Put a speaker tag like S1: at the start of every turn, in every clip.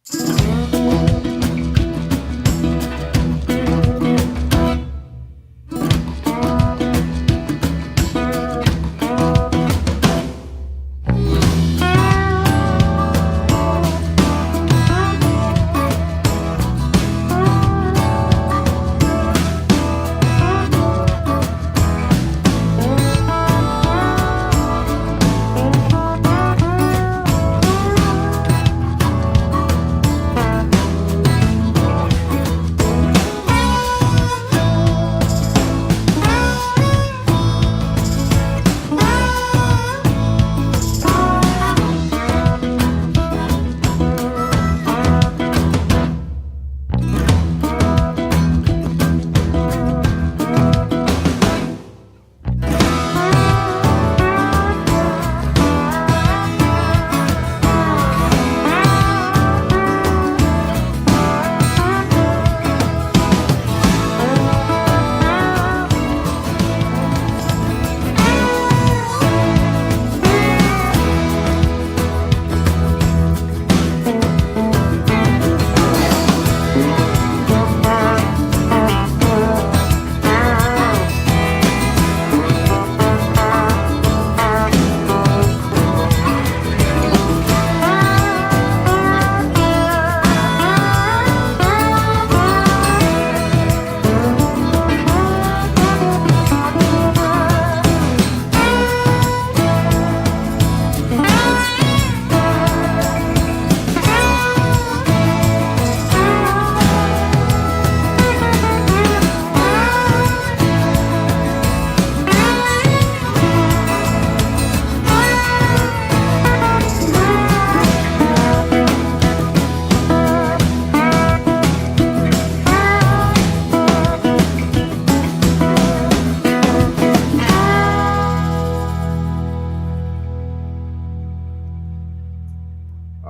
S1: All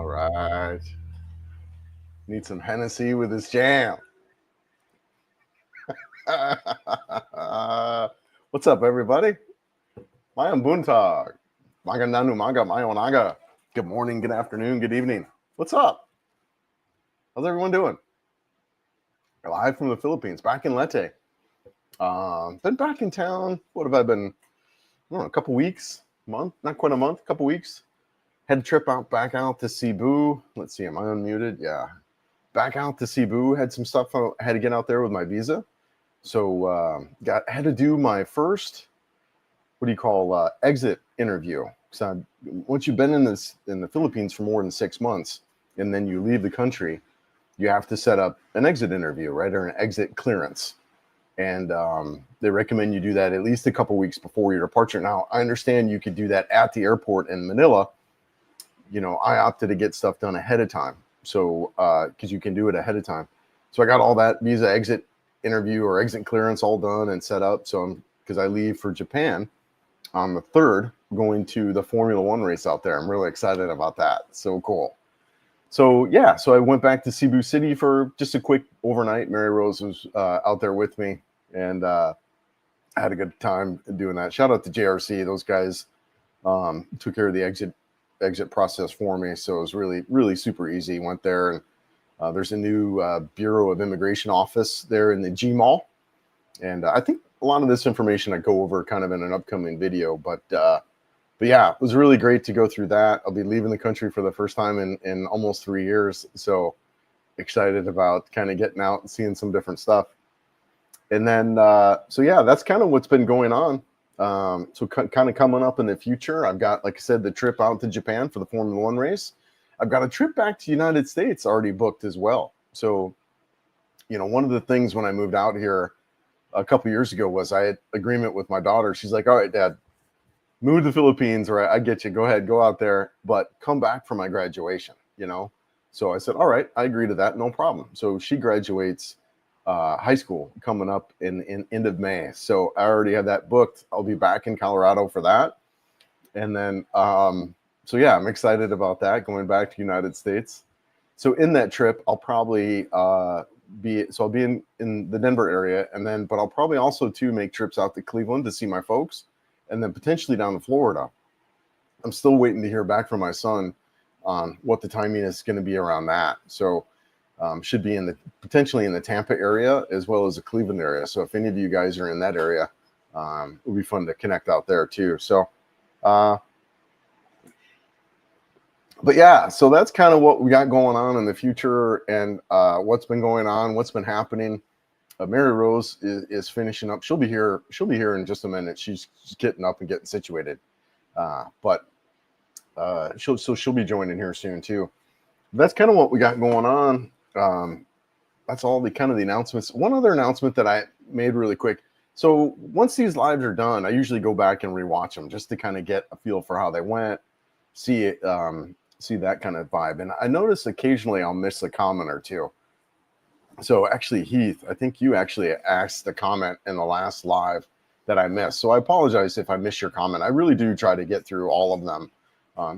S1: right. Need some Hennessy with this jam. What's up, everybody? Mayang buntag. Magandang umaga, mayong umaga. Good morning, good afternoon, good evening. What's up? How's everyone doing? Live from the Philippines, back in Leyte. Been back in town. What have I been? I don't know, a couple weeks, month, not quite a month, a couple weeks. Had a trip back out to Cebu. Let's see, am I unmuted? Yeah. Back out to Cebu. Had some stuff I had to get out there with my visa. So had to do my first, what do you call, exit interview. So once you've been in the Philippines for more than 6 months, and then you leave the country, you have to set up an exit interview, right, or an exit clearance. And they recommend you do that at least a couple weeks before your departure. Now, I understand you could do that at the airport in Manila. You know, I opted to get stuff done ahead of time. So, because you can do it ahead of time. So I got all that visa exit interview or exit clearance all done and set up. So because I leave for Japan on the 3rd, going to the Formula One race out there. I'm really excited about that. So cool. So yeah, so I went back to Cebu City for just a quick overnight. Mary Rose was out there with me, and I had a good time doing that. Shout out to JRC. Those guys took care of the exit process for me. So it was really, really super easy. Went there, and there's a new Bureau of Immigration office there in the G Mall. And I think a lot of this information I go over kind of in an upcoming video, but yeah, it was really great to go through that. I'll be leaving the country for the first time in almost 3 years. So excited about kind of getting out and seeing some different stuff. And then, so yeah, that's kind of what's been going on. So kind of coming up in the future, I've got, like I said, the trip out to Japan for the Formula One race. I've got a trip back to the United States already booked as well. So, you know, one of the things when I moved out here a couple years ago was I had agreement with my daughter. She's like, all right, Dad, move to the Philippines, or I get you, go ahead, go out there, but come back for my graduation, you know? So I said, all right, I agree to that, no problem. So she graduates high school coming up in end of May. So I already have that booked. I'll be back in Colorado for that. And then, so yeah, I'm excited about that, going back to the United States. So in that trip, I'll probably I'll be in the Denver area, and then, but I'll probably also too make trips out to Cleveland to see my folks, and then potentially down to Florida. I'm still waiting to hear back from my son on what the timing is going to be around that. So should be potentially in the Tampa area as well as the Cleveland area. So if any of you guys are in that area, it would be fun to connect out there too. So, but yeah, so that's kind of what we got going on in the future, and what's been going on, what's been happening. Mary Rose is finishing up. She'll be here in just a minute. She's getting up and getting situated. But she'll be joining here soon too. That's kind of what we got going on. That's all the announcements. One other announcement that I made really quick. So once these lives are done, I usually go back and rewatch them just to kind of get a feel for how they went, see that kind of vibe. And I notice occasionally I'll miss a comment or two. So actually, Heath, I think you actually asked the comment in the last live that I missed. So I apologize if I missed your comment. I really do try to get through all of them.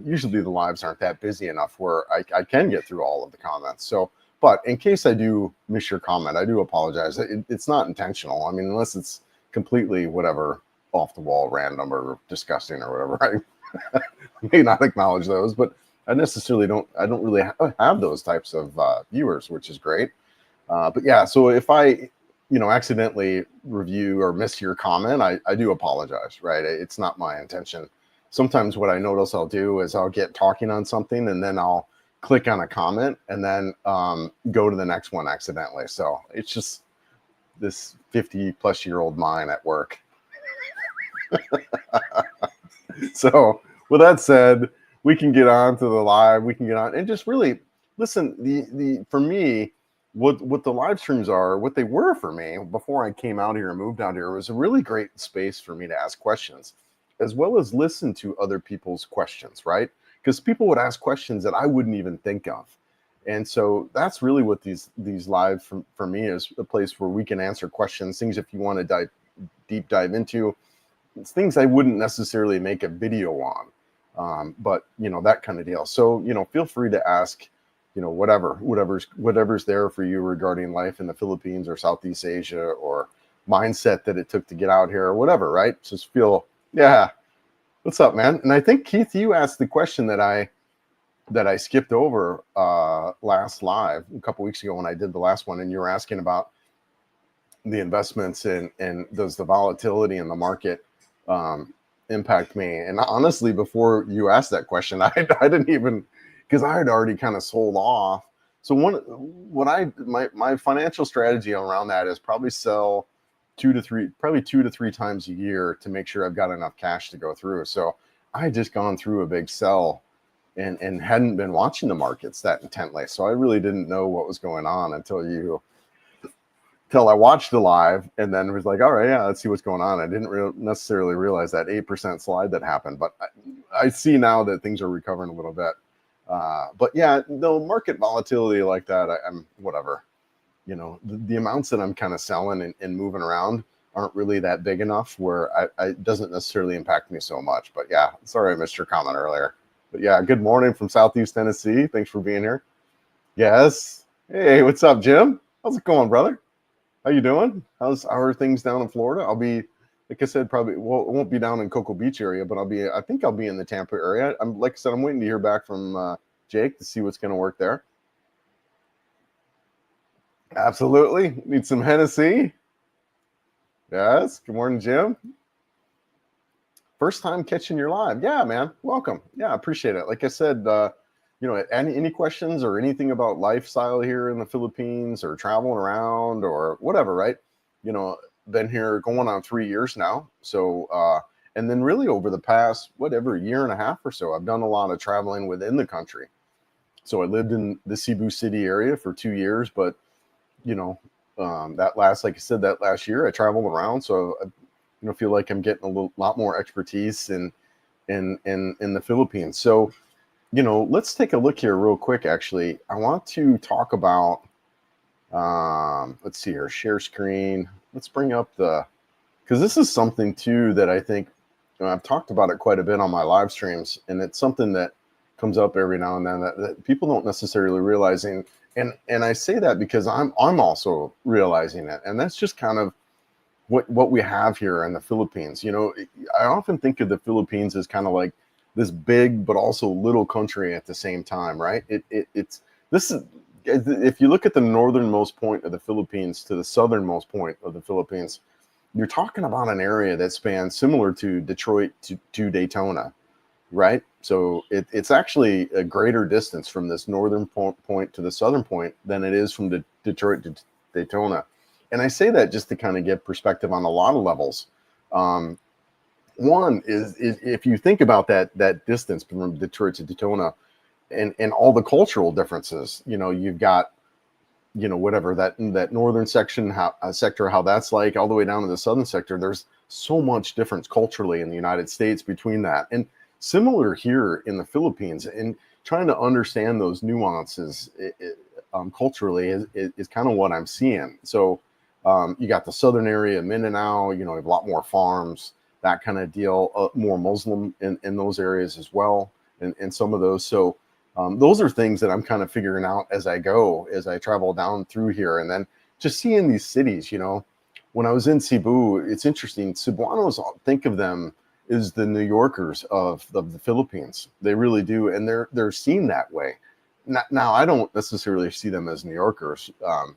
S1: Usually the lives aren't that busy enough where I can get through all of the comments. So, but in case I do miss your comment, I do apologize. It's not intentional. I mean, unless it's completely whatever, off the wall, random, or disgusting or whatever, I may not acknowledge those. But I don't really have those types of viewers, which is great. But yeah, so if I, accidentally review or miss your comment, I do apologize, right? It's not my intention. Sometimes what I notice I'll do is I'll get talking on something and then I'll click on a comment and then go to the next one accidentally. So it's just this 50-plus-year-old mind at work. So with that said, we can get on to the live. We can get on and just really listen. For me, what the live streams are, what they were for me before I came out here and moved out here, was a really great space for me to ask questions, as well as listen to other people's questions, right? Because people would ask questions that I wouldn't even think of. And so that's really what these live for me is, a place where we can answer questions, things if you want to deep dive into. It's things I wouldn't necessarily make a video on, but that kind of deal. So feel free to ask, whatever's there for you regarding life in the Philippines or Southeast Asia, or mindset that it took to get out here or whatever, right? Just feel, yeah. What's up, man? And I think, Keith, you asked the question that I skipped over last live a couple weeks ago when I did the last one, and you were asking about the investments and does the volatility in the market impact me? And honestly, before you asked that question, I didn't even, because I had already kind of sold off. So my financial strategy around that is probably sell 2 to 3 times a year to make sure I've got enough cash to go through. So I had just gone through a big sell and hadn't been watching the markets that intently. So I really didn't know what was going on until I watched the live and then was like, all right, yeah, let's see what's going on. I didn't necessarily realize that 8% slide that happened, but I see now that things are recovering a little bit. But yeah, no market volatility like that, I'm whatever. The amounts that I'm kind of selling and moving around aren't really that big enough where it doesn't necessarily impact me so much. But yeah, sorry I missed your comment earlier. But yeah, good morning from Southeast Tennessee. Thanks for being here. Yes. Hey, what's up, Jim? How's it going, brother? How you doing? How are things down in Florida? I'll be, like I said, probably, well, it won't be down in Cocoa Beach area, but I think I'll be in the Tampa area. Like I said, I'm waiting to hear back from Jake to see what's going to work there. Absolutely. Need some Hennessy. Yes. Good morning, Jim. First time catching your live. Yeah, man. Welcome. Yeah, I appreciate it. Like I said, any questions or anything about lifestyle here in the Philippines or traveling around or whatever, right? Been here going on 3 years now. So, and then really over the past, year and a half or so, I've done a lot of traveling within the country. So I lived in the Cebu city area for 2 years, but like I said, that last year I traveled around. So I feel like I'm getting a lot more expertise in the Philippines. So, let's take a look here real quick. Actually, I want to talk about, let's see here, share screen. Let's bring up because this is something too that I think, I've talked about it quite a bit on my live streams, and it's something that comes up every now and then that people don't necessarily realizing. And I say that because I'm also realizing it. And that's just kind of what we have here in the Philippines. I often think of the Philippines as kind of like this big but also little country at the same time, right? It's this is if you look at the northernmost point of the Philippines to the southernmost point of the Philippines, you're talking about an area that spans similar to Detroit to Daytona, right? So it's actually a greater distance from this northern point to the southern point than it is from Detroit to Daytona. And I say that just to kind of get perspective on a lot of levels. One is if you think about that distance from Detroit to Daytona, and all the cultural differences, you've got, whatever that northern section, sector, how that's like, all the way down to the southern sector. There's so much difference culturally in the United States between that, and similar here in the Philippines. And trying to understand those nuances culturally is kind of what I'm seeing. So you got the southern area, Mindanao, you have a lot more farms, that kind of deal, more Muslim in those areas as well, and some of those. So those are things that I'm kind of figuring out as I go, as I travel down through here. And then just seeing these cities, when I was in Cebu, it's interesting. Cebuanos think of them as the New Yorkers of the Philippines. They really do. And they're seen that way. Now, I don't necessarily see them as New Yorkers,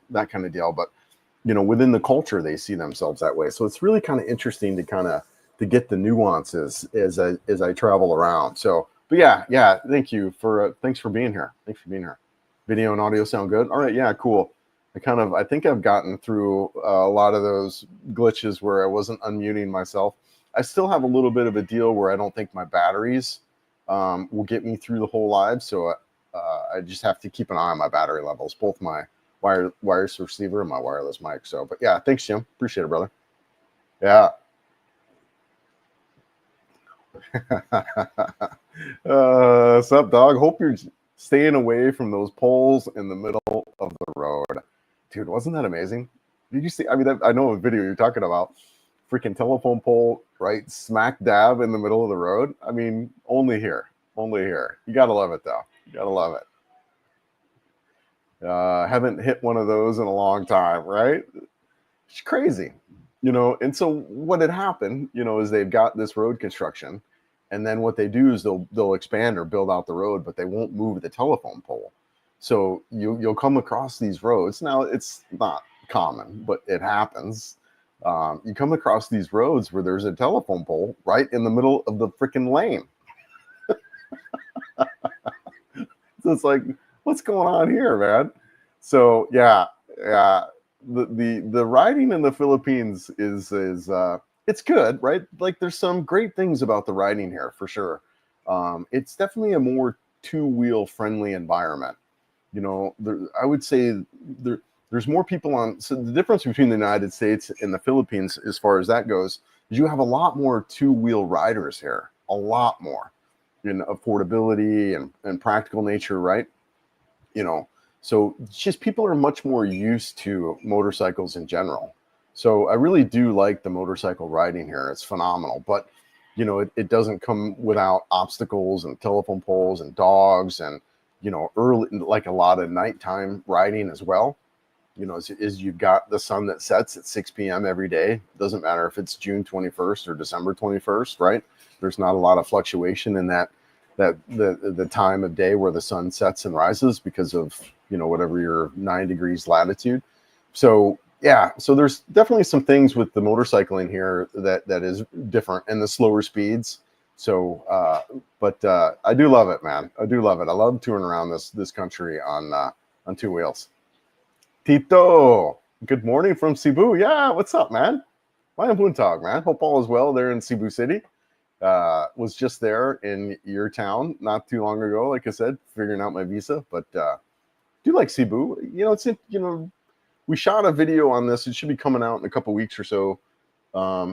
S1: that kind of deal, but within the culture, they see themselves that way. So it's really kind of interesting to get the nuances as I travel around. So, but yeah. Thanks for being here. Video and audio sound good. All right. Yeah, cool. I think I've gotten through a lot of those glitches where I wasn't unmuting myself. I still have a little bit of a deal where I don't think my batteries will get me through the whole live. So I just have to keep an eye on my battery levels, both my wireless receiver and my wireless mic. So, but yeah, thanks, Jim. Appreciate it, brother. Yeah. What's up, dog? Hope you're staying away from those poles in the middle of the road. Dude, wasn't that amazing? Did you see? I mean, I know a video you're talking about. Freaking telephone pole right smack dab in the middle of the road. I mean, only here. You gotta love it, though. You gotta love it. Haven't hit one of those in a long time, right? It's crazy. And so what had happened, is they've got this road construction, and then what they do is they'll expand or build out the road, but they won't move the telephone pole. So you'll come across these roads. Now, it's not common, but it happens. You come across these roads where there's a telephone pole right in the middle of the freaking lane. So it's like, what's going on here, man? So yeah. The riding in the Philippines is it's good, right? Like, there's some great things about the riding here for sure. It's definitely a more two-wheel friendly environment. I would say there's more people on. So the difference between the United States and the Philippines, as far as that goes, is you have a lot more two-wheel riders here, a lot more in affordability and practical nature, right? So just people are much more used to motorcycles in general. So I really do like the motorcycle riding here. It's phenomenal. But, it doesn't come without obstacles and telephone poles and dogs and, early, like a lot of nighttime riding as well. Is you've got the sun that sets at 6 p.m. every day. Doesn't matter if it's June 21st or December 21st, right? There's not a lot of fluctuation in that the time of day where the sun sets and rises because of whatever your 9 degrees latitude. So yeah, so there's definitely some things with the motorcycling here that is different, and the slower speeds. So but I do love it, man. I do love it. I love touring around this country on two wheels. Tito, good morning from Cebu. Yeah, what's up, man? My buntag, man. Hope all is well there in Cebu City. Was just there in your town not too long ago, like I said, figuring out my visa. But do like Cebu. We shot a video on this. It should be coming out in a couple weeks or so,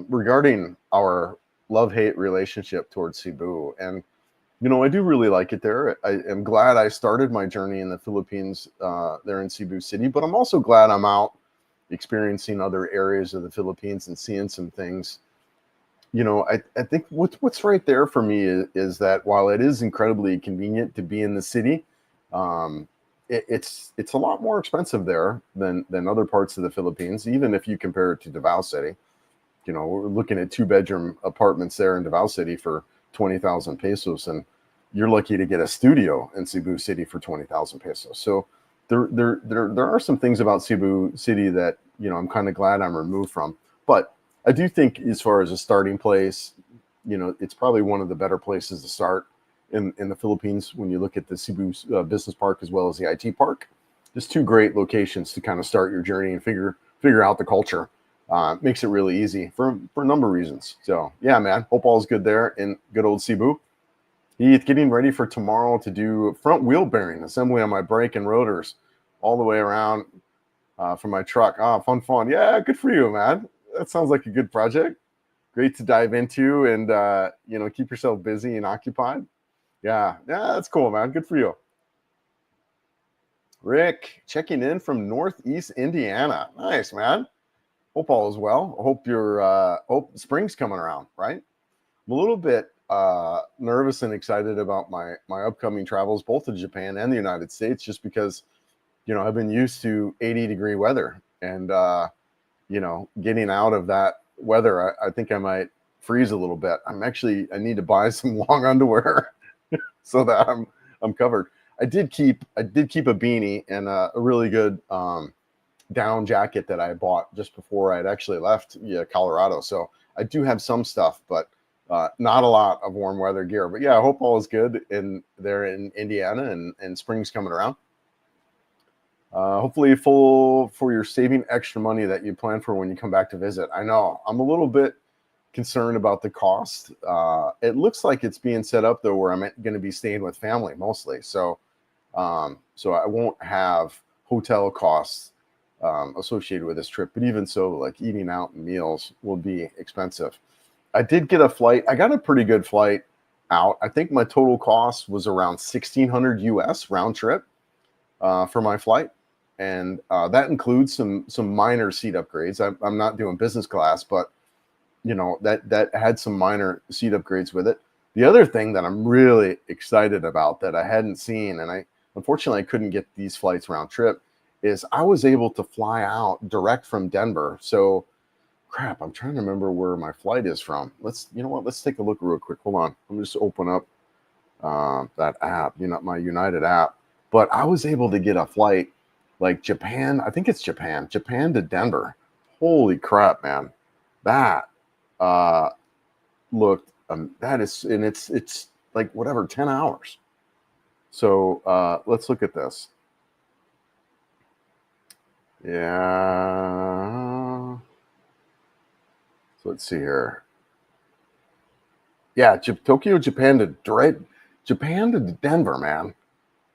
S1: regarding our love-hate relationship towards Cebu. And I do really like it there. I am glad I started my journey in the Philippines there in Cebu City, but I'm also glad I'm out experiencing other areas of the Philippines and seeing some things. I think what's right there for me is that while it is incredibly convenient to be in the city, it's a lot more expensive there than other parts of the Philippines, even if you compare it to Davao City. We're looking at 2-bedroom apartments there in Davao City for 20,000 pesos, and you're lucky to get a studio in Cebu City for 20,000 pesos. So there are some things about Cebu City that, you know, I'm kind of glad I'm removed from. But I do think, as far as a starting place, you know, it's probably one of the better places to start in the Philippines when you look at the Cebu Business Park as well as the IT Park. Just two great locations to kind of start your journey and figure out the culture. Makes it really easy for a number of reasons. So yeah, man, hope all is good there in good old Cebu. He's getting ready for tomorrow to do front wheel bearing assembly on my brake and rotors all the way around for my truck. Fun. Yeah, good for you, man. That sounds like a good project. Great to dive into and, you know, keep yourself busy and occupied. Yeah, that's cool, man. Good for you. Rick, checking in from Northeast Indiana. Nice, man. Hope all is well. Hope spring's coming around, right? I'm a little bit nervous and excited about my upcoming travels, both to Japan and the United States, just because, you know, I've been used to 80-degree weather, and you know, getting out of that weather, I think I might freeze a little bit. I need to buy some long underwear so that I'm covered. I did keep a beanie and a really good down jacket that I bought just before I'd actually left Colorado. So I do have some stuff, but not a lot of warm weather gear. But yeah, I hope all is good there in Indiana, and spring's coming around. Hopefully full for your saving extra money that you plan for when you come back to visit. I know I'm a little bit concerned about the cost. It looks like it's being set up though where I'm going to be staying with family mostly. So I won't have hotel costs associated with this trip, but even so, like eating out and meals will be expensive. I did get a flight. I got a pretty good flight out. I think my total cost was around $1,600 US round trip for my flight. And that includes some minor seat upgrades. I'm not doing business class, but you know, that had some minor seat upgrades with it. The other thing that I'm really excited about that I hadn't seen, and unfortunately I couldn't get these flights round trip, is I was able to fly out direct from Denver. So crap, I'm trying to remember where my flight is from. You know what? Let's take a look real quick. Hold on. Let me just open up that app, you know, my United app. But I was able to get a flight like Japan. I think it's Japan to Denver. Holy crap, man. That looked, that is, and it's like whatever, 10 hours. So let's look at this. Yeah. So let's see here. Yeah, Tokyo, Japan to Denver, man.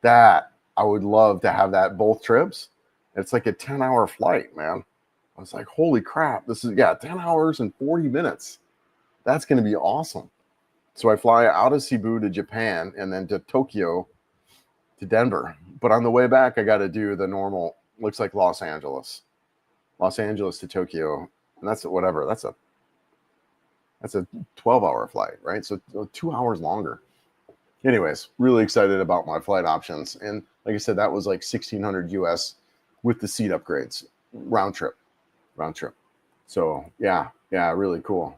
S1: That I would love to have that both trips. It's like a 10-hour flight, man. I was like, holy crap, this is 10 hours and 40 minutes. That's going to be awesome. So I fly out of Cebu to Japan and then to Tokyo to Denver. But on the way back, I got to do the normal, looks like Los Angeles to Tokyo. And that's whatever. That's a 12-hour flight, right? So 2 hours longer. Anyways, really excited about my flight options. And like I said, that was like $1,600 US with the seat upgrades, round trip. So yeah, really cool.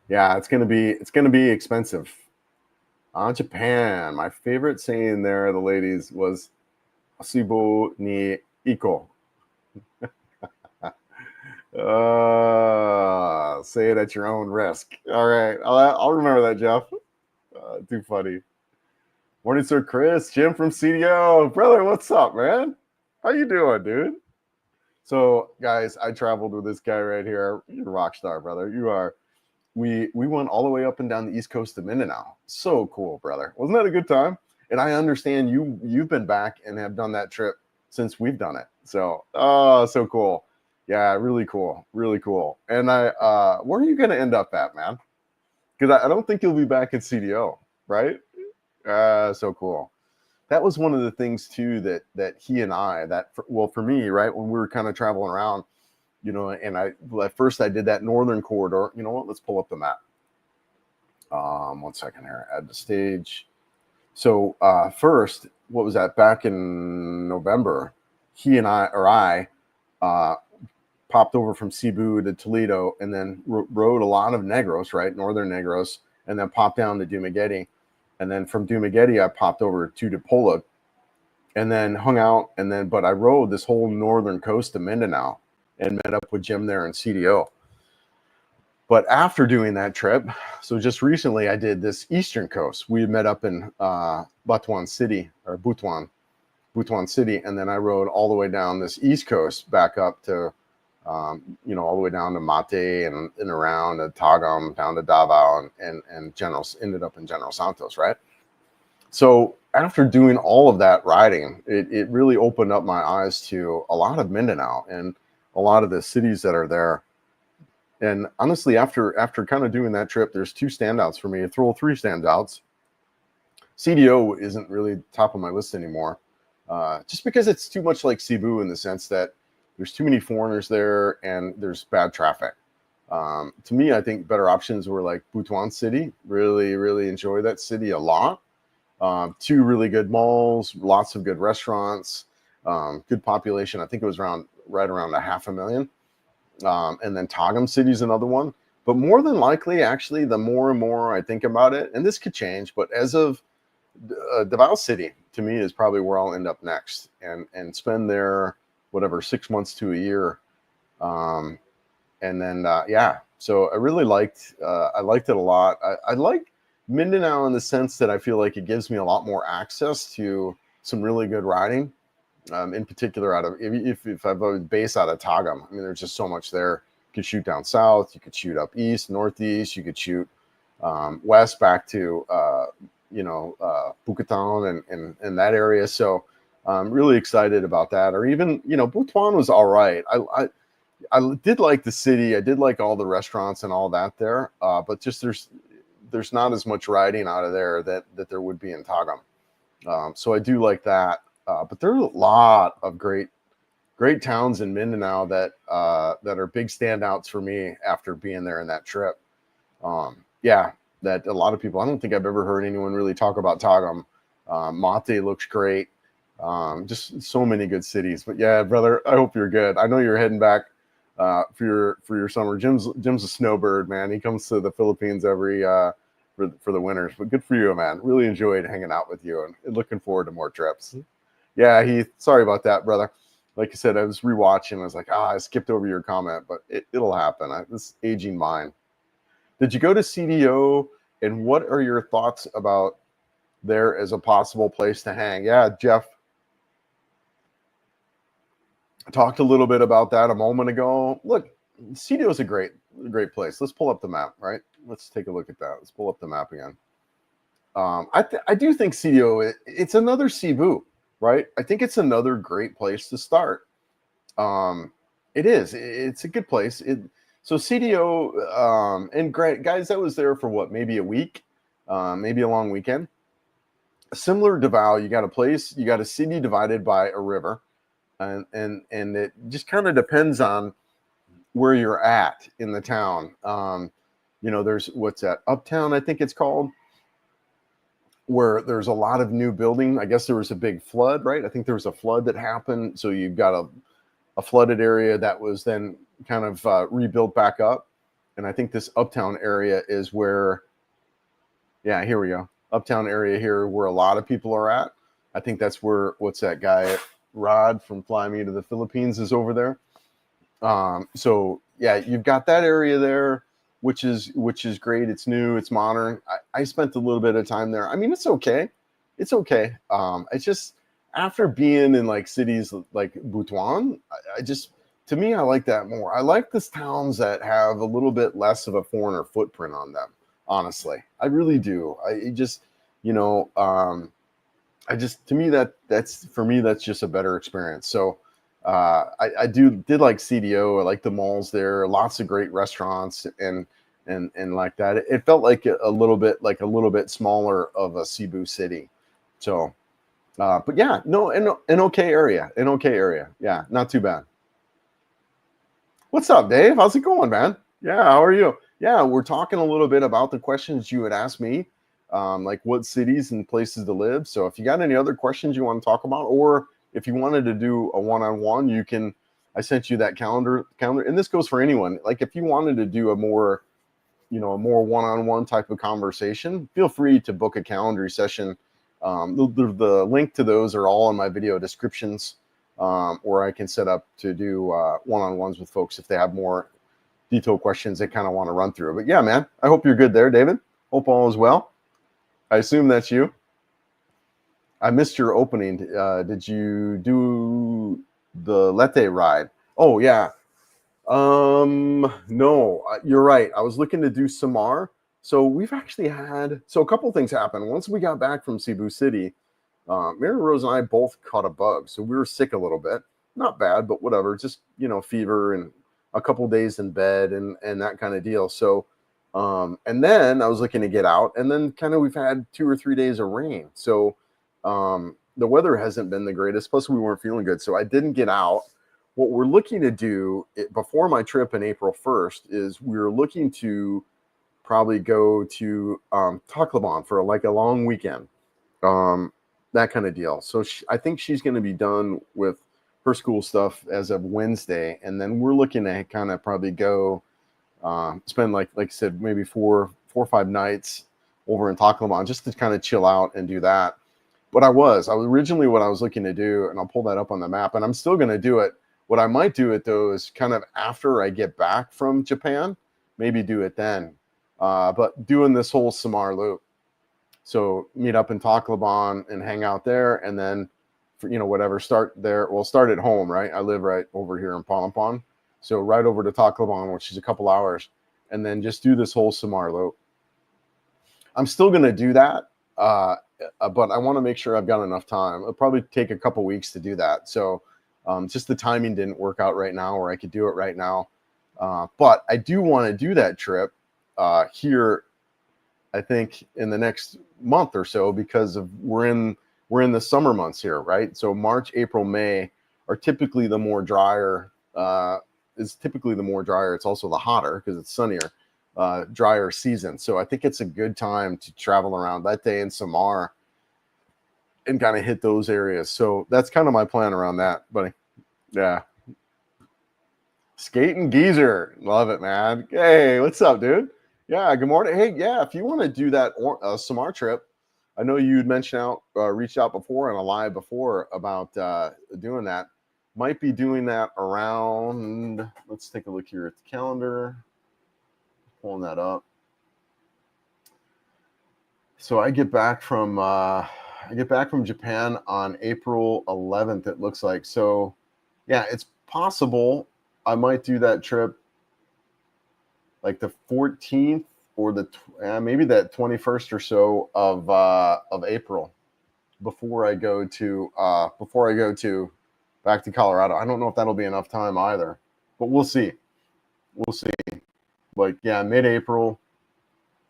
S1: Yeah, it's gonna be expensive. Japan. My favorite saying there, the ladies, was "Asibo ni iko." Say it at your own risk. All right, I'll remember that, Jeff. Too funny. Morning, Sir Chris, Jim from CDO. Brother, what's up, man? How you doing, dude? So, guys, I traveled with this guy right here. You're a rock star, brother. You are. We went all the way up and down the east coast of Mindanao. So cool, brother. Wasn't that a good time? And I understand you've been back and have done that trip since we've done it. So, so cool. Yeah, really cool. And where are you going to end up at, man? Because I don't think you'll be back at CDO, right? So cool. That was one of the things too that he and I, for me, right, when we were kind of traveling around, you know, and at first I did that northern corridor. You know what? Let's pull up the map. 1 second here. Add the stage. So first, what was that? Back in November, he and I popped over from Cebu to Toledo, and then rode a lot of Negros, right, northern Negros, and then popped down to Dumaguete. And then from Dumaguete, I popped over to Dipolog and then hung out. And then, but I rode this whole northern coast of Mindanao and met up with Jim there in CDO. But after doing that trip, so just recently I did this eastern coast. We met up in Butuan City, or Butuan City, and then I rode all the way down this east coast back up to, you know, all the way down to Mate and around to Tagam, down to Davao, and ended up in General Santos, right? So after doing all of that riding, it really opened up my eyes to a lot of Mindanao and a lot of the cities that are there. And honestly, after kind of doing that trip, there's two standouts for me. Three standouts. CDO isn't really top of my list anymore, just because it's too much like Cebu in the sense that there's too many foreigners there and there's bad traffic. To me, I think better options were like Butuan City. Really, really enjoy that city a lot. Two really good malls, lots of good restaurants, good population. I think it was right around 500,000. And then Tagam City is another one. But more than likely, actually, the more and more I think about it, and this could change, but as of Davao City, to me, is probably where I'll end up next and spend there, whatever, 6 months to a year. And then, yeah, so I really liked it a lot. I like Mindanao in the sense that I feel like it gives me a lot more access to some really good riding. In particular, out of if I was based out of Tagam, I mean, there's just so much there. You could shoot down south, you could shoot up east, northeast, you could shoot west back to Bukatan and that area. So I'm really excited about that. Or even, you know, Butuan was all right. I did like the city. I did like all the restaurants and all that there. But just there's not as much riding out of there that there would be in Tagam. So I do like that. But there are a lot of great towns in Mindanao that are big standouts for me after being there in that trip. Yeah, that a lot of people, I don't think I've ever heard anyone really talk about Tagam. Mate looks great. Just so many good cities. But yeah, brother, I hope you're good. I know you're heading back for your summer. Jim's a snowbird, man. He comes to the Philippines every for the winters. But good for you, man. Really enjoyed hanging out with you and looking forward to more trips. Yeah, Heath, sorry about that, brother. Like I said, I was rewatching. I was like, I skipped over your comment, but it'll happen. This aging mind. Did you go to CDO, and what are your thoughts about there as a possible place to hang? Yeah, Jeff, I talked a little bit about that a moment ago. Look, CDO is a great place. Let's pull up the map, right? Let's take a look at that. Let's pull up the map again. I do think CDO, it's another Cebu. Right? I think it's another great place to start. It is. It's a good place. So CDO, and great guys, that was there for what, maybe a week, maybe a long weekend. Similar to Davao, you got a city divided by a river, and it just kind of depends on where you're at in the town. You know, there's what's that, Uptown, I think it's called, where there's a lot of new building. I guess there was a big flood, right? I think there was a flood that happened. So you've got a flooded area that was then kind of rebuilt back up. And I think this Uptown area is where, yeah, here we go. Uptown area here where a lot of people are at. I think that's where, what's that guy, Rod from Fly Me to the Philippines is over there. So yeah, you've got that area there, which is great. It's new, it's modern. I spent a little bit of time there. I mean, it's okay. It's okay. It's just after being in like cities like Butuan, to me, I like that more. I like these towns that have a little bit less of a foreigner footprint on them. Honestly, I really do. To me, that's just a better experience. So I did like CDO. I like the malls there. Lots of great restaurants and like that. It felt like a little bit smaller of a Cebu city. So, but yeah, no, an okay area. Yeah, not too bad. What's up, Dave? How's it going, man? Yeah, how are you? Yeah, we're talking a little bit about the questions you had asked me, like what cities and places to live. So if you got any other questions you want to talk about, or if you wanted to do a one-on-one, you can. I sent you that calendar, and this goes for anyone. Like if you wanted to do a more a more one-on-one type of conversation, feel free to book a Calendly session. The link to those are all in my video descriptions, or I can set up to do one-on-ones with folks if they have more detailed questions they kind of want to run through. But yeah, man, I hope you're good there, David. Hope all is well. I assume that's you. I missed your opening. Did you do the Leyte ride? Oh, yeah. No, you're right. I was looking to do Samar. So we've actually had, a couple things happened. Once we got back from Cebu City, Mary Rose and I both caught a bug. So we were sick a little bit. Not bad, but whatever. Just, fever and a couple days in bed and that kind of deal. So, and then I was looking to get out, and then kind of we've had 2 or 3 days of rain. So, the weather hasn't been the greatest. Plus, we weren't feeling good. So I didn't get out. What we're looking to do before my trip in April 1st is we're looking to probably go to Tacloban for like a long weekend, that kind of deal. So I think she's going to be done with her school stuff as of Wednesday, and then we're looking to kind of probably go spend like I said, maybe 4 or 5 nights over in Tacloban just to kind of chill out and do that. But I was originally what I was looking to do, and I'll pull that up on the map, and I'm still going to do it. What I might do it though is kind of after I get back from Japan, maybe do it then. But doing this whole Samar loop. So meet up in Tacloban and hang out there, and then whatever, start there. We'll start at home, right? I live right over here in Palompon. So right over to Tacloban, which is a couple hours, and then just do this whole Samar loop. I'm still going to do that, but I want to make sure I've got enough time. It'll probably take a couple weeks to do that. So just the timing didn't work out right now, or I could do it right now. But I do want to do that trip here, I think, in the next month or so, because we're in the summer months here, right? So March, April, May are typically the more drier. It's also the hotter because it's sunnier, drier season. So I think it's a good time to travel around Leyte and Samar and kind of hit those areas. So that's kind of my plan around that, buddy. Yeah. Skating Geezer. Love it, man. Hey, what's up, dude? Yeah, good morning. Hey, yeah, if you want to do that Samar trip, I know you'd reached out before on a live before about doing that. Might be doing that around, let's take a look here at the calendar. Pulling that up. So I get back from Japan on April 11th, it looks like. So yeah, it's possible I might do that trip like the 14th or maybe that 21st or so of April before I go to back to Colorado. I don't know if that'll be enough time either, but we'll see. Like, yeah, mid-April,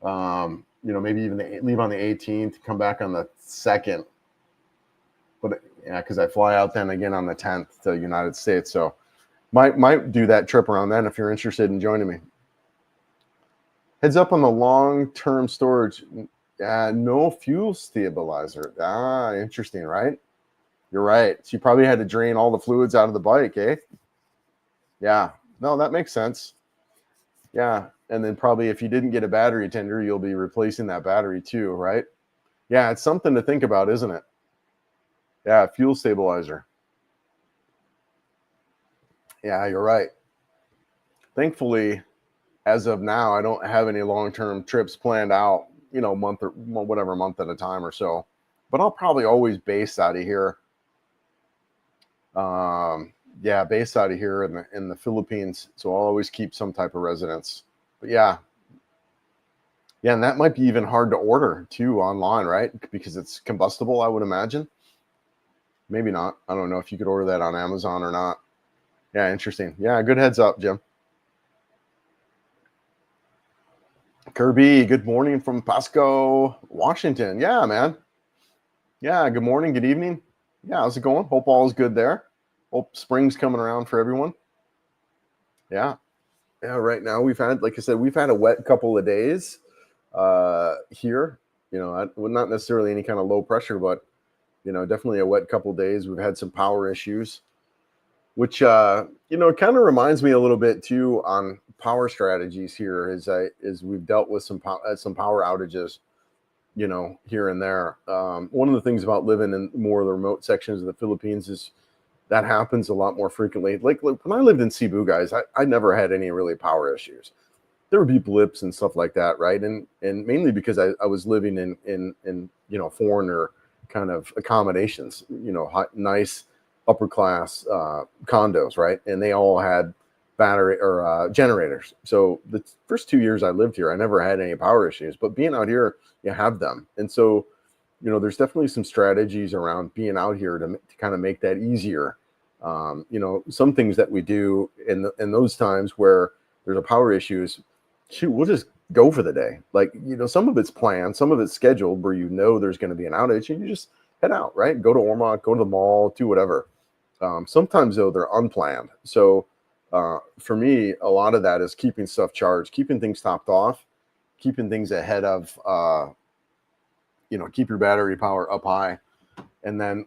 S1: maybe even leave on the 18th, come back on the 2nd. But yeah, because I fly out then again on the 10th to the United States. So might do that trip around then if you're interested in joining me. Heads up on the long-term storage. No fuel stabilizer. Interesting, right? You're right. So you probably had to drain all the fluids out of the bike, eh? Yeah. No, that makes sense. Yeah. And then probably if you didn't get a battery tender, you'll be replacing that battery too, right? Yeah, it's something to think about, isn't it? Yeah, fuel stabilizer. Yeah, you're right. Thankfully, as of now, I don't have any long-term trips planned out, month at a time or so. But I'll probably always base out of here. Based out of here in the Philippines. So I'll always keep some type of residence. But yeah, and that might be even hard to order too online, right? Because it's combustible, I would imagine. Maybe not. I don't know if you could order that on Amazon or not. Yeah, interesting. Yeah, good heads up, Jim. Kirby, good morning from Pasco, Washington. Yeah, man. Yeah, good morning, good evening. Yeah, how's it going? Hope all is good there. Hope spring's coming around for everyone. Yeah. Yeah, right now we've had, like I said, a wet couple of days here. Not necessarily any kind of low pressure, but, definitely a wet couple of days. We've had some power issues which it kind of reminds me a little bit too on power strategies here, as we've dealt with some power outages, here and there. One of the things about living in more of the remote sections of the Philippines is that happens a lot more frequently. Like when I lived in Cebu, guys, I never had any really power issues. There would be blips and stuff like that, right? And mainly because I was living in foreigner kind of accommodations, nice upper class condos, right? And they all had battery or generators. So the first 2 years I lived here, I never had any power issues. But being out here, you have them, and so there's definitely some strategies around being out here to kind of make that easier. Some things that we do in those times where there's a power issues, shoot, we'll just go for the day. Like, some of it's planned, some of it's scheduled where there's going to be an outage and you just head out, right? Go to Ormoc, go to the mall, do whatever. Sometimes though, they're unplanned. So for me, a lot of that is keeping stuff charged, keeping things topped off, keeping things ahead of, keep your battery power up high. And then,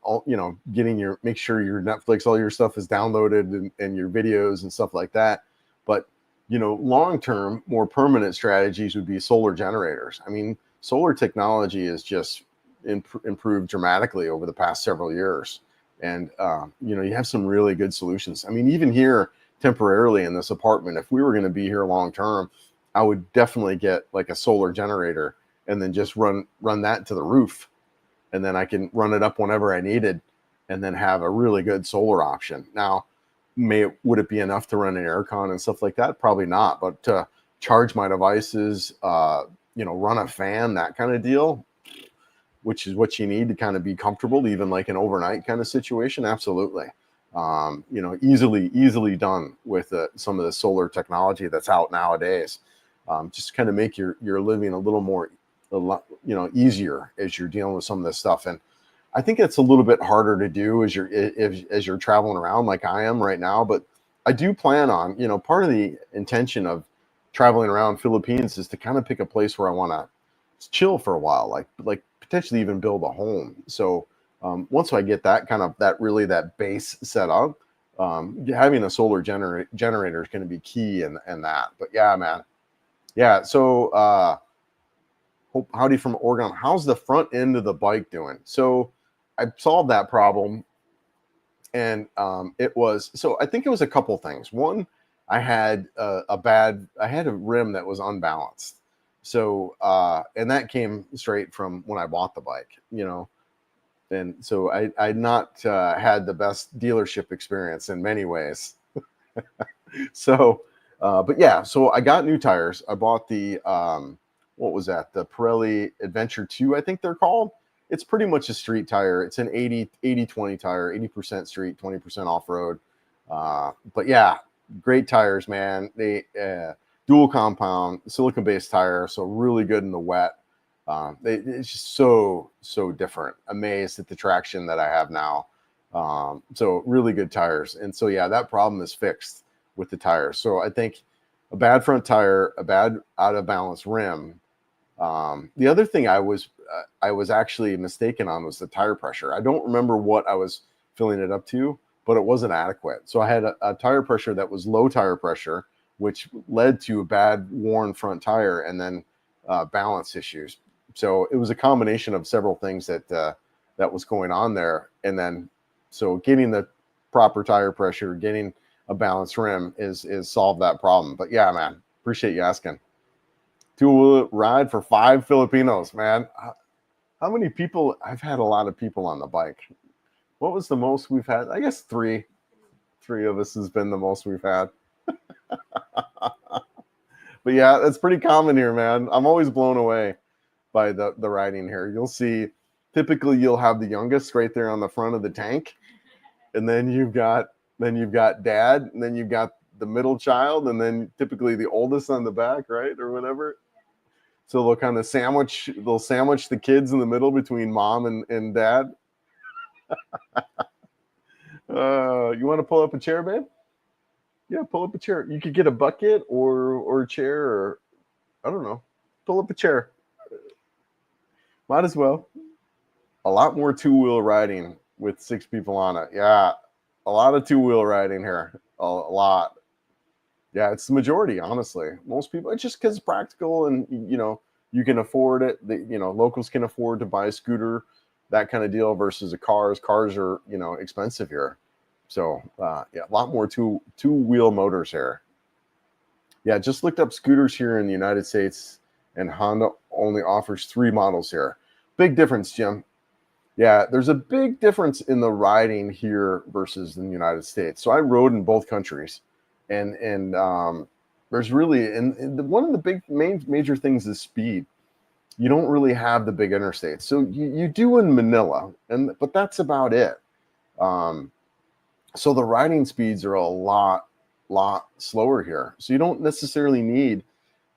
S1: make sure your Netflix, all your stuff is downloaded and your videos and stuff like that. But, long-term, more permanent strategies would be solar generators. I mean, solar technology is just improved dramatically over the past several years. And, you have some really good solutions. I mean, even here temporarily in this apartment, if we were going to be here long-term, I would definitely get like a solar generator and then just run that to the roof. And then I can run it up whenever I needed and then have a really good solar option. Now, would it be enough to run an aircon and stuff like that? Probably not. But to charge my devices, run a fan, that kind of deal, which is what you need to kind of be comfortable, even like an overnight kind of situation. Absolutely. Easily done with some of the solar technology that's out nowadays. Just kind of make your living a lot easier as you're dealing with some of this stuff. And I think it's a little bit harder to do as you're traveling around like I am right now. But I do plan on, part of the intention of traveling around Philippines is to kind of pick a place where I want to chill for a while, like potentially even build a home. So once I get that base set up, having a solar generator is going to be key in that. But yeah, man. Yeah. So, howdy from Oregon. How's the front end of the bike doing? So I solved that problem, and I think it was a couple things. One, I had a rim that was unbalanced. So and that came straight from when I bought the bike, and so I'd not had the best dealership experience in many ways. So but yeah, so I got new tires. I bought the what was that? The Pirelli Adventure 2, I think they're called. It's pretty much a street tire. It's an 80-20 tire, 80% street, 20% off-road. But yeah, great tires, man. They dual compound, silicone-based tire, so really good in the wet. It's just so different. Amazed at the traction that I have now. So really good tires. And so yeah, that problem is fixed with the tires. So I think a bad front tire, a bad out of balance rim. The other thing I was actually mistaken on was the tire pressure. I don't remember what I was filling it up to, but it wasn't adequate. So I had a tire pressure that was low tire pressure, which led to a bad worn front tire and then balance issues. So it was a combination of several things that was going on there. And then so getting the proper tire pressure, getting a balanced rim is solve that problem. But yeah, man, appreciate you asking. Two-wheel ride for 5 Filipinos, man. How many people? I've had a lot of people on the bike. What was the most we've had? I guess 3. 3 of us has been the most we've had. But yeah, that's pretty common here, man. I'm always blown away by the riding here. You'll see, typically you'll have the youngest right there on the front of the tank, and then you've got dad, and then you've got the middle child, and then typically the oldest on the back, right, or whatever. So they'll kind of sandwich the kids in the middle between mom and dad. You want to pull up a chair, babe? Yeah, pull up a chair. You could get a bucket or a chair, or I don't know. Pull up a chair. Might as well. A lot more two-wheel riding with 6 people on it. Yeah. A lot of two-wheel riding here. A lot. Yeah, it's the majority, honestly. Most people, it's just because it's practical and, you can afford it. Locals can afford to buy a scooter, that kind of deal versus a cars. Cars are, expensive here. So, yeah, a lot more two-wheel motors here. Yeah, just looked up scooters here in the United States, and Honda only offers 3 models here. Big difference, Jim. Yeah, there's a big difference in the riding here versus in the United States. So I rode in both countries, and there's really one of the big major things is speed. You don't really have the big interstates. So you do in Manila, but that's about it. So the riding speeds are a lot slower here. So you don't necessarily need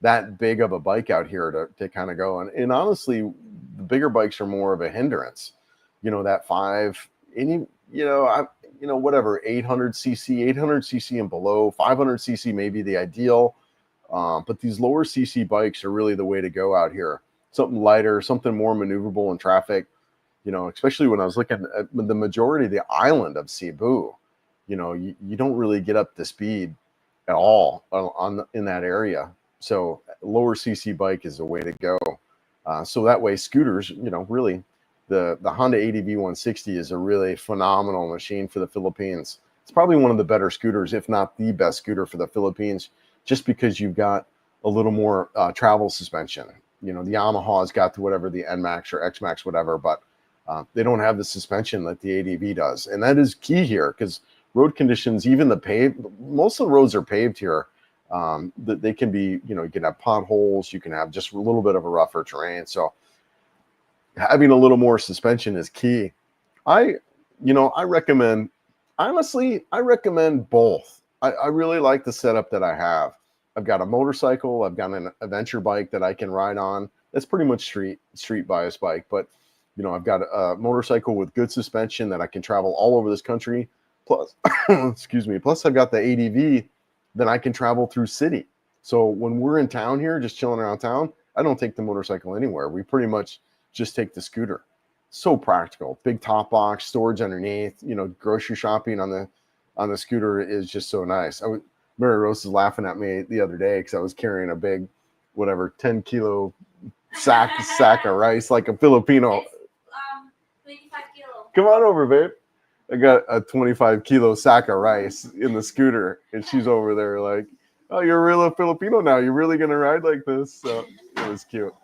S1: that big of a bike out here to kind of go. And honestly, the bigger bikes are more of a hindrance. That 5, whatever, 800cc and below, 500cc may be the ideal. But these lower cc bikes are really the way to go out here. Something lighter, something more maneuverable in traffic. Especially when I was looking at the majority of the island of Cebu, you don't really get up to speed at all in that area. So lower cc bike is the way to go. So that way scooters, really the Honda ADV 160 is a really phenomenal machine for the Philippines. It's probably one of the better scooters, if not the best scooter for the Philippines, just because you've got a little more travel suspension. The Yamaha's got to whatever the NMAX or XMAX, whatever, but they don't have the suspension that the ADV does. And that is key here because road conditions, even most of the roads are paved here. They can be, you can have potholes, you can have just a little bit of a rougher terrain. So having a little more suspension is key. I recommend both. I really like the setup that I have. I've got a motorcycle, I've got an adventure bike that I can ride on. That's pretty much street bias bike, but I've got a motorcycle with good suspension that I can travel all over this country. Plus, excuse me, plus I've got the ADV that I can travel through city. So when we're in town here, just chilling around town, I don't take the motorcycle anywhere. We pretty much just take the scooter. So practical. Big top box, storage underneath, grocery shopping on the scooter is just so nice. Mary Rose was laughing at me the other day because I was carrying a big, 10-kilo sack of rice like a Filipino.
S2: 25 kilo.
S1: Come on over, babe. I got a 25-kilo sack of rice in the scooter, and she's over there like, "Oh, you're a real Filipino now. You're really gonna ride like this?" So it was cute.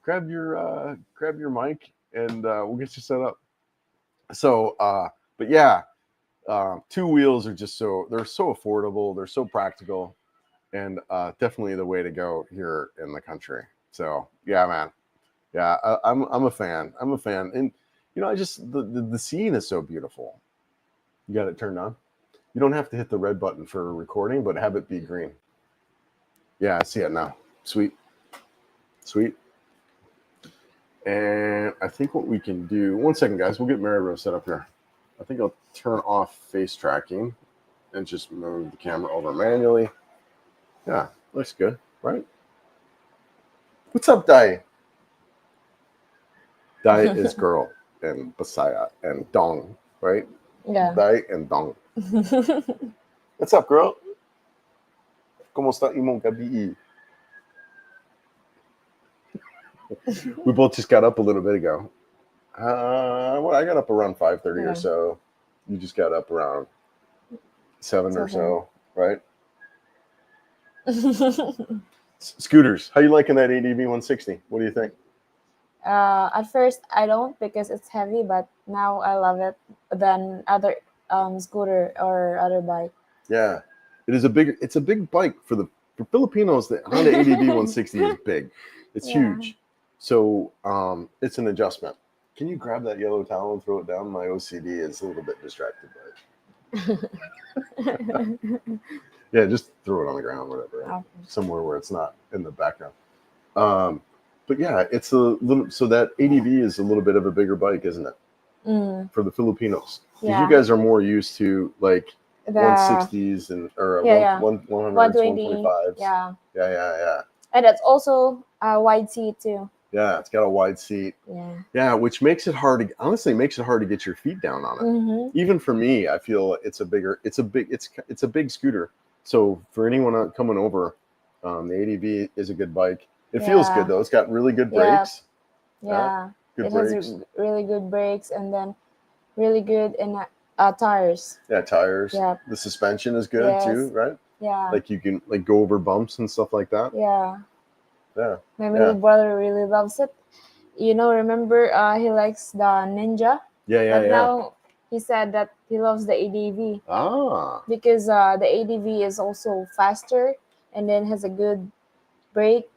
S1: Grab your mic, and we'll get you set up. So, but yeah, 2 wheels are they're so affordable, they're so practical, and definitely the way to go here in the country. So yeah, man. Yeah, I'm a fan. And I just the scene is so beautiful. You got it turned on. You don't have to hit the red button for recording, but have it be green. Yeah, I see it now. Sweet. And I think what we can do, 1 second, guys, we'll get Mary Rose set up here. I think I'll turn off face tracking and just move the camera over manually. Yeah, looks good, right? What's up, Dai? Dai is girl and Basaya and Dong, right?
S3: Yeah.
S1: Dai and Dong. What's up, girl? ¿Cómo está imong gabi? We both just got up a little bit ago. Well, I got up around 5:30 or so. You just got up around 7 or so, right? Scooters. How you liking that ADV 160? What do you think?
S3: At first I don't because it's heavy, but now I love it than other scooter or other bike.
S1: Yeah, it's a big bike for Filipinos. The Honda ADV 160 is big. It's huge. So it's an adjustment. Can you grab that yellow towel and throw it down? My OCD is a little bit distracted by it. Yeah, just throw it on the ground, whatever, somewhere where it's not in the background. But yeah, it's a little. So that ADV is a little bit of a bigger bike, isn't it? For the Filipinos, because you guys are more used to like 160s or 100s, 125s.
S3: Yeah.
S1: Yeah.
S3: And it's also a wide seat too.
S1: Yeah, it's got a wide seat.
S3: Yeah.
S1: Yeah, which makes it hard to honestly makes it hard to get your feet down on it.
S3: Mm-hmm.
S1: Even for me, I feel it's a big scooter. So for anyone coming over, the ADV is a good bike. It feels good
S3: Yeah.
S1: though. It's got really good
S3: Yeah.
S1: brakes.
S3: Yeah.
S1: Good
S3: It has
S1: brakes.
S3: really good brakes and then really good tires.
S1: Yeah, tires.
S3: Yeah.
S1: The suspension is good too,
S3: Yes.
S1: right?
S3: Yeah.
S1: Like you can like go over bumps and stuff like that.
S3: Yeah.
S1: Yeah.
S3: My
S1: Yeah.
S3: little brother really loves it. You know, remember he likes the Ninja,
S1: Yeah,
S3: but
S1: yeah.
S3: now he said that he loves the ADV
S1: Ah.
S3: because the ADV is also faster and then has a good brake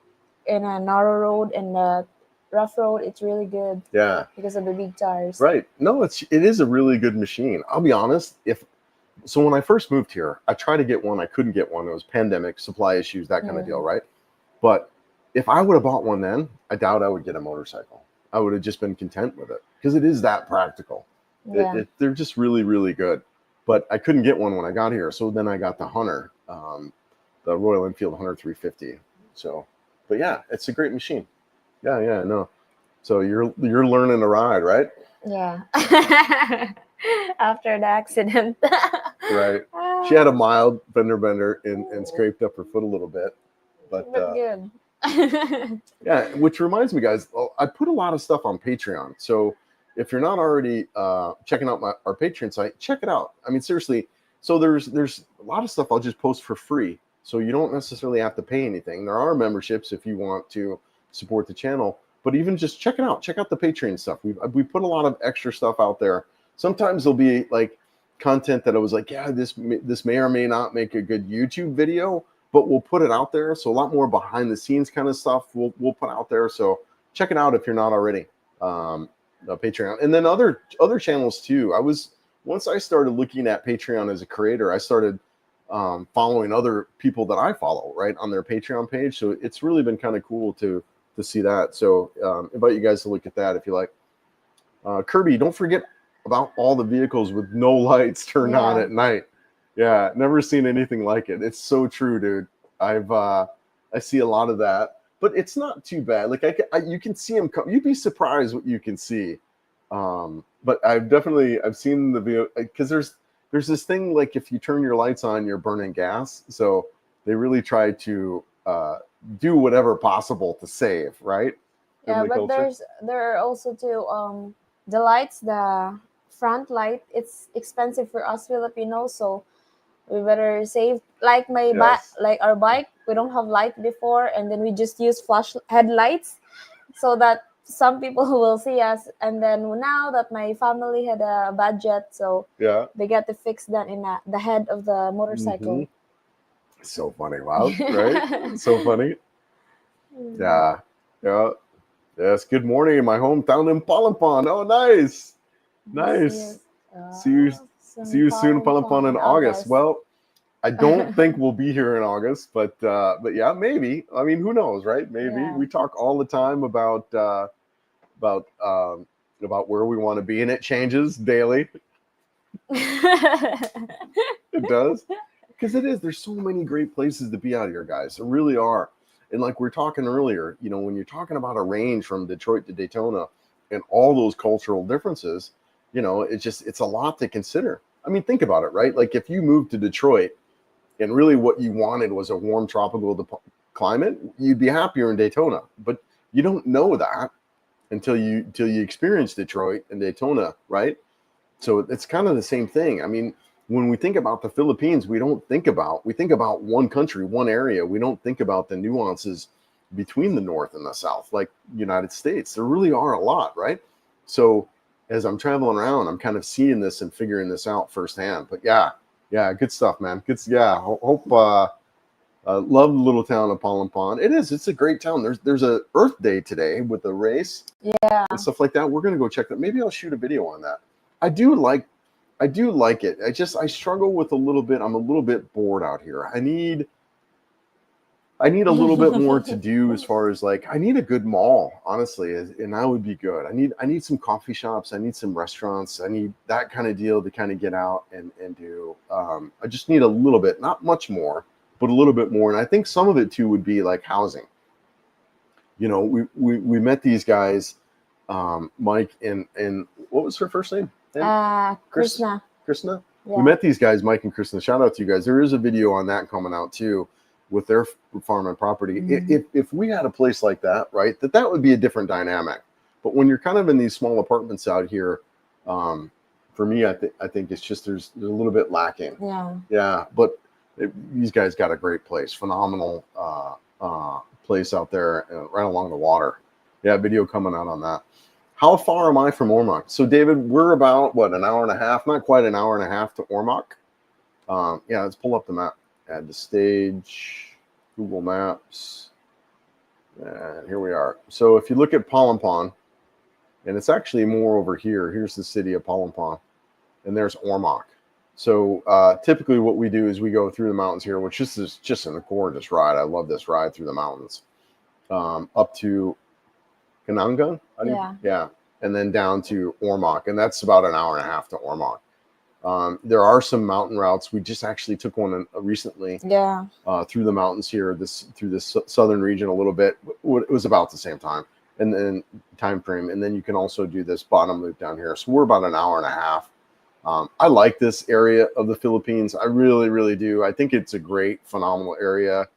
S3: in a narrow road and a rough road. It's really good
S1: Yeah.
S3: because of the big tires.
S1: Right. No, it is a really good machine. I'll be honest, when I first moved here, I tried to get one, I couldn't get one. It was pandemic, supply issues, that kind of deal, right? But if I would have bought one then, I doubt I would get a motorcycle. I would have just been content with it because it is that practical.
S3: Yeah.
S1: They're just really, really good. But I couldn't get one when I got here. So then I got the Hunter, the Royal Enfield Hunter 350. So, but yeah, it's a great machine. Yeah, no. So you're learning to ride, right?
S3: Yeah. After the accident.
S1: Right. She had a mild fender bender and scraped up her foot a little bit. But
S3: good.
S1: yeah, which reminds me, guys, I put a lot of stuff on Patreon. So if you're not already checking out our Patreon site, check it out. I mean, seriously. So there's a lot of stuff I'll just post for free. So you don't necessarily have to pay anything. There are memberships if you want to support the channel. But even just check it out. Check out the Patreon stuff. We put a lot of extra stuff out there. Sometimes there'll be like content that I was like, yeah, this may or may not make a good YouTube video, but we'll put it out there. So a lot more behind the scenes kind of stuff we'll put out there. So check it out if you're not already. Patreon, and then other channels too. Once I started looking at Patreon as a creator, I started following other people that I follow right on their Patreon page. So it's really been kind of cool to see that. So invite you guys to look at that if you like. Kirby, don't forget about all the vehicles with no lights turned on at night. Yeah, never seen anything like it. It's so true, dude. I see a lot of that, but it's not too bad. Like you can see them come. You'd be surprised what you can see. But I've seen the video because there's this thing like if you turn your lights on, you're burning gas. So they really try to do whatever possible to save, right?
S3: Yeah, but there are also too the lights, the front light. It's expensive for us Filipinos, so we better save. Like like our bike, we don't have light before, and then we just use flash headlights, so that some people will see us. And then now that my family had a budget, so they get to fix that in the head of the motorcycle.
S1: So funny, wow, right? So funny. Yeah. Yes. Good morning in my hometown in Palompon. Oh, nice. See you soon, Palompon, in August. Well, I don't think we'll be here in August, but yeah, maybe. I mean, who knows, right? Maybe.
S3: Yeah.
S1: We talk all the time about where we want to be, and it changes daily. It does, because it is. There's so many great places to be out here, guys. There really are. And like we were talking earlier, when you're talking about a range from Detroit to Daytona and all those cultural differences, it's a lot to consider. I mean, think about it, right? Like if you moved to Detroit and really what you wanted was a warm tropical climate, you'd be happier in Daytona. But you don't know that until you experience Detroit and Daytona, right? So it's kind of the same thing. I mean, when we think about the Philippines, we think about one country, one area. We don't think about the nuances between the North and the South, like United States. There really are a lot, right? So as I'm traveling around, I'm kind of seeing this and figuring this out firsthand. But yeah, good stuff, man. Hope love the little town of Palompon. It's a great town. There's a Earth Day today with the race, and stuff like that. We're gonna go check that. Maybe I'll shoot a video on that. I do like it. I struggle with a little bit. I'm a little bit bored out here. I need a little bit more to do as far as like I need a good mall, honestly, and that would be good. I need some coffee shops. I need some restaurants. I need that kind of deal to kind of get out and do. I just need a little bit, not much more, but a little bit more. And I think some of it too would be like housing. we met these guys, Mike and what was her first name?
S3: Krishna.
S1: Krishna.
S3: Yeah.
S1: We met these guys, Mike and Krishna. Shout out to you guys. There is a video on that coming out too, with their farm and property. If we had a place like that, right, that would be a different dynamic. But when you're kind of in these small apartments out here, for me, I think it's just there's a little bit lacking. Yeah. But these guys got a great place, phenomenal place out there, right along the water. Yeah, video coming out on that. How far am I from Ormoc? So, David, we're about, an hour and a half, not quite an hour and a half to Ormoc. Yeah, let's pull up the map. Add to stage, Google Maps. And here we are. So if you look at Palompon, and it's actually more over here. Here's the city of Palompon, and there's Ormoc. So typically what we do is we go through the mountains here, which is just a gorgeous ride. I love this ride through the mountains. Up to Kanangan? Yeah. And then down to Ormoc. And that's about an hour and a half to Ormoc. There are some mountain routes. We just actually took one recently.
S3: Yeah.
S1: Through the mountains here, through this southern region a little bit. It was about the same time and then time frame. And then you can also do this bottom loop down here. So we're about an hour and a half. I like this area of the Philippines. I really, really do. I think it's a great, phenomenal area.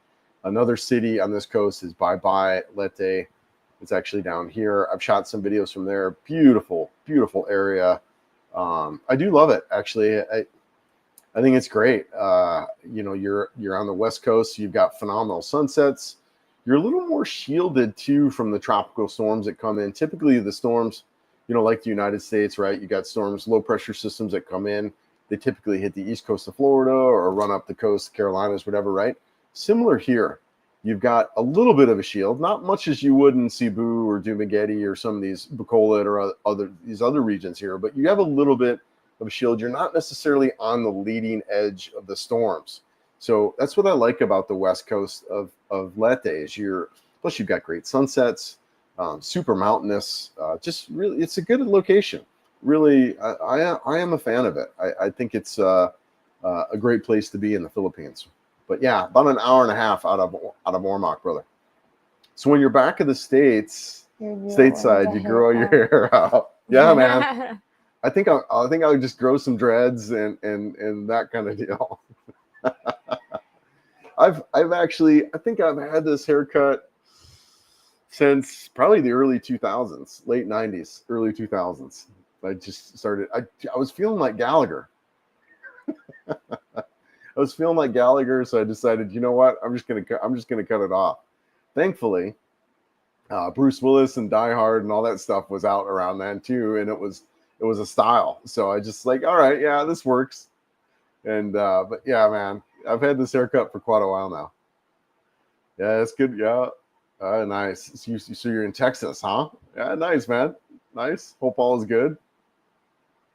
S1: Another city on this coast is Leyte. It's actually down here. I've shot some videos from there. Beautiful, beautiful area. I do love it, actually. I think it's great. You're on the West Coast. So you've got phenomenal sunsets. You're a little more shielded, too, from the tropical storms that come in. Typically, the storms, like the United States, right? You got storms, low pressure systems that come in. They typically hit the east coast of Florida or run up the coast, Carolinas, whatever, right? Similar here. You've got a little bit of a shield, not much as you would in Cebu or Dumaguete or some of these Bacolod or these other regions here, but you have a little bit of a shield. You're not necessarily on the leading edge of the storms. So that's what I like about the west coast of Leyte is plus you've got great sunsets, super mountainous, just really, it's a good location. Really, I am a fan of it. I think it's a great place to be in the Philippines. But yeah, about an hour and a half out of Ormoc, brother. So when you're back in the stateside, you grow your hair out. Yeah, man. I think I'll just grow some dreads and that kind of deal. I've had this haircut since probably the early 2000s, late 90s, early 2000s. I just started. I was feeling like Gallagher. I was feeling like Gallagher, so I decided, you know what? I'm just gonna cut it off. Thankfully, Bruce Willis and Die Hard and all that stuff was out around then too, and it was a style. So I just like, all right, yeah, this works. And but yeah, man, I've had this haircut for quite a while now. Yeah, it's good. Yeah, nice. So you're in Texas, huh? Yeah, nice, man. Nice. Hope all is good.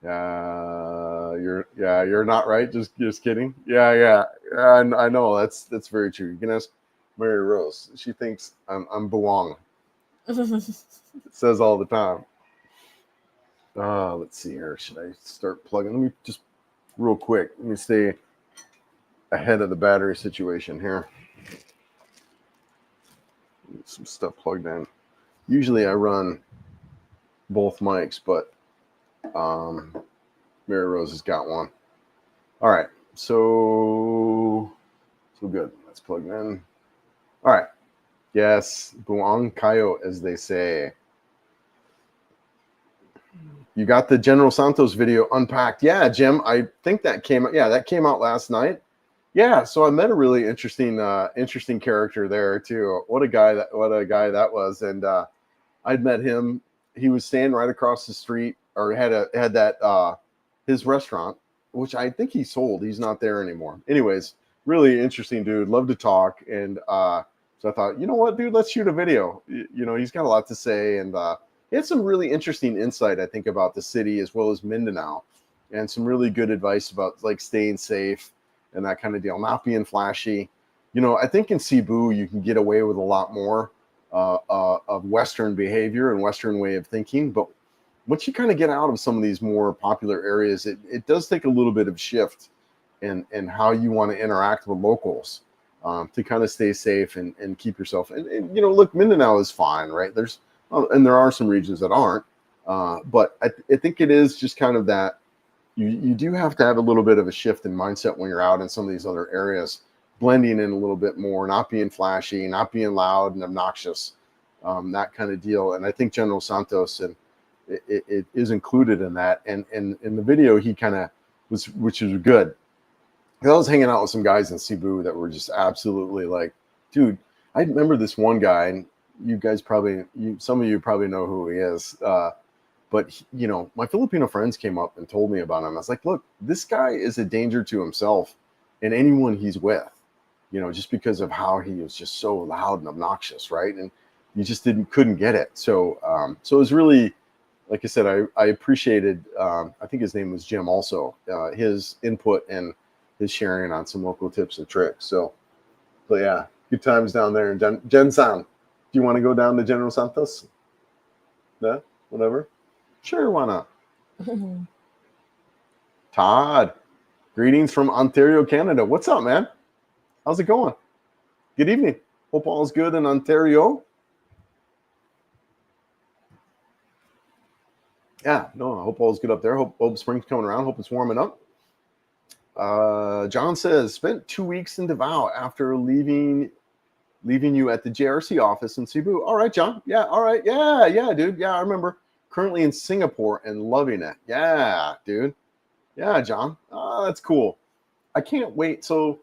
S1: You're not right. Just kidding. Yeah. I know that's very true. You can ask Mary Rose. She thinks I'm Buwang. It says all the time. Let's see here. Should I start plugging? Let me just real quick. Let me stay ahead of the battery situation here. Get some stuff plugged in. Usually I run both mics, but Mary Rose has got one. All right, so good. Let's plug in. All right. Yes, buang kayo, as they say. You got the General Santos video unpacked. Yeah, Jim, I think that came out. Yeah, that came out last night. Yeah, so I met a really interesting character there too. What a guy that was. And I'd met him. He was staying right across the street, or had that his restaurant, which I think he sold. He's not there anymore. Anyways, really interesting dude. Love to talk. And so I thought, you know what, dude, let's shoot a video. He's got a lot to say, and he had some really interesting insight, I think, about the city as well as Mindanao, and some really good advice about like staying safe and that kind of deal, not being flashy. I think in Cebu you can get away with a lot more of Western behavior and Western way of thinking, but once you kind of get out of some of these more popular areas, it does take a little bit of shift in how you want to interact with locals. to kind of stay safe and keep yourself. And look, Mindanao is fine, right? And there are some regions that aren't, but I think it is just kind of that you do have to have a little bit of a shift in mindset when you're out in some of these other areas, blending in a little bit more, not being flashy, not being loud and obnoxious, that kind of deal. And I think General Santos and it is included in that. And in the video, he kind of was, which is good. I was hanging out with some guys in Cebu that were just absolutely like, dude, I remember this one guy, and you guys some of you probably know who he is. But my Filipino friends came up and told me about him. I was like, look, this guy is a danger to himself and anyone he's with, just because of how he was just so loud and obnoxious, right? And you just couldn't get it. So it was really, like I said, I appreciated, I think his name was Jim also, his input and his sharing on some local tips and tricks. So, but yeah, good times down there. And Jen-san, do you want to go down to General Santos? Yeah, whatever. Sure, why not? Todd, greetings from Ontario, Canada. What's up, man? How's it going? Good evening. Hope all is good in Ontario. Yeah, no, I hope all is good up there. Hope spring's coming around. Hope it's warming up. John says, spent 2 weeks in Davao after leaving you at the JRC office in Cebu. All right, John. Yeah, all right. Yeah, dude. Yeah, I remember. Currently in Singapore and loving it. Yeah, dude. Yeah, John. That's cool. I can't wait. So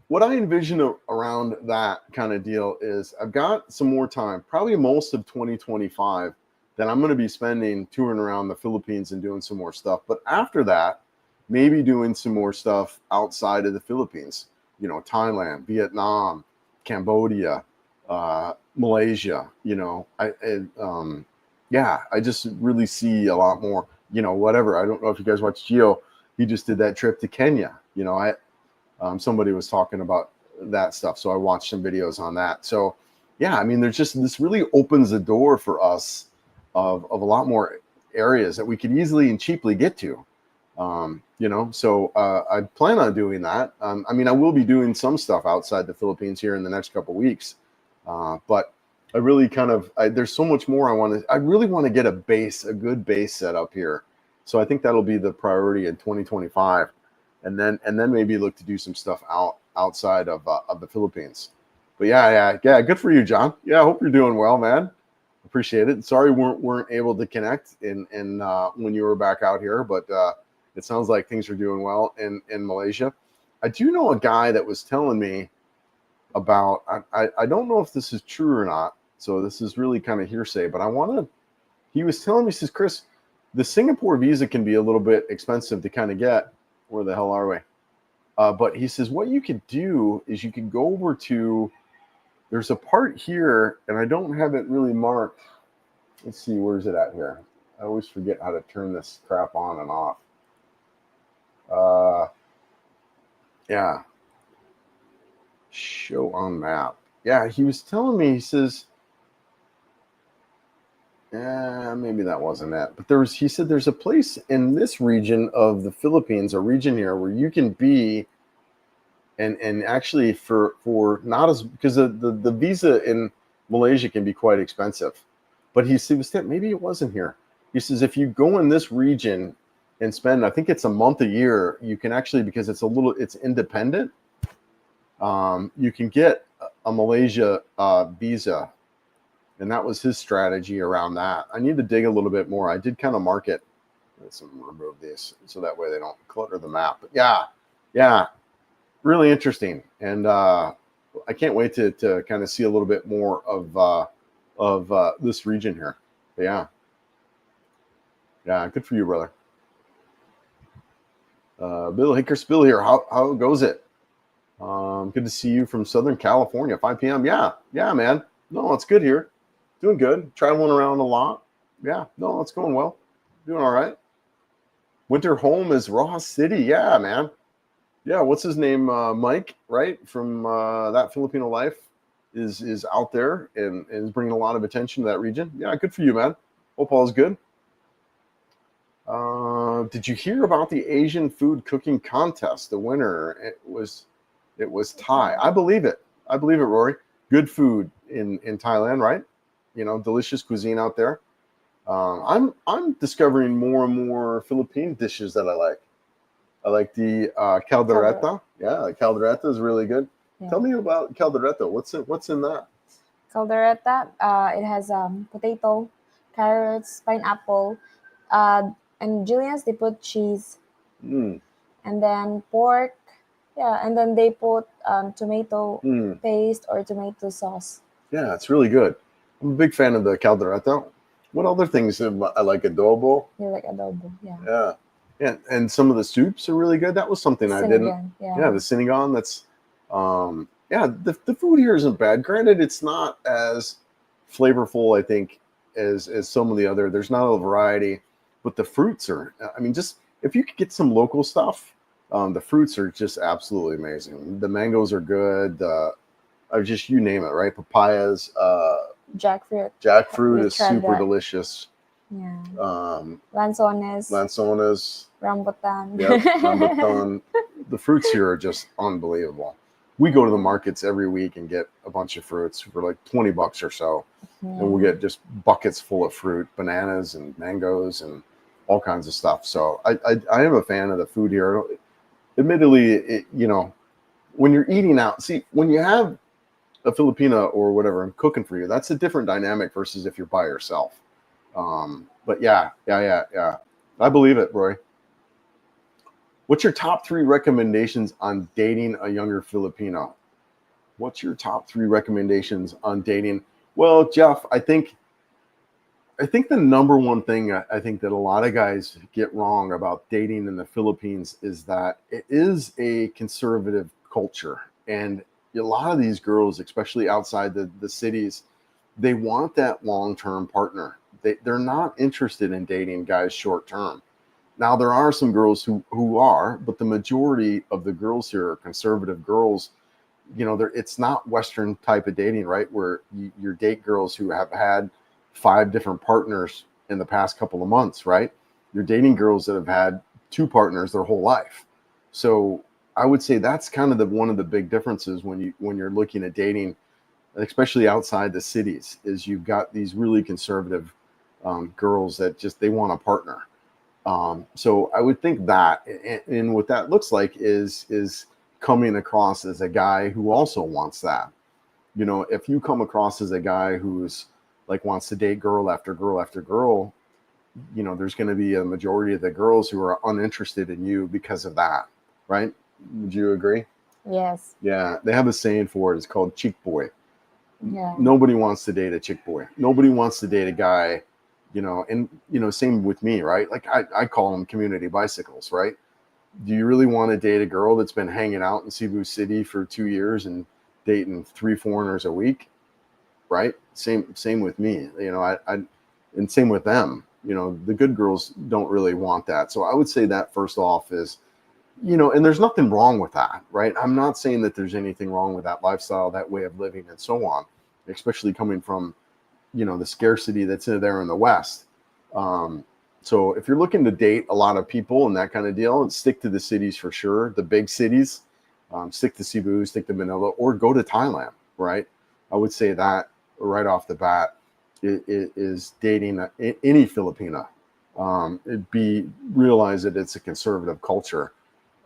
S1: what I envision around that kind of deal is I've got some more time, probably most of 2025, that I'm going to be spending touring around the Philippines and doing some more stuff. But after that, maybe doing some more stuff outside of the Philippines, Thailand, Vietnam, Cambodia, Malaysia, I just really see a lot more, whatever. I don't know if you guys watch Gio. He just did that trip to Kenya. Somebody was talking about that stuff. So I watched some videos on that. So yeah, I mean, this really opens the door for us of a lot more areas that we could easily and cheaply get to. So I plan on doing that. I mean, I will be doing some stuff outside the Philippines here in the next couple of weeks. But I really there's so much more I really want to get a good base set up here. So I think that'll be the priority in 2025. And then maybe look to do some stuff outside of the Philippines. But yeah, good for you, John. Yeah, I hope you're doing well, man. Appreciate it. Sorry we weren't able to connect in when you were back out here, but it sounds like things are doing well in Malaysia. I do know a guy that was telling me about, I don't know if this is true or not, so this is really kind of hearsay, but he was telling me, he says, Chris, the Singapore visa can be a little bit expensive to kind of get. Where the hell are we? But he says, what you could do is you could go over to, there's a part here, and I don't have it really marked. Let's see, where's it at here? I always forget how to turn this crap on and off. Yeah. Show on map. Yeah, he was telling me, he says, maybe that wasn't it. But he said there's a place in this region of the Philippines, a region here where you can be, and actually for not as, because the visa in Malaysia can be quite expensive. But he was maybe it wasn't here. He says if you go in this region and spend, I think it's a month a year, you can actually, because it's independent, you can get a Malaysia visa. And that was his strategy around that. I need to dig a little bit more. I did kind of mark it. Let's remove these so that way they don't clutter the map. But yeah, really interesting. And I can't wait to kind of see a little bit more of this region here. But yeah, good for you, brother. Bill Hickerspill here. How goes it? Good to see you from Southern California, 5 p.m. Yeah, man. No, it's good here. Doing good. Traveling around a lot. Yeah, no, it's going well. Doing all right. Winter home is Ross City. Yeah, man. Yeah, what's his name? Mike, right? From That Filipino Life is out there and is bringing a lot of attention to that region. Yeah, good for you, man. Hope all is good. Did you hear about the Asian food cooking contest? The winner It was Thai. I believe it. I believe it, Rory. Good food in Thailand, right? You know, delicious cuisine out there. I'm discovering more and more Philippine dishes that I like. I like the caldereta. Yeah, caldereta is really good.
S3: Yeah.
S1: Tell me about caldereta. What's in that?
S3: Caldereta, it has potato, carrots, pineapple, and Julians they put cheese,
S1: Mm,
S3: and then pork. Yeah, and then they put tomato
S1: mm.
S3: paste or tomato sauce.
S1: Yeah, it's really good. I'm a big fan of the caldereta. What other things I like? Adobo.
S3: You like adobo, yeah.
S1: Yeah, yeah, and some of the soups are really good. That was something I didn't.
S3: Sinigang, yeah.
S1: Yeah, the sinigang. That's yeah. The food here isn't bad. Granted, it's not as flavorful, I think, as some of the other. There's not a variety, but the fruits are. I mean, just if you could get some local stuff, the fruits are just absolutely amazing. The mangoes are good. Just you name it, right? Papayas,
S3: Jackfruit.
S1: jackfruit
S3: We
S1: is
S3: tried
S1: super
S3: that.
S1: delicious.
S3: Yeah.
S1: Um,
S3: Lanzones,
S1: Lanzones.
S3: rambutan.
S1: Yep, rambutan. The fruits here are just unbelievable. We go to the markets every week and get a bunch of fruits for like $20 or so, and we get just buckets full of fruit, bananas and mangoes and all kinds of stuff. So I am a fan of the food here. Admittedly, you know, when you're eating out, see, when you have a Filipina or whatever and cooking for you, that's a different dynamic versus if you're by yourself. But yeah. I believe it, Roy. What's your top 3 recommendations on dating a younger Filipino? What's your top 3 recommendations on dating? Well, Jeff, I think the number one thing I think that a lot of guys get wrong about dating in the Philippines is that it is a conservative culture. And a lot of these girls, especially outside the cities, they want that long-term partner. They're not interested in dating guys short-term. Now, there are some girls who are, but the majority of the girls here are conservative girls. You know, it's not Western type of dating, right? Where you date girls who have had 5 different partners in the past couple of months, right? You're dating girls that have had 2 partners their whole life. So I would say that's kind of one of the big differences when you're looking at dating, especially outside the cities, is you've got these really conservative girls that just they want a partner. So I would think that, and what that looks like is coming across as a guy who also wants that. You know, if you come across as a guy who's like wants to date girl after girl after girl, you know, there's going to be a majority of the girls who are uninterested in you because of that, right? Would you agree?
S3: Yes.
S1: Yeah, they have a saying for it. It's called chick boy.
S3: Yeah.
S1: Nobody wants to date a chick boy. Nobody wants to date a guy, you know, and, you know, same with me, right? Like I call them community bicycles, right? Do you really want to date a girl that's been hanging out in Cebu City for 2 years and dating 3 foreigners a week? Right? Same with me, you know, and same with them. You know, the good girls don't really want that. So I would say that first off is, you know, and there's nothing wrong with that, right? I'm not saying that there's anything wrong with that lifestyle, that way of living, and so on, especially coming from, you know, the scarcity that's there in the West. So if you're looking to date a lot of people and that kind of deal, stick to the cities for sure, the big cities. Stick to Cebu, stick to Manila, or go to Thailand, right? I would say that right off the bat is dating any Filipina. Realize that it's a conservative culture.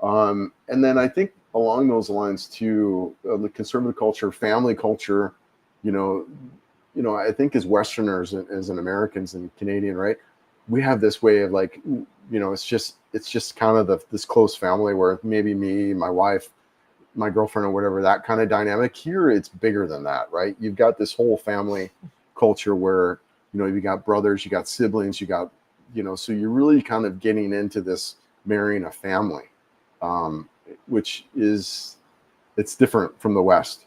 S1: And then I think along those lines too, the conservative culture, family culture, you know, I think as Westerners, as an Americans and Canadian, right, we have this way of like, you know, it's just kind of this close family where maybe me, my wife, my girlfriend, or whatever, that kind of dynamic. Here, it's bigger than that, right? You've got this whole family culture where, you know, you got brothers, you got siblings, you got, you know, so you're really kind of getting into this marrying a family, which is, it's different from the West.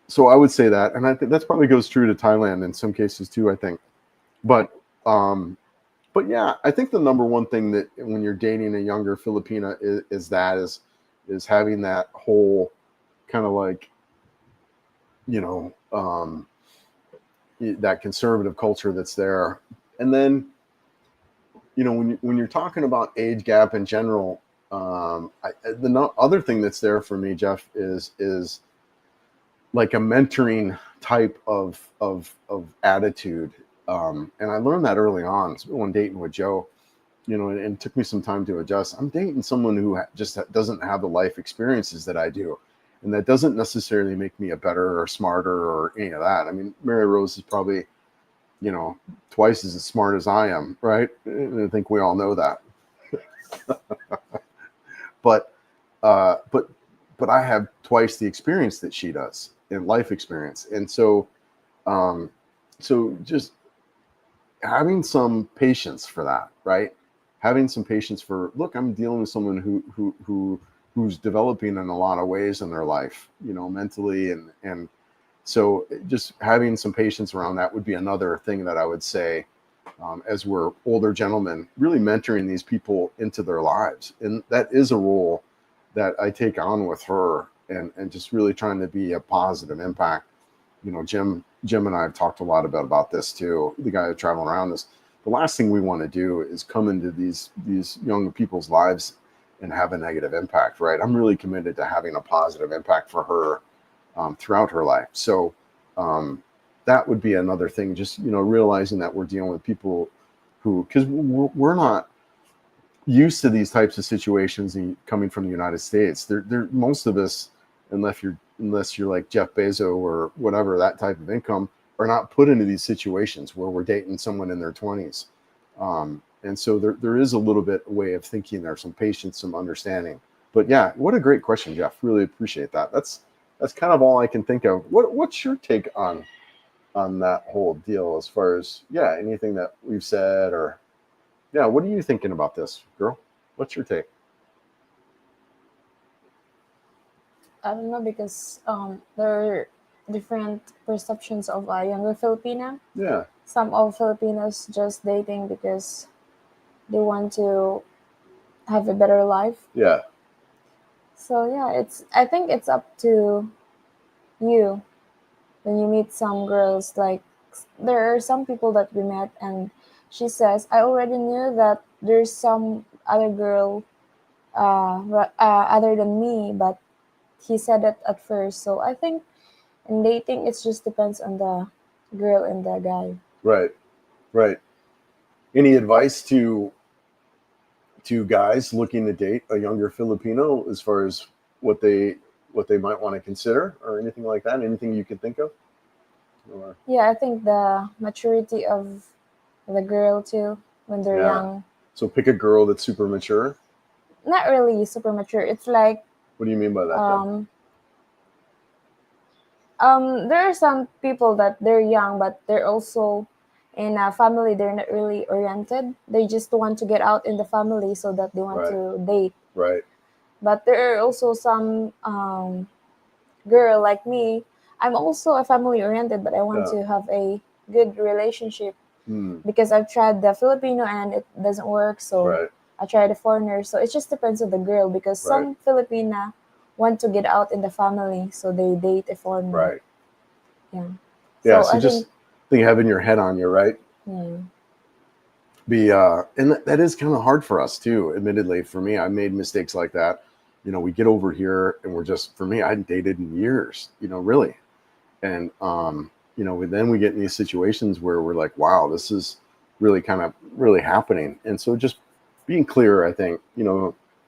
S1: So I would say that, and I think that's probably goes true to Thailand in some cases too, I think. But yeah, I think the number one thing that when you're dating a younger Filipina is having that whole kind of like, you know, that conservative culture that's there. And then, you know, when you're talking about age gap in general, Other thing that's there for me, Jeff, is like a mentoring type of attitude. And I learned that early on. So when dating with Joe, and it took me some time to adjust. I'm dating someone who just doesn't have the life experiences that I do. And that doesn't necessarily make me a better or smarter or any of that. I mean, Mary Rose is probably, twice as smart as I am, right? And I think we all know that. But I have twice the experience that she does in life experience. And so just having some patience for that, right? Having some patience for, look, I'm dealing with someone who's developing in a lot of ways in their life, mentally. And so just having some patience around that would be another thing that I would say, as we're older gentlemen, really mentoring these people into their lives. And that is a role that I take on with her, and just really trying to be a positive impact. Jim and I have talked a lot about this too. The guy traveling around this. The last thing we want to do is come into these young people's lives and have a negative impact, right? I'm really committed to having a positive impact for her throughout her life. So that would be another thing, just, realizing that we're dealing with people who, because we're not used to these types of situations coming from the United States. They're most of us, unless you're like Jeff Bezos or whatever, that type of income, are not put into these situations where we're dating someone in their 20s. And so there is a little bit way of thinking there, some patience, some understanding. But yeah, what a great question, Jeff. Really appreciate that. That's kind of all I can think of. What's your take on that whole deal, as far as, anything that we've said, or what are you thinking about this, girl? What's your take?
S3: I don't know, because there are different perceptions of a younger Filipina.
S1: Yeah.
S3: Some of Filipinos just dating because they want to have a better life.
S1: Yeah.
S3: So yeah, I think it's up to you when you meet some girls. Like, there are some people that we met, and she says, I already knew that there's some other girl other than me, but he said it at first. So I think in dating, it just depends on the girl and the guy.
S1: Right. Any advice to guys looking to date a younger Filipino, as far as what they might want to consider, or anything like that? Anything you can think of? Or...
S3: Yeah, I think the maturity of the girl too, when they're young.
S1: So pick a girl that's super mature.
S3: Not really super mature. It's like,
S1: what do you mean by that?
S3: There are some people that they're young, but they're also in a family. They're not really oriented. They just want to get out in the family, so that they want to date.
S1: Right.
S3: But there are also some girl like me. I'm also a family oriented, but I want to have a good relationship, because I've tried the Filipino and it doesn't work. So I tried the foreigner. So it just depends on the girl, because some Filipina want to get out in the family, so they date a foreigner.
S1: Right.
S3: Yeah.
S1: Yeah. So just think having your head on you, right?
S3: Yeah.
S1: And that is kind of hard for us too. Admittedly, for me, I made mistakes like that. We get over here and we're just, for me, I hadn't dated in years, really. And, then we get in these situations where we're like, wow, this is really kind of really happening. And so just being clear, I think,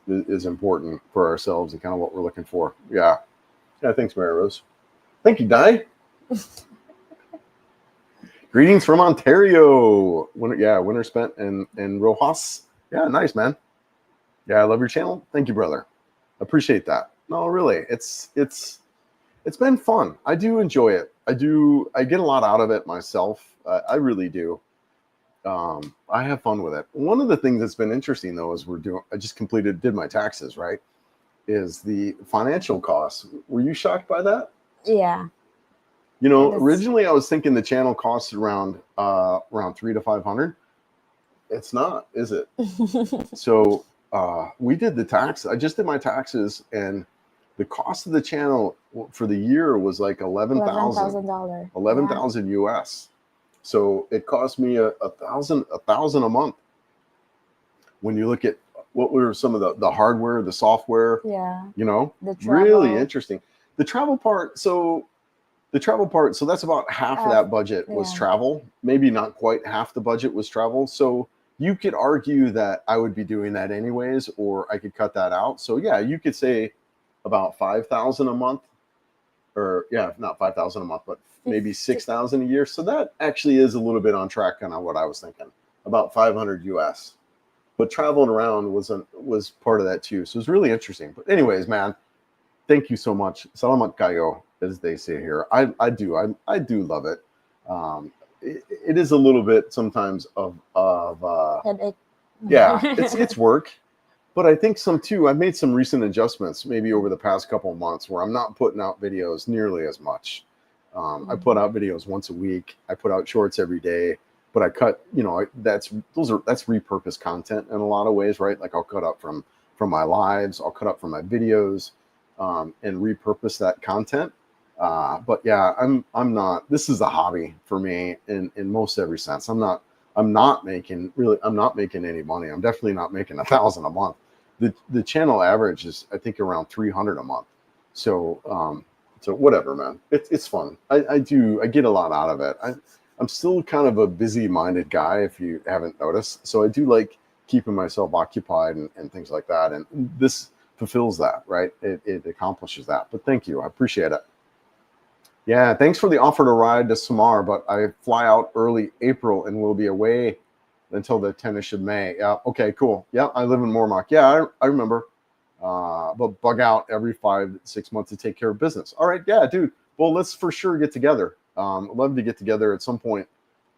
S1: is important for ourselves and kind of what we're looking for. Yeah. Yeah. Thanks, Mary Rose. Thank you, Di. Greetings from Ontario. Winter spent in Rojas. Yeah, nice, man. Yeah, I love your channel. Thank you, brother. Appreciate that. No, really, it's been fun. I do enjoy it. I get a lot out of it myself. I really do. I have fun with it. One of the things that's been interesting though is I just did my taxes, right? Is the financial costs. Were you shocked by that?
S3: Yeah.
S1: Originally I was thinking the channel costs around $300 to $500. It's not, is it? So we did the tax. I just did my taxes, and the cost of the channel for the year was like $11,000. $11,000 US. So it cost me $1,000 a month. When you look at what were some of the hardware, the software?
S3: Yeah.
S1: You know,
S3: The travel.
S1: really interesting. The travel part. So that's about half of that budget was
S3: yeah.
S1: travel. Maybe not quite half the budget was travel. So you could argue that I would be doing that anyways, or I could cut that out. So yeah, you could say about 5,000 a month, or yeah, not 5,000 a month, but maybe 6,000 a year. So that actually is a little bit on track, kind of what I was thinking, about 500 US. But traveling around was part of that too. So it's really interesting. But anyways, man, thank you so much. Salamat kayo, as they say here. I do love it. It is a little bit sometimes of
S3: Headache.
S1: yeah, it's work. But I think some too. I've made some recent adjustments, maybe over the past couple of months, where I'm not putting out videos nearly as much. I put out videos once a week. I put out shorts every day, but I cut. That's repurposed content in a lot of ways, right? Like I'll cut up from my lives, I'll cut up from my videos, and repurpose that content. But yeah, I'm not. This is a hobby for me in most every sense. I'm not making any money. I'm definitely not making 1,000 a month. The channel average is, I think, around 300 a month. So whatever, man. It's fun. I get a lot out of it. I'm still kind of a busy-minded guy, if you haven't noticed. So I do like keeping myself occupied and things like that. And this fulfills that, right? It accomplishes that. But thank you. I appreciate it. Yeah, thanks for the offer to ride to Samar, but I fly out early April and will be away until the 10th of May. Yeah, okay, cool. Yeah, I live in Ormoc. Yeah, I remember. But bug out every 5 to 6 months to take care of business. All right, yeah, dude. Well, let's for sure get together. Love to get together at some point,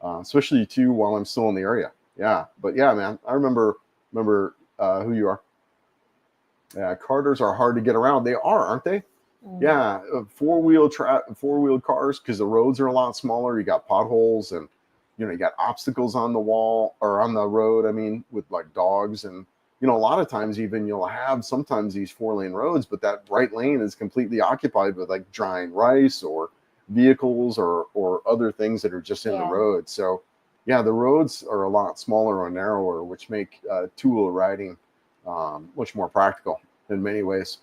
S1: especially too while I'm still in the area. Yeah, but yeah, man, I remember who you are. Yeah, Carters are hard to get around. They are, aren't they? Yeah, four-wheel cars, because the roads are a lot smaller. You got potholes, and you got obstacles on the wall or on the road. I mean, with like dogs, and a lot of times even you'll have sometimes these 4-lane roads, but that right lane is completely occupied with like drying rice or vehicles or other things that are just in the road. So yeah, the roads are a lot smaller or narrower, which make two-wheel riding much more practical in many ways.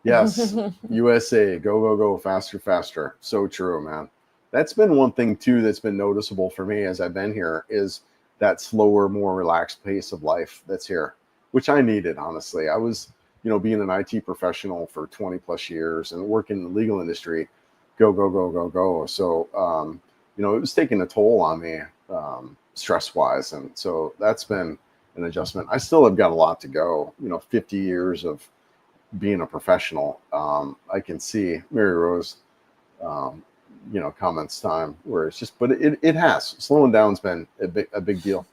S1: Yes, USA, go, faster, faster. So true, man. That's been one thing too that's been noticeable for me as I've been here, is that slower, more relaxed pace of life that's here, which I needed, honestly. I was, being an IT professional for 20 plus years and working in the legal industry, go. So, it was taking a toll on me, stress-wise. And so that's been an adjustment. I still have got a lot to go, 50 years of being a professional. I can see Mary Rose, comments time where it's just, but it has slowing down's been a big deal.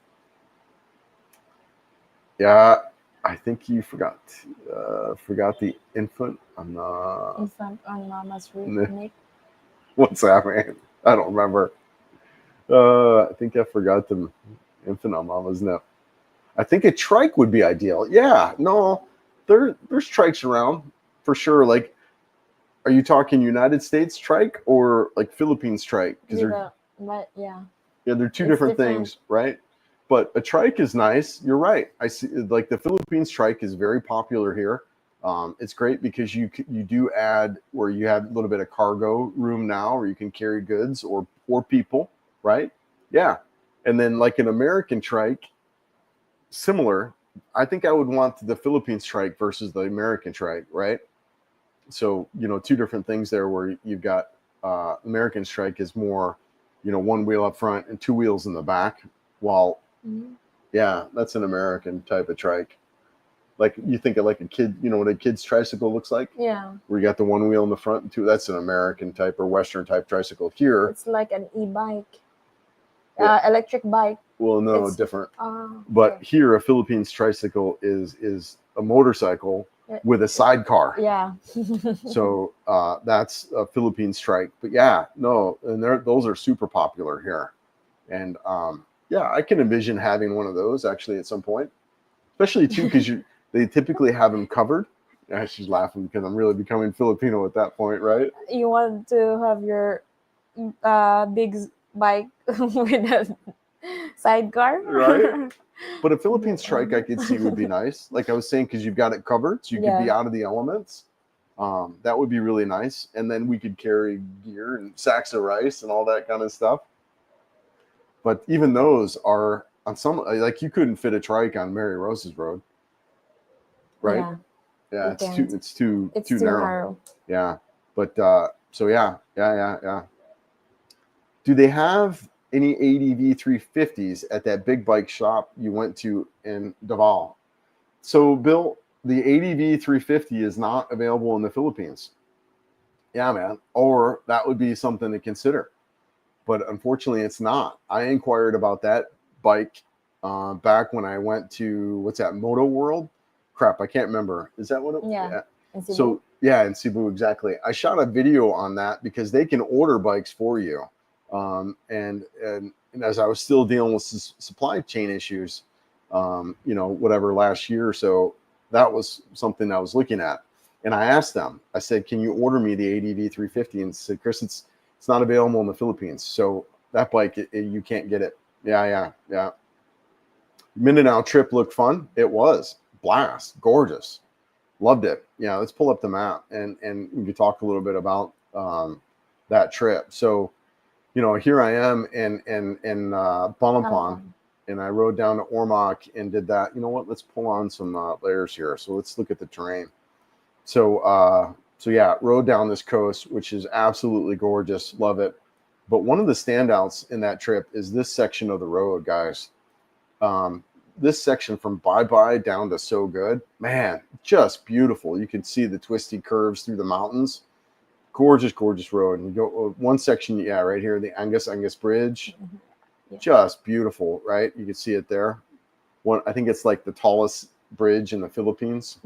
S1: Yeah, I think you forgot the infant on
S3: Mama's remake.
S1: What's that, man? I don't remember. I think I forgot the infant on Mama's nip. I think a trike would be ideal. Yeah, no. There's trikes around for sure. Like, are you talking United States trike or like Philippines trike? Because they're two different things, right? But a trike is nice. You're right. I see. Like the Philippines trike is very popular here. It's great because you do add where you have a little bit of cargo room now, where you can carry goods or people, right? Yeah, and then like an American trike, similar. I think I would want the Philippines trike versus the American trike, right? So, two different things there where you've got American trike is more, one wheel up front and 2 wheels in the back. While, yeah, that's an American type of trike. Like you think of like a kid, what a kid's tricycle looks like?
S3: Yeah.
S1: Where you got the 1 wheel in the front and 2. That's an American type or Western type tricycle. Here,
S3: it's like an e-bike, electric bike.
S1: Well, no, different. But here, a Philippines tricycle is a motorcycle with a sidecar.
S3: Yeah.
S1: So that's a Philippines trike. But yeah, no, and those are super popular here. And yeah, I can envision having one of those actually at some point, especially too because they typically have them covered. Yeah, she's laughing because I'm really becoming Filipino at that point, right?
S3: You want to have your big bike with a sidecar,
S1: right? But a Philippines trike I could see would be nice. Like I was saying, because you've got it covered, so you could be
S3: Yeah.
S1: out of the elements. That would be really nice. And then we could carry gear and sacks of rice and all that kind of stuff. But even those are on some, like you couldn't fit a trike on Mary Rose's road, right?
S3: Yeah.
S1: Yeah,
S3: You
S1: it's
S3: can.
S1: too
S3: It's
S1: too
S3: too
S1: narrow.
S3: narrow.
S1: Yeah. But so yeah. Do they have any ADV 350s at that big bike shop you went to in Davao? So, Bill, the ADV 350 is not available in the Philippines. Yeah, man. Or that would be something to consider. But unfortunately, it's not. I inquired about that bike back when I went to, what's that, Moto World? Crap, I can't remember. Is that what it was?
S3: Yeah. In Cebu.
S1: So, yeah, in Cebu, exactly. I shot a video on that because they can order bikes for you. And as I was still dealing with supply chain issues, whatever last year or so, that was something I was looking at. And I asked them, I said, can you order me the ADV 350? And said, Chris, it's not available in the Philippines. So that bike, you can't get it. Yeah. Mindanao trip looked fun. It was blast, gorgeous. Loved it. Yeah, let's pull up the map and we could talk a little bit about that trip. So, here I am in Palompon, and I rode down to Ormoc and did that. You know what? Let's pull on some layers here. So let's look at the terrain. So yeah, rode down this coast, which is absolutely gorgeous. Love it. But one of the standouts in that trip is this section of the road, guys. This section from Bye Bye down to So Good, man, just beautiful. You can see the twisty curves through the mountains. Gorgeous road. And you go one section, yeah, right here, the Angus Bridge.
S3: Yeah.
S1: Just beautiful, right? You can see it there. I think it's like the tallest bridge in the Philippines.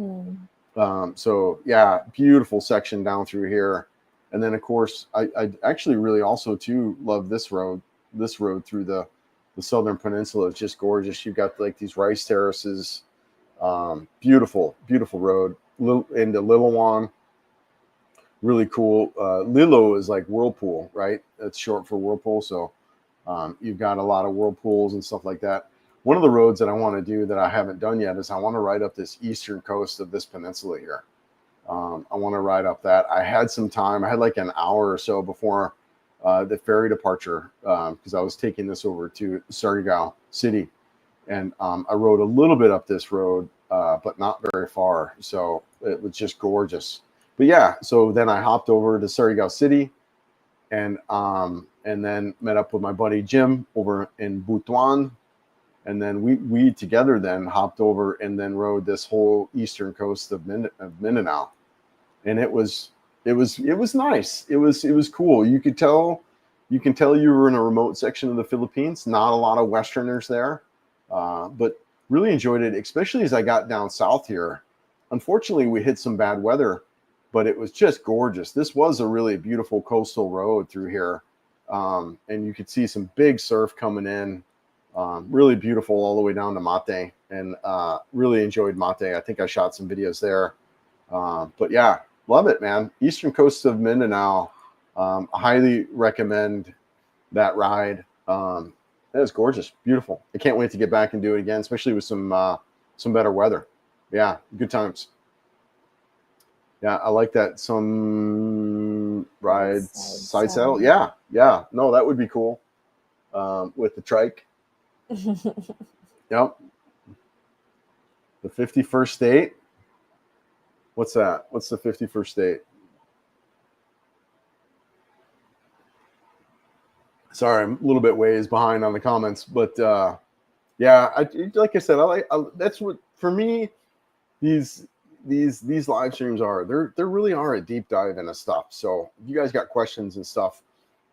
S1: So yeah, beautiful section down through here. And then of course, I actually really also too love this road through the Southern Peninsula. It's just gorgeous. You've got like these rice terraces. Beautiful road. Into Liloan. Really cool. Lilo is like whirlpool, right? That's short for whirlpool. So you've got a lot of whirlpools and stuff like that. One of the roads that I want to do that I haven't done yet is I want to ride up this eastern coast of this peninsula here. I want to ride up that. I had some time. I had like an hour or so before the ferry departure because I was taking this over to Surigao City. And I rode a little bit up this road, but not very far. So it was just gorgeous. But yeah, so then I hopped over to Surigao City and then met up with my buddy Jim over in Butuan. And then we together then hopped over and then rode this whole eastern coast of Mindanao. And it was nice. It was cool. You can tell you were in a remote section of the Philippines. Not a lot of Westerners there, but really enjoyed it, especially as I got down south here. Unfortunately, we hit some bad weather, but it was just gorgeous. This was a really beautiful coastal road through here, and you could see some big surf coming in. Really beautiful all the way down to Mate, and really enjoyed Mate. I think I shot some videos there, but yeah, love it, man. Eastern coast of Mindanao. I highly recommend that ride. That is gorgeous, beautiful. I can't wait to get back and do it again, especially with some better weather. Yeah, good times. Yeah, I like that. Some rides, side saddle. Yeah. No, that would be cool. With the trike. Yep. The 51st state. What's that? What's the 51st state? Sorry, I'm a little bit ways behind on the comments, but yeah, like I said, that's what for me. These live streams are. There really are a deep dive into stuff. So if you guys got questions and stuff,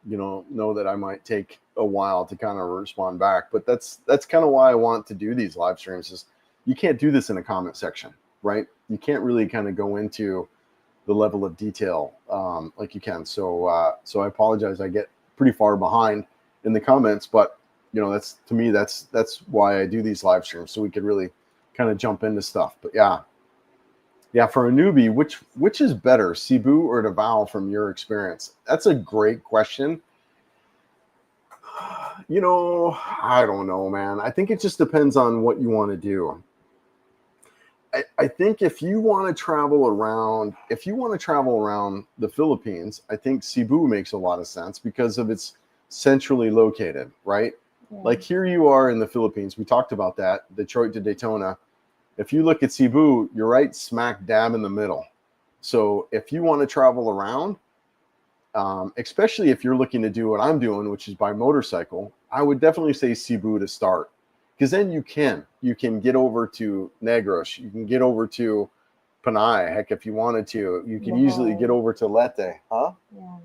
S1: know that I might take a while to kind of respond back. But that's kind of why I want to do these live streams. Is you can't do this in a comment section, right? You can't really kind of go into the level of detail like you can. So I apologize. I get pretty far behind in the comments, but that's to me that's why I do these live streams, so we could really kind of jump into stuff. But yeah, for a newbie, which is better, Cebu or Davao from your experience? That's a great question. You know, I don't know, man. I think it just depends on what you want to do. I think if you want to travel around, the Philippines, I think Cebu makes a lot of sense because of its centrally located, right?
S3: Yeah.
S1: Like here you are in the Philippines. We talked about that, Detroit to Daytona. If you look at Cebu, you're right smack dab in the middle. So if you want to travel around, especially if you're looking to do what I'm doing, which is by motorcycle, I would definitely say Cebu to start. Because then you can get over to Negros, you can get over to Panay. Heck, if you wanted to, you can easily get over to Leyte, huh?
S3: Yeah.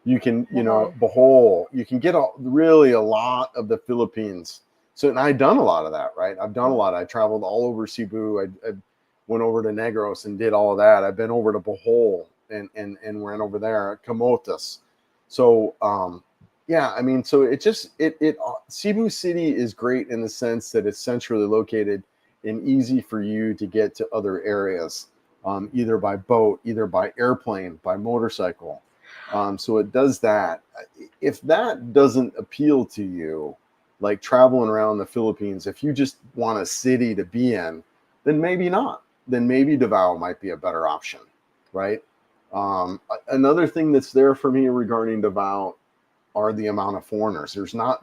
S1: You can, Bohol. You can get really a lot of the Philippines. So, and I've done a lot of that, right? I've done a lot. I traveled all over Cebu. I went over to Negros and did all of that. I've been over to Bohol and went over there at Camotes. So, yeah, I mean, so Cebu City is great in the sense that it's centrally located and easy for you to get to other areas, either by boat, either by airplane, by motorcycle. So it does that. If that doesn't appeal to you, like traveling around the Philippines, if you just want a city to be in, then maybe not. Then maybe Davao might be a better option, right? Another thing that's there for me regarding Davao are the amount of foreigners. There's not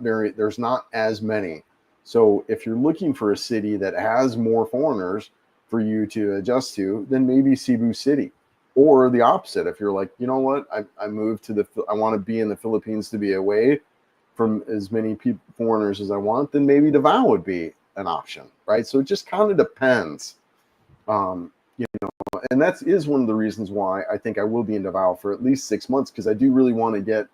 S1: as many. So if you're looking for a city that has more foreigners for you to adjust to, then maybe Cebu City. Or the opposite. If you're like, you know what, I moved to I want to be in the Philippines to be away from as many foreigners as I want, then maybe Davao would be an option, right? So it just kind of depends. And that is one of the reasons why I think I will be in Davao for at least 6 months, because I do really want to get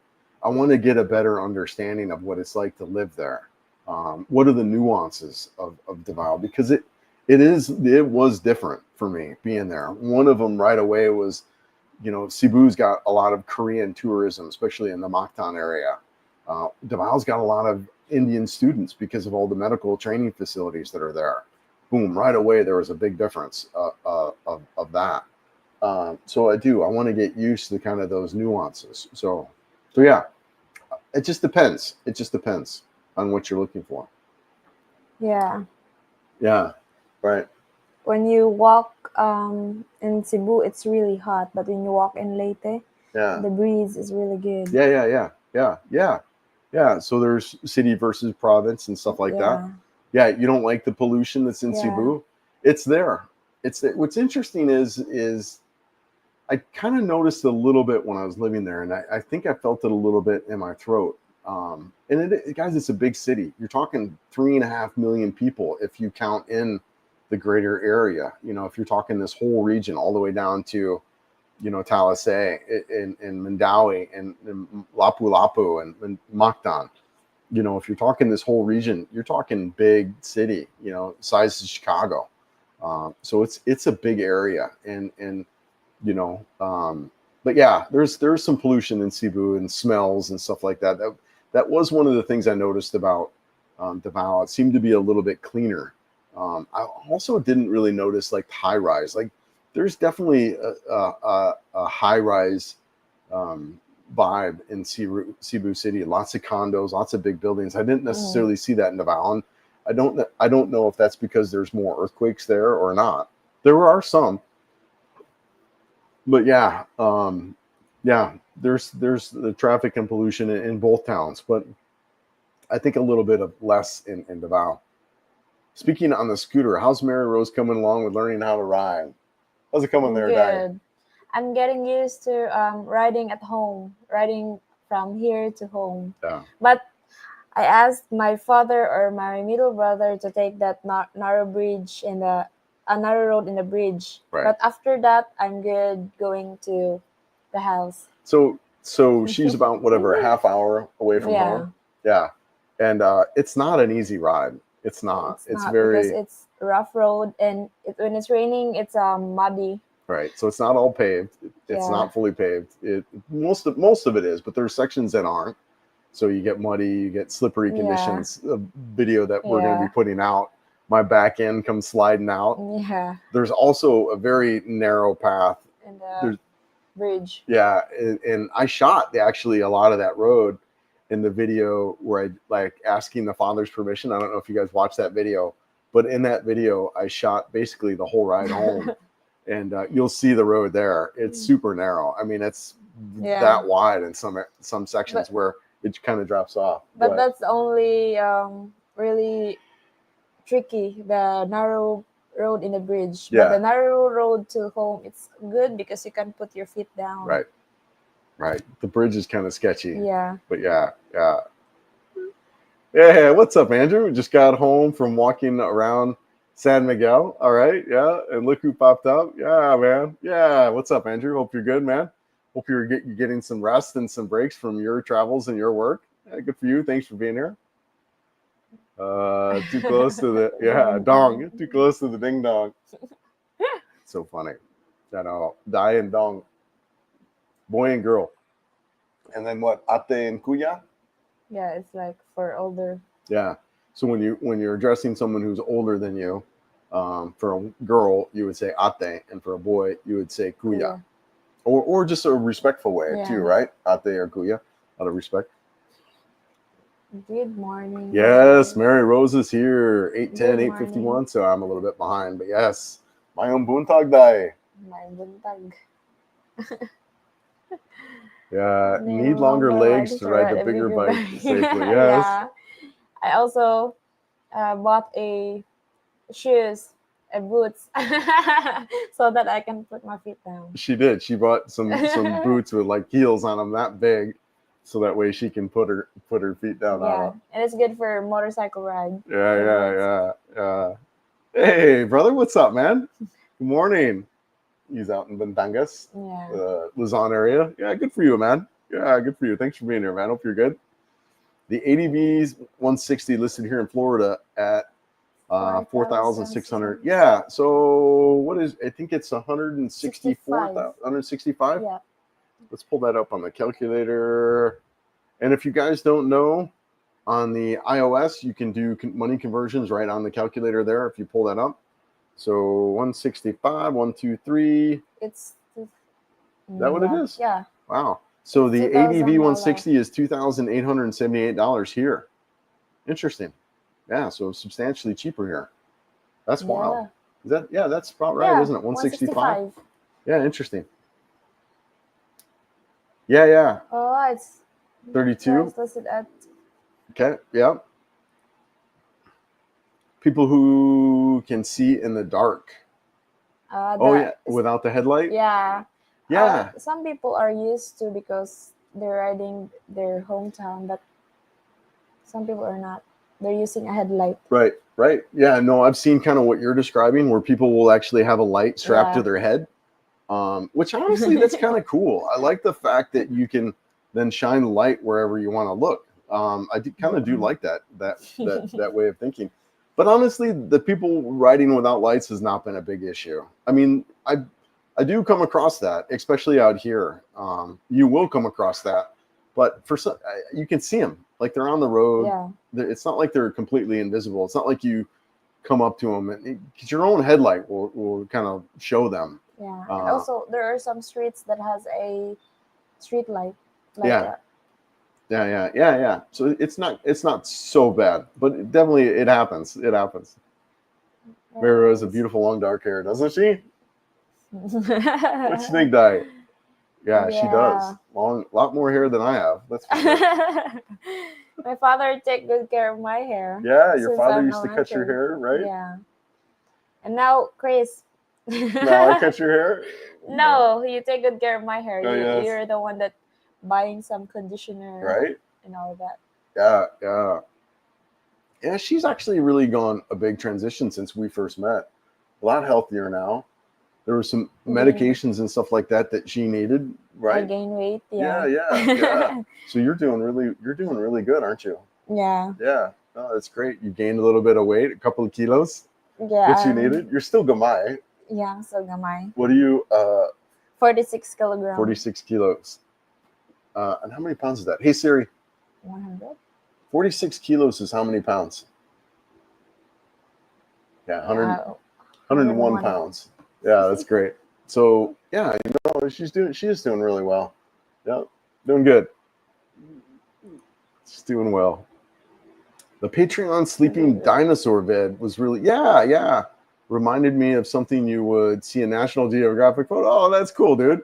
S1: a better understanding of what it's like to live there. What are the nuances of Davao? Because it was different for me being there. One of them right away was, Cebu's got a lot of Korean tourism, especially in the Mactan area. Davao's got a lot of Indian students because of all the medical training facilities that are there. Boom, right away there was a big difference of that. So I want to get used to kind of those nuances. So yeah, it just depends. It just depends on what you're looking for.
S3: Yeah.
S1: Yeah. Right.
S3: When you walk in Cebu, it's really hot, but when you walk in Leyte, the breeze is really good.
S1: Yeah. So there's city versus province and stuff like that. Yeah, you don't like the pollution that's in Cebu? It's there. What's interesting is I kind of noticed a little bit when I was living there, and I think I felt it a little bit in my throat. Guys, it's a big city. You're talking 3.5 million people if you count in the greater area. If you're talking this whole region all the way down to, Talisay and Mandaue and Lapu-Lapu and Mactan. If you're talking this whole region, you're talking big city, size of Chicago. So it's a big area, but yeah, there's some pollution in Cebu and smells and stuff like that. That was one of the things I noticed about Davao. It seemed to be a little bit cleaner. I also didn't really notice like high rise. Like there's definitely a high rise vibe in Cebu City. Lots of condos, lots of big buildings. I didn't necessarily see that in Davao. And I don't know if that's because there's more earthquakes there or not. There are some, but yeah, there's the traffic and pollution in both towns, but I think a little bit of less in Davao. Speaking on the scooter, how's Mary Rose coming along with learning how to ride? How's it coming there, Dad?
S3: I'm getting used to riding at home, riding from here to home.
S1: Yeah.
S3: But I asked my father or my middle brother to take that narrow bridge narrow road in the bridge.
S1: Right.
S3: But after that, I'm good going to the house.
S1: So she's about whatever, a half hour away from home. Yeah. And it's not an easy ride. It's not. It's very,
S3: because it's rough road, and when it's raining, it's muddy.
S1: Right. So it's not all paved. It's not fully paved. Most of it is, but there's sections that aren't. So you get muddy, you get slippery conditions. A video that we're going to be putting out, my back end comes sliding out.
S3: Yeah.
S1: There's also a very narrow path
S3: in the bridge.
S1: Yeah, and I shot actually a lot of that road, in the video where I like asking the father's permission. I don't know if you guys watched that video, but in that video, I shot basically the whole ride home, and you'll see the road there. It's super narrow. I mean, it's that wide in some sections where it kind of drops off.
S3: But that's only really tricky, the narrow road in the bridge.
S1: Yeah.
S3: But the narrow road to home, it's good because you can put your feet down.
S1: Right. The bridge is kind of sketchy.
S3: Yeah.
S1: But yeah. Yeah, what's up, Andrew? Just got home from walking around San Miguel. All right, yeah. And look who popped up. Yeah, man. Yeah, what's up, Andrew? Hope you're good, man. Hope you're getting some rest and some breaks from your travels and your work. Yeah, good for you. Thanks for being here. Too close to the dong. Too close to the ding dong. So funny. I know. Die and dong. Boy and girl. And then what? Ate and kuya?
S3: Yeah, it's like for older.
S1: Yeah. So when you're addressing someone who's older than you, for a girl you would say ate, and for a boy you would say kuya. Or just a respectful way too, right? Ate or kuya, out of respect.
S3: Good morning.
S1: Yes, Mary Rose is here. 8:10, 8:51. So I'm a little bit behind, but yes, my own buntag day.
S3: My buntag.
S1: Yeah, need longer legs to ride the bigger bike safely. Yes.
S3: Yeah. I also bought shoes and boots so that I can put my feet down.
S1: She did. She bought some boots with like heels on them that big, so that way she can put her feet down.
S3: Yeah, and it's good for motorcycle ride.
S1: Yeah. Hey, brother, what's up, man? Good morning. He's out in Bantangas, Luzon area. Yeah, good for you, man. Yeah, good for you. Thanks for being here, man. Hope you're good. The ADV's 160 listed here in Florida at 4,600. Yeah. So what is? I think it's 164,000. 165.
S3: Yeah.
S1: Let's pull that up on the calculator. And if you guys don't know, on the iOS, you can do money conversions right on the calculator there if you pull that up. So 165, 123.
S3: Is
S1: that what it is?
S3: Yeah.
S1: Wow. So the ADV 160 is $2,878 here. Interesting. Yeah, so substantially cheaper here. That's wild. Is that? Yeah, that's about right, isn't it? 165. Yeah, interesting. Yeah.
S3: Oh, it's
S1: 32.
S3: It's listed at.
S1: Okay. Yeah. People who can see in the dark. Without the headlight.
S3: Yeah.
S1: Yeah.
S3: Some people are used to because they're riding their hometown, but some people are not. They're using a headlight. Right.
S1: Yeah, no, I've seen kind of what you're describing, where people will actually have a light strapped to their head, which honestly, that's kind of cool. I like the fact that you can then shine the light wherever you want to look. I kind of do like that way of thinking. But honestly, the people riding without lights has not been a big issue. I mean, I do come across that, especially out here. You will come across that, but for some, you can see them like they're on the road.
S3: Yeah.
S1: It's not like they're completely invisible. It's not like you come up to them because your own headlight will kind of show them.
S3: Yeah, and also there are some streets that has a street light.
S1: Yeah. So it's not so bad, but it happens. It happens. Mary has a beautiful long dark hair, doesn't she? What's Snake Dye? Yeah, she does. A lot more hair than I have. That's for sure.
S3: My father take good care of my hair.
S1: Yeah, your father used to cut your hair, right?
S3: Yeah. And now, Chris.
S1: Now I cut your hair?
S3: No, you take good care of my hair.
S1: Oh, yes.
S3: You're the one that buying some conditioner,
S1: right?
S3: And all that.
S1: Yeah, she's actually really gone a big transition since we first met. A lot healthier now. There were some medications and stuff like that she needed, right?
S3: I gain weight.
S1: Yeah. So you're doing really good, aren't you?
S3: Yeah.
S1: Yeah. Oh, that's great. You gained a little bit of weight, a couple of kilos.
S3: Yeah.
S1: That you needed. You're still gamay.
S3: Yeah, I'm still gamay.
S1: What are you?
S3: 46 kilograms.
S1: 46 kilos. And how many pounds is that? Hey Siri.
S3: 100.
S1: 46 kilos is how many pounds? Yeah, 101 pounds. Yeah, that's great. So yeah, she is doing really well. Yeah, doing good. It's doing well. The Patreon sleeping dinosaur vid was really, yeah. Reminded me of something you would see a National Geographic photo. Oh, that's cool, dude.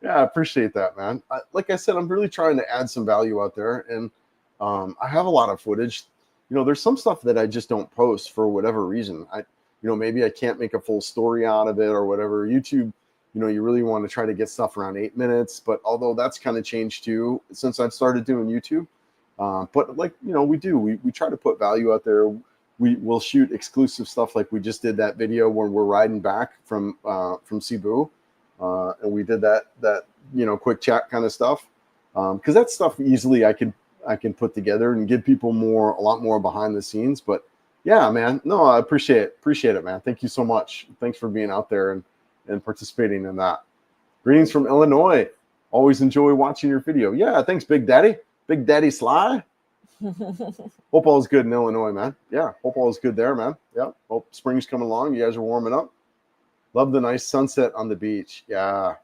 S1: Yeah, I appreciate that, man. Like I said, I'm really trying to add some value out there, and I have a lot of footage. You know, there's some stuff that I just don't post for whatever reason. Maybe I can't make a full story out of it or whatever. YouTube, you really want to try to get stuff around 8 minutes, but although that's kind of changed too since I've started doing YouTube. But like, we try to put value out there. We'll shoot exclusive stuff, like we just did that video when we're riding back from Cebu, and we did that quick chat kind of stuff, because that stuff easily I can put together and give people a lot more behind the scenes. But yeah, man, no, I appreciate it, man. Thank you so much. Thanks for being out there and participating in that. Greetings from Illinois. Always enjoy watching your video. Yeah, thanks, Big Daddy Sly. Hope all is good in Illinois, man. Yeah, hope all is good there, man. Yeah, hope spring's coming along. You guys are warming up. Love the nice sunset on the beach. Yeah.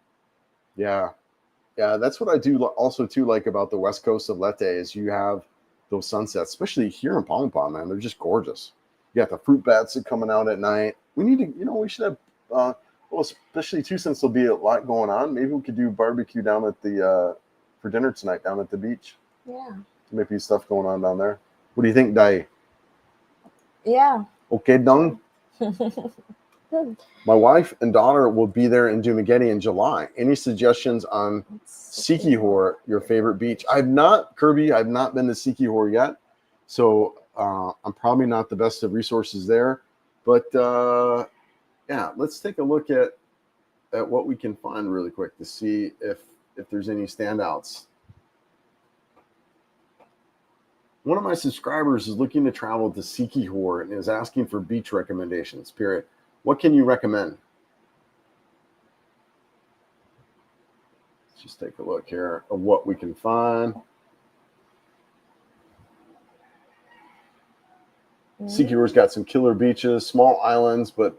S1: That's what I do also too like about the west coast of Leyte is you have those sunsets, especially here in Palompon, man. They're just gorgeous. You got the fruit bats coming out at night. We need to, we should have, especially too, since there'll be a lot going on. Maybe we could do barbecue down at the for dinner tonight down at the beach.
S3: Yeah.
S1: Maybe stuff going on down there. What do you think, Dai?
S3: Yeah.
S1: Okay, done. My wife and daughter will be there in Dumaguete in July. Any suggestions on Siquijor, your favorite beach? Kirby, I've not been to Siquijor yet. So I'm probably not the best of resources there. But yeah, let's take a look at what we can find really quick to see if there's any standouts. One of my subscribers is looking to travel to Siquijor and is asking for beach recommendations, period. What can you recommend? Let's just take a look here of what we can find. Siquijor's got some killer beaches, small islands, but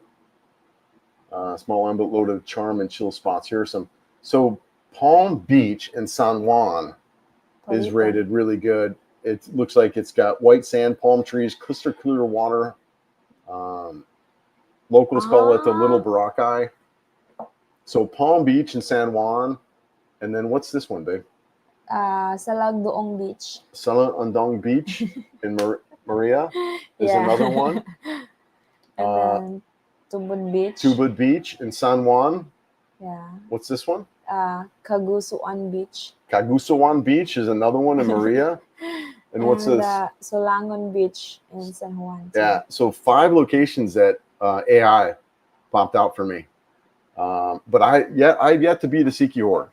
S1: loaded with charm and chill spots. Here are some. So Palm Beach in San Juan is rated really good. It looks like it's got white sand, palm trees, crystal clear water. Locals call it the Little Boracay. So Palm Beach in San Juan. And then what's this one, babe?
S3: Salagdoong Beach.
S1: Salagdoong Beach in Maria is another one.
S3: And then Tubod Beach.
S1: Tubod Beach in San Juan.
S3: Yeah.
S1: What's this one?
S3: Cagusuan Beach.
S1: Cagusuan Beach is another one in Maria. And what's this?
S3: Solangon Beach in San Juan.
S1: Yeah, so 5 locations that AI popped out for me. But I've yet to be to Siquijor.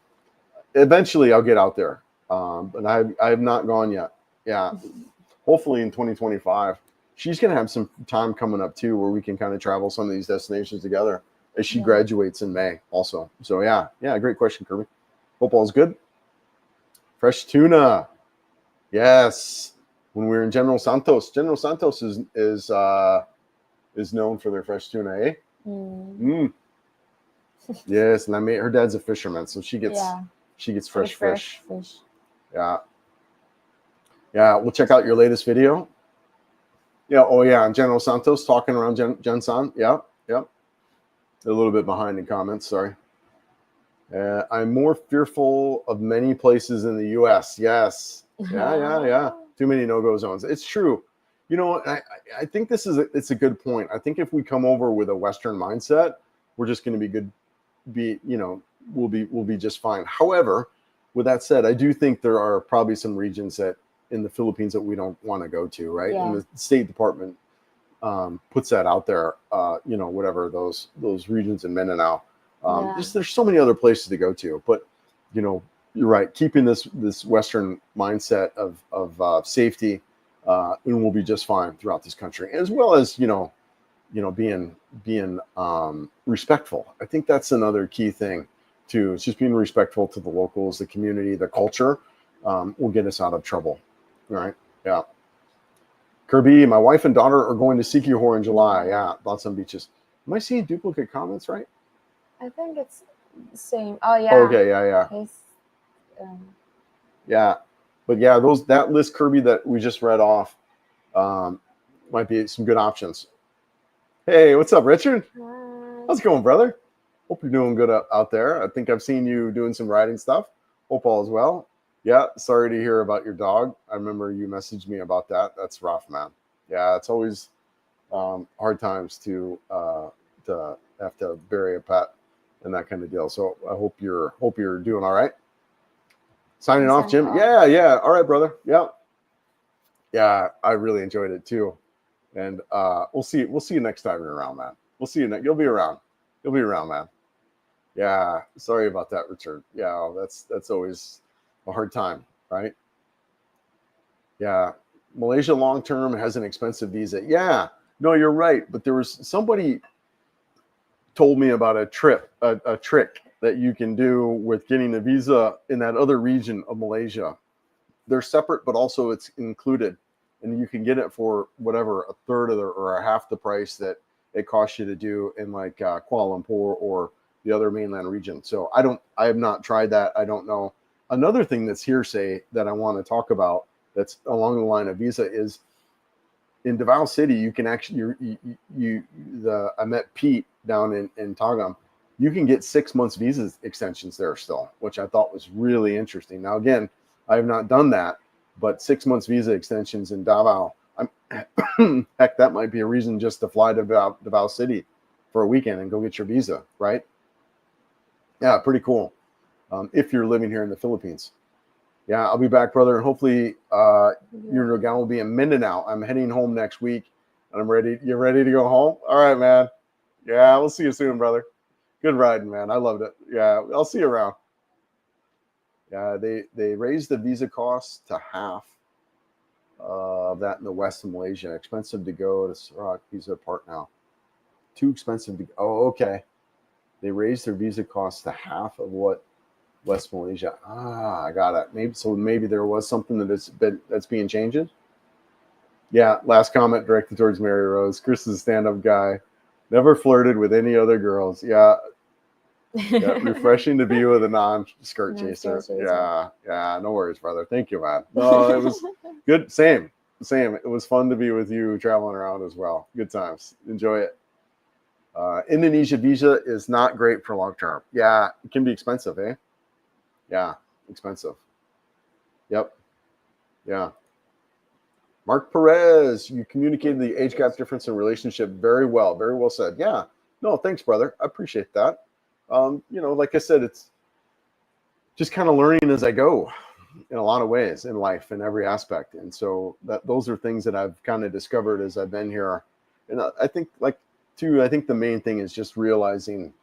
S1: Eventually, I'll get out there. But I have not gone yet. Yeah, hopefully in 2025. She's going to have some time coming up too where we can kind of travel some of these destinations together as she graduates in May also. So yeah, great question, Kirby. Hope all's good. Fresh tuna. Yes. When we were in General Santos is known for their fresh tuna, eh? Yes, and her dad's a fisherman, so she gets fresh fish. Yeah. We'll check out your latest video. Yeah, in General Santos, talking around Gen San. Yeah. A little bit behind in comments, sorry. I'm more fearful of many places in the U.S. Yes. Yeah. Too many no-go zones. It's true. I think it's a good point. I think if we come over with a Western mindset, we're just going to we'll be just fine. However, with that said, I do think there are probably some regions that in the Philippines that we don't want to go to, right?
S3: Yeah.
S1: And the State Department puts that out there, whatever those regions in Mindanao. There's so many other places to go to, but you're right. Keeping this Western mindset of safety, and we'll be just fine throughout this country, as well as being respectful. I think that's another key thing too. It's just being respectful to the locals, the community, the culture. Will get us out of trouble. All right. Yeah. Kirby, my wife and daughter are going to Siquijor in July. Yeah, lots of beaches. Am I seeing duplicate comments right?
S3: I think it's the same. Oh yeah.
S1: Okay. Yeah.
S3: It's,
S1: Yeah. But yeah, that list, Kirby, that we just read off, might be some good options. Hey, what's up, Richard? How's it going, brother? Hope you're doing good out there. I think I've seen you doing some riding stuff. Hope all is well. Yeah, sorry to hear about your dog. I remember you messaged me about that. That's rough, man. Yeah, it's always hard times to have to bury a pet and that kind of deal. So I hope you're doing all right. Signing off, Jim. Yeah. All right, brother. Yeah. I really enjoyed it too. And we'll see you next time you're around, man. We'll see you next. You'll be around, man. Yeah. Sorry about that, Richard. Yeah, that's always a hard time, right? Yeah. Malaysia long term has an expensive visa. Yeah. No, you're right. But there was somebody told me about a trick that you can do with getting a visa in that other region of Malaysia. They're separate, but also it's included, and you can get it for whatever, a third of or a half the price that it costs you to do in like Kuala Lumpur or the other mainland region. So I have not tried that. I don't know. Another thing that's hearsay that I want to talk about that's along the line of visa is in Davao City, you can actually I met Pete down in Tagam. You can get 6 months visa extensions there still, which I thought was really interesting. Now, again, I have not done that, but 6 months visa extensions in Davao, heck, that might be a reason just to fly to Davao City for a weekend and go get your visa, right? Yeah, pretty cool. If you're living here in the Philippines. Yeah, I'll be back, brother, and hopefully your gal will be in Mindanao. I'm heading home next week, and I'm ready. You're ready to go home? All right, man. Yeah, we'll see you soon, brother. Good riding, man. I loved it. Yeah, I'll see you around. Yeah, they raised the visa costs to half of that in the west of Malaysia. Expensive to go to Sarawak. Visa apart now. Too expensive to go. Oh, okay. They raised their visa costs to half of what West Malaysia. I got it. Maybe there was something that's being changed. Yeah. Last comment directed towards Mary Rose. Chris is a stand-up guy. Never flirted with any other girls. Yeah. Refreshing to be with a non-skirt chaser. Yeah. No worries, brother. Thank you, man. No, it was good. Same. It was fun to be with you traveling around as well. Good times. Enjoy it. Indonesia visa is not great for long term. Yeah, it can be expensive, eh? Yeah, expensive. Yep. Yeah. Mark Perez, you communicated the age gap difference in relationship very well. Very well said. Yeah. No, thanks, brother. I appreciate that. Like I said, it's just kind of learning as I go in a lot of ways in life in every aspect. And so those are things that I've kind of discovered as I've been here. And I think I think the main thing is just realizing,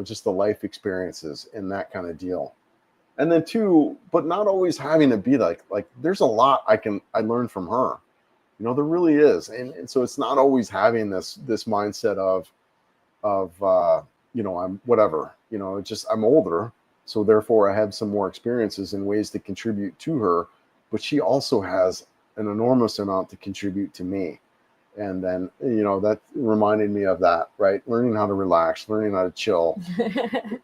S1: just the life experiences and that kind of deal. And then two, but not always having to be like there's a lot I learned from her, there really is. And so it's not always having this mindset of I'm whatever, I'm older. So therefore I have some more experiences and ways to contribute to her, but she also has an enormous amount to contribute to me. And then, that reminded me of that, right? Learning how to relax, learning how to chill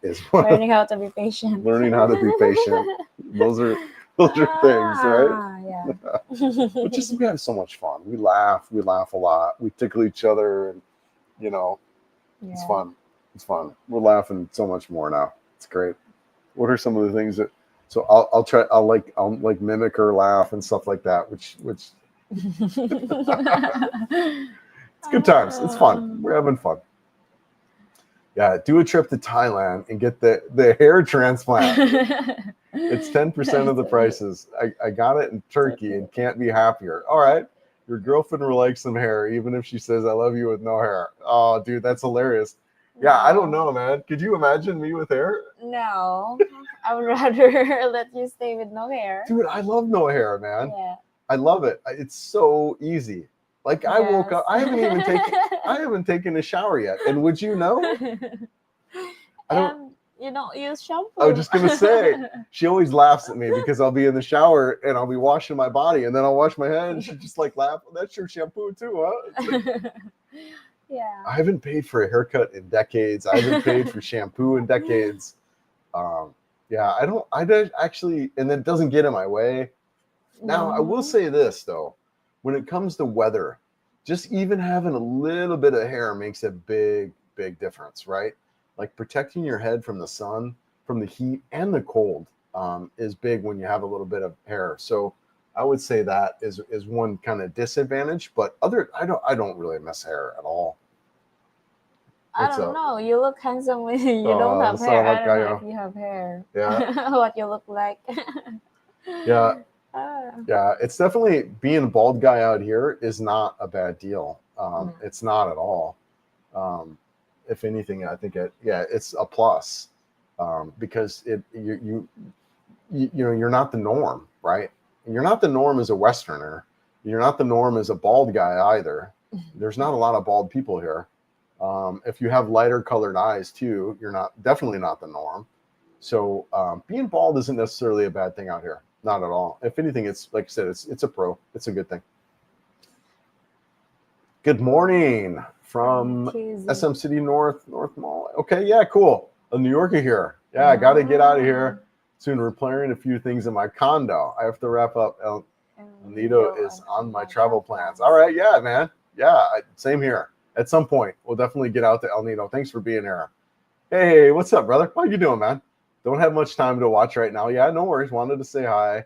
S1: is
S3: learning how to be patient.
S1: Learning how to be patient. Those are things, right?
S3: Yeah.
S1: But just we have so much fun. We laugh a lot. We tickle each other, and it's fun. It's fun. We're laughing so much more now. It's great. What are some of the things that? So I'll try. I'll mimic her laugh and stuff like that, which. It's good times. It's fun. We're having fun. Yeah, do a trip to Thailand and get the hair transplant. It's 10% of the prices. I got it in Turkey and can't be happier. All right. Your girlfriend will like some hair, even if she says I love you with no hair. Oh, dude, that's hilarious. Yeah, no. I don't know, man. Could you imagine me with hair?
S3: No. I would rather let you stay with no hair.
S1: Dude, I love no hair, man.
S3: Yeah.
S1: I love it. It's so easy. Like I woke up. I haven't taken a shower yet. And would you know?
S3: You don't use shampoo.
S1: I was just gonna say. She always laughs at me because I'll be in the shower and I'll be washing my body and then I'll wash my head and she just laugh. That's your shampoo too, huh?
S3: Yeah.
S1: I haven't paid for a haircut in decades. I haven't paid for shampoo in decades. Yeah, I don't actually, and it doesn't get in my way. Now, I will
S3: Mhm.
S1: say this though, when it comes to weather, just even having a little bit of hair makes a big, big difference, right? Like protecting your head from the sun, from the heat and the cold is big when you have a little bit of hair. So I would say that is one kind of disadvantage, but I don't really miss hair at all.
S3: I
S1: What's
S3: don't
S1: up?
S3: know. You look handsome when you don't have hair. I
S1: Salamat
S3: don't know if
S1: kayo.
S3: you have hair.
S1: Yeah,
S3: What you look like.
S1: yeah,
S3: Ah.
S1: yeah. It's definitely being a bald guy out here is not a bad deal.
S3: No.
S1: It's not at all. Um, if anything, I think it's a plus because you know you're not the norm, right? You're not the norm as a Westerner. You're not the norm as a bald guy either. There's not a lot of bald people here. If you have lighter colored eyes too, you're not definitely not the norm. So being bald isn't necessarily a bad thing out here, not at all. If anything, it's like I said, it's a pro. It's a good thing. Good morning from
S3: Kizzy.
S1: SM City North Mall. Okay, yeah, cool. A New Yorker here. Yeah, I got to get out of here soon. Repairing a few things in my condo. I have to wrap up. Nido is on my travel plans. All right, yeah, man. Yeah, same here. At some point, we'll definitely get out to El Nido. Thanks for being here. Hey, what's up, brother? How you doing, man? Don't have much time to watch right now. Yeah, no worries. Wanted to say hi.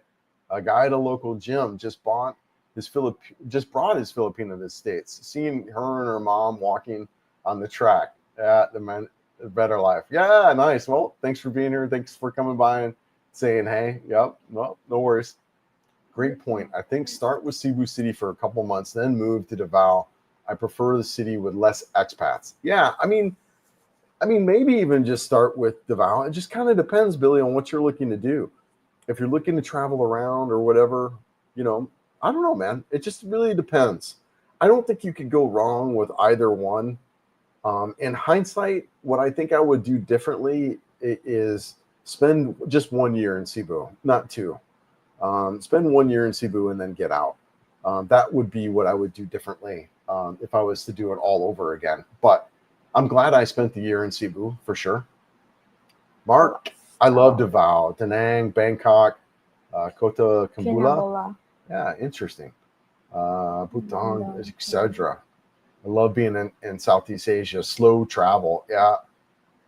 S1: A guy at a local gym just brought his Filipino to the States. Seeing her and her mom walking on the track at the Better Life. Yeah, nice. Well, thanks for being here. Thanks for coming by and saying hey. Yep. Well, no worries. Great point. I think start with Cebu City for a couple months, then move to Davao. I prefer the city with less expats. Yeah, I mean, maybe even just start with Davao. It just kind of depends, Billy, on what you're looking to do. If you're looking to travel around or whatever, you know, I don't know, man. It just really depends. I don't think you could go wrong with either one. In hindsight, what I think I would do differently is spend just 1 year in Cebu, not two. Spend 1 year in Cebu and then get out. That would be what I would do differently if I was to do it all over again. But I'm glad I spent the year in Cebu for sure. Mark, I love Davao, Da Nang, Bangkok, Kota Kambula.
S3: Kinabalu.
S1: Yeah, interesting. Bhutan, etc. I love being in Southeast Asia. Slow travel. Yeah,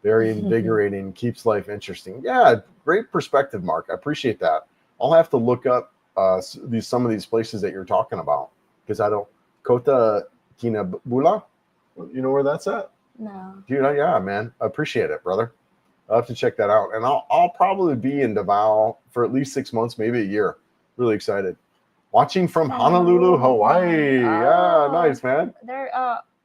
S1: very invigorating. Keeps life interesting. Yeah, great perspective, Mark. I appreciate that. I'll have to look up some of these places that you're talking about because I don't. Kota Kinabalu. You know where that's at?
S3: No.
S1: Dude, yeah, man. I appreciate it, brother. I'll have to check that out. And I'll probably be in Davao for at least 6 months, maybe a year. Really excited. Watching from Honolulu, Hawaii. Yeah, nice, man.
S3: There,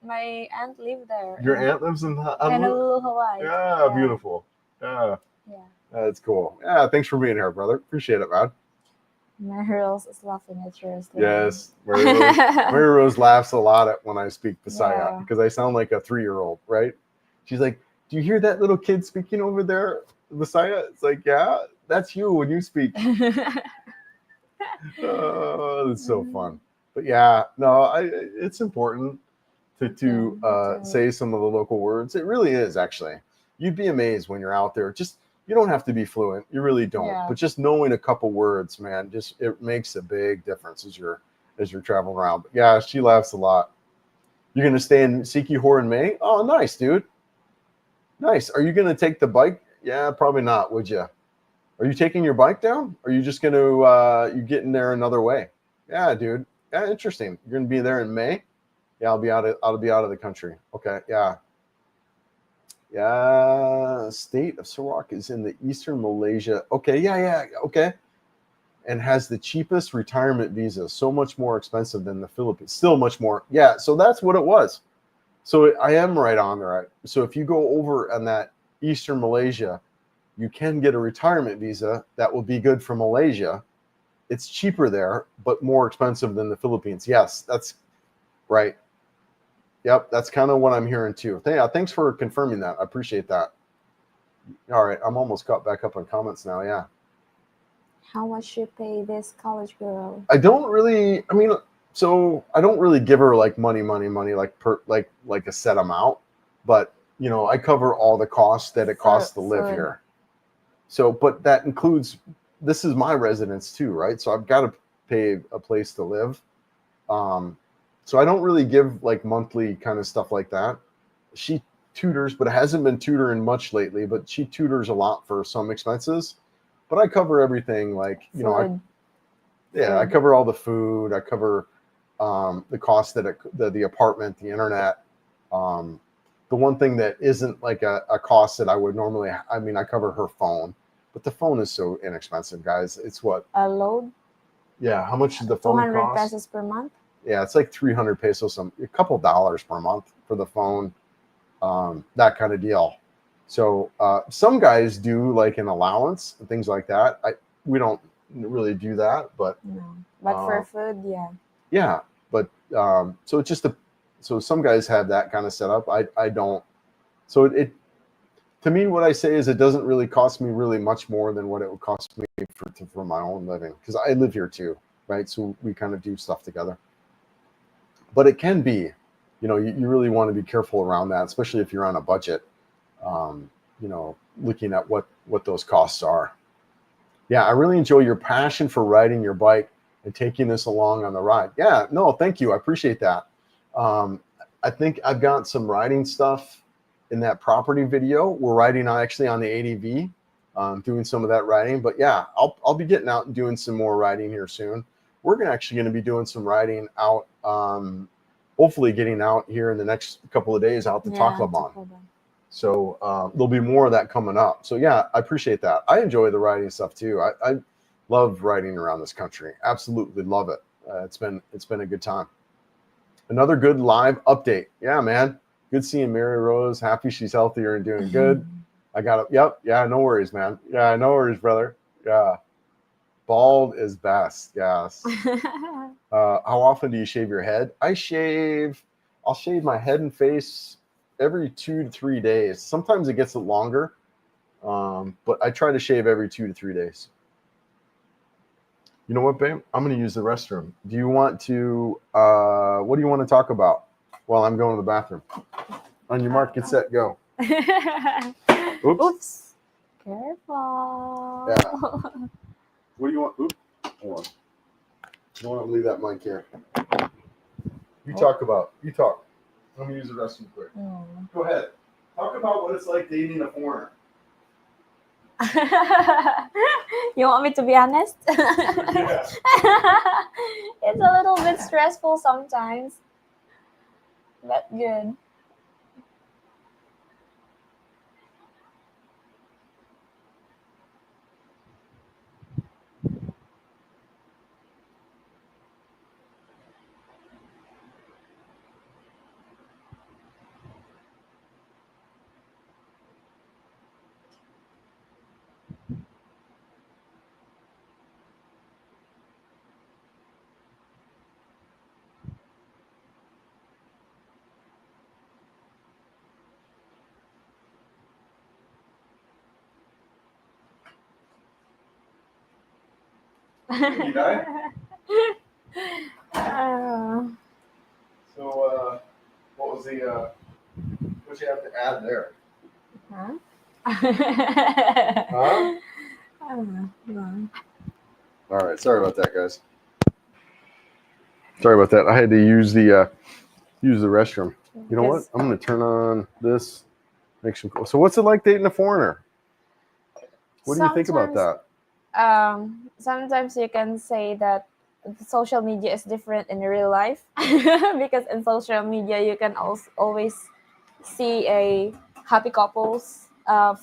S3: my aunt lived there.
S1: Your aunt lives in Honolulu?
S3: Honolulu, Hawaii.
S1: Yeah, beautiful. Yeah.
S3: Yeah.
S1: That's cool. Yeah, thanks for being here, brother. Appreciate it, man.
S3: Mary Rose is laughing at yours.
S1: Yes, Mary Rose laughs a lot at when I speak Bisaya because I sound like a 3-year-old, right? She's like, "Do you hear that little kid speaking over there, Bisaya?" It's like, "Yeah, that's you when you speak." Oh, it's so fun. But yeah, no, it's important to say some of the local words. It really is, actually. You'd be amazed when you're out there. Just you don't have to be fluent. You really don't.
S3: Yeah.
S1: But just knowing a couple words, man, it makes a big difference as you're traveling around. But yeah, she laughs a lot. You're gonna stay in Sikihor in May? Oh, nice, dude. Nice. Are you gonna take the bike? Yeah, probably not, would you? Are you taking your bike down? Or are you just gonna you getting there another way? Yeah, dude. Yeah, interesting. You're gonna be there in May? Yeah, I'll be out of the country. Okay, yeah. Yeah, state of Sarawak is in the eastern Malaysia. Okay, yeah, okay. And has the cheapest retirement visa. So much more expensive than the Philippines. Still much more. Yeah, so that's what it was. So I am right on there. So if you go over on that eastern Malaysia, you can get a retirement visa that will be good for Malaysia. It's cheaper there, but more expensive than the Philippines. Yes, that's right. Yep, that's kind of what I'm hearing too. Thanks for confirming that. I appreciate that. All right, I'm almost caught back up on comments now. Yeah.
S3: How much you pay this college girl?
S1: I don't really. I mean, so I don't really give her like money, like a set amount. But you know, I cover all the costs that it costs to live here. So, but that includes, this is my residence too, right? So I've got to pay a place to live. So I don't really give like monthly kind of stuff like that. She tutors, but it hasn't been tutoring much lately, but she tutors a lot for some expenses. But I cover everything, like, you know, I cover all the food. I cover the cost that the apartment, the internet. The one thing that isn't like a cost that I would normally, I mean, I cover her phone, but the phone is so inexpensive, guys. It's what?
S3: A load?
S1: Yeah. How much does the phone
S3: 200
S1: cost?
S3: pesos per month?
S1: Yeah, it's like 300 pesos, a couple dollars per month for the phone, that kind of deal. So some guys do like an allowance and things like that. We don't really do that, but
S3: no. But for food, yeah.
S1: Yeah, but so it's just so some guys have that kind of setup. I don't. So it to me, what I say is it doesn't really cost me really much more than what it would cost me for my own living, because I live here too, right? So we kind of do stuff together. But it can be, you know, you really want to be careful around that, especially if you're on a budget. You know, looking at what those costs are. Yeah, I really enjoy your passion for riding your bike and taking this along on the ride. Yeah, no, thank you. I appreciate that. I think I've got some riding stuff in that property video. We're riding actually on the ADV, doing some of that riding. But yeah, I'll be getting out and doing some more riding here soon. We're actually going to be doing some riding out, hopefully getting out here in the next couple of days out to Tacloban. So there'll be more of that coming up. So yeah, I appreciate that. I enjoy the riding stuff too. I love riding around this country. Absolutely love it. It's been a good time. Another good live update. Yeah, man. Good seeing Mary Rose. Happy she's healthier and doing good. I got it. Yep. Yeah, no worries, man. Yeah, no worries, brother. Yeah. Bald is best. Yes. How often do you shave your head? I'll shave my head and face every 2 to 3 days. Sometimes it gets longer, but I try to shave every 2 to 3 days. You know what, babe? I'm going to use the restroom. Do you want to, what do you want to talk about while I'm going to the bathroom? On your mark, get set, go. Oops.
S3: Oops. Careful.
S1: Yeah. What do you want? Oops. Hold on. I don't want to leave that mic here. You talk. Let me use the restroom quick. Go ahead. Talk about what it's like dating a foreigner.
S3: You want me to be honest?
S1: Yeah.
S3: It's a little bit stressful sometimes, but good.
S1: You die? So, what was the, what you have to add there?
S3: Huh?
S1: Huh? All right. Sorry about that, guys. Sorry about that. I had to use the restroom. You know what? I'm going to turn on this. Make some. So, what's it like dating a foreigner? What do you think about that?
S3: Sometimes you can say that social media is different in real life because in social media you can always see a happy couples,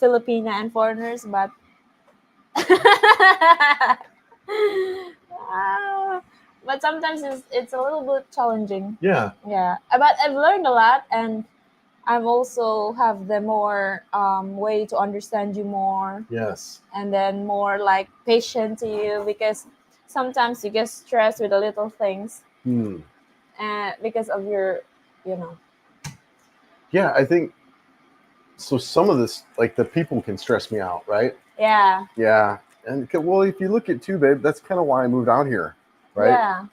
S3: Filipino and foreigners, but but sometimes it's a little bit challenging.
S1: Yeah.
S3: Yeah, but I've learned a lot, and I'm also have the more way to understand you more.
S1: Yes.
S3: And then more like patient to you, because sometimes you get stressed with the little things, because of your, you know.
S1: Yeah, I think so. Some of this, like the people can stress me out, right?
S3: Yeah.
S1: Yeah. And well, if you look at too, babe, that's kind of why I moved out here, right?
S3: Yeah.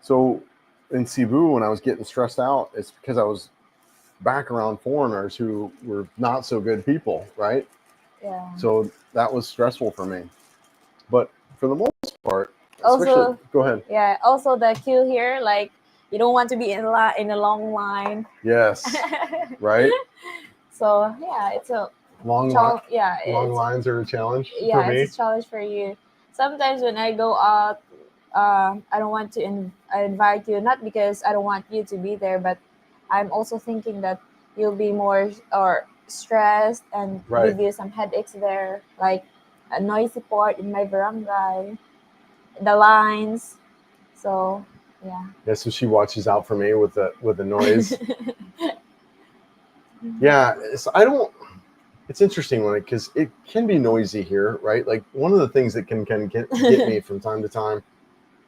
S1: So in Cebu, when I was getting stressed out, it's because I was back around foreigners who were not so good people, right?
S3: Yeah.
S1: So that was stressful for me. But for the most part,
S3: Also,
S1: go ahead.
S3: yeah. Also, the queue here, like you don't want to be in a long line.
S1: Yes, right.
S3: So yeah, it's a
S1: Long lines are a challenge for me.
S3: it's a challenge for you. Sometimes when I go out, I don't want to invite you, not because I don't want you to be there, but I'm also thinking that you'll be more or stressed and
S1: Right.
S3: give you some headaches there, like a noisy part in my barangay, the lines. So yeah.
S1: Yeah, so she watches out for me with the noise. Yeah, so I don't. It's interesting, like, because it can be noisy here, right? Like one of the things that can get me from time to time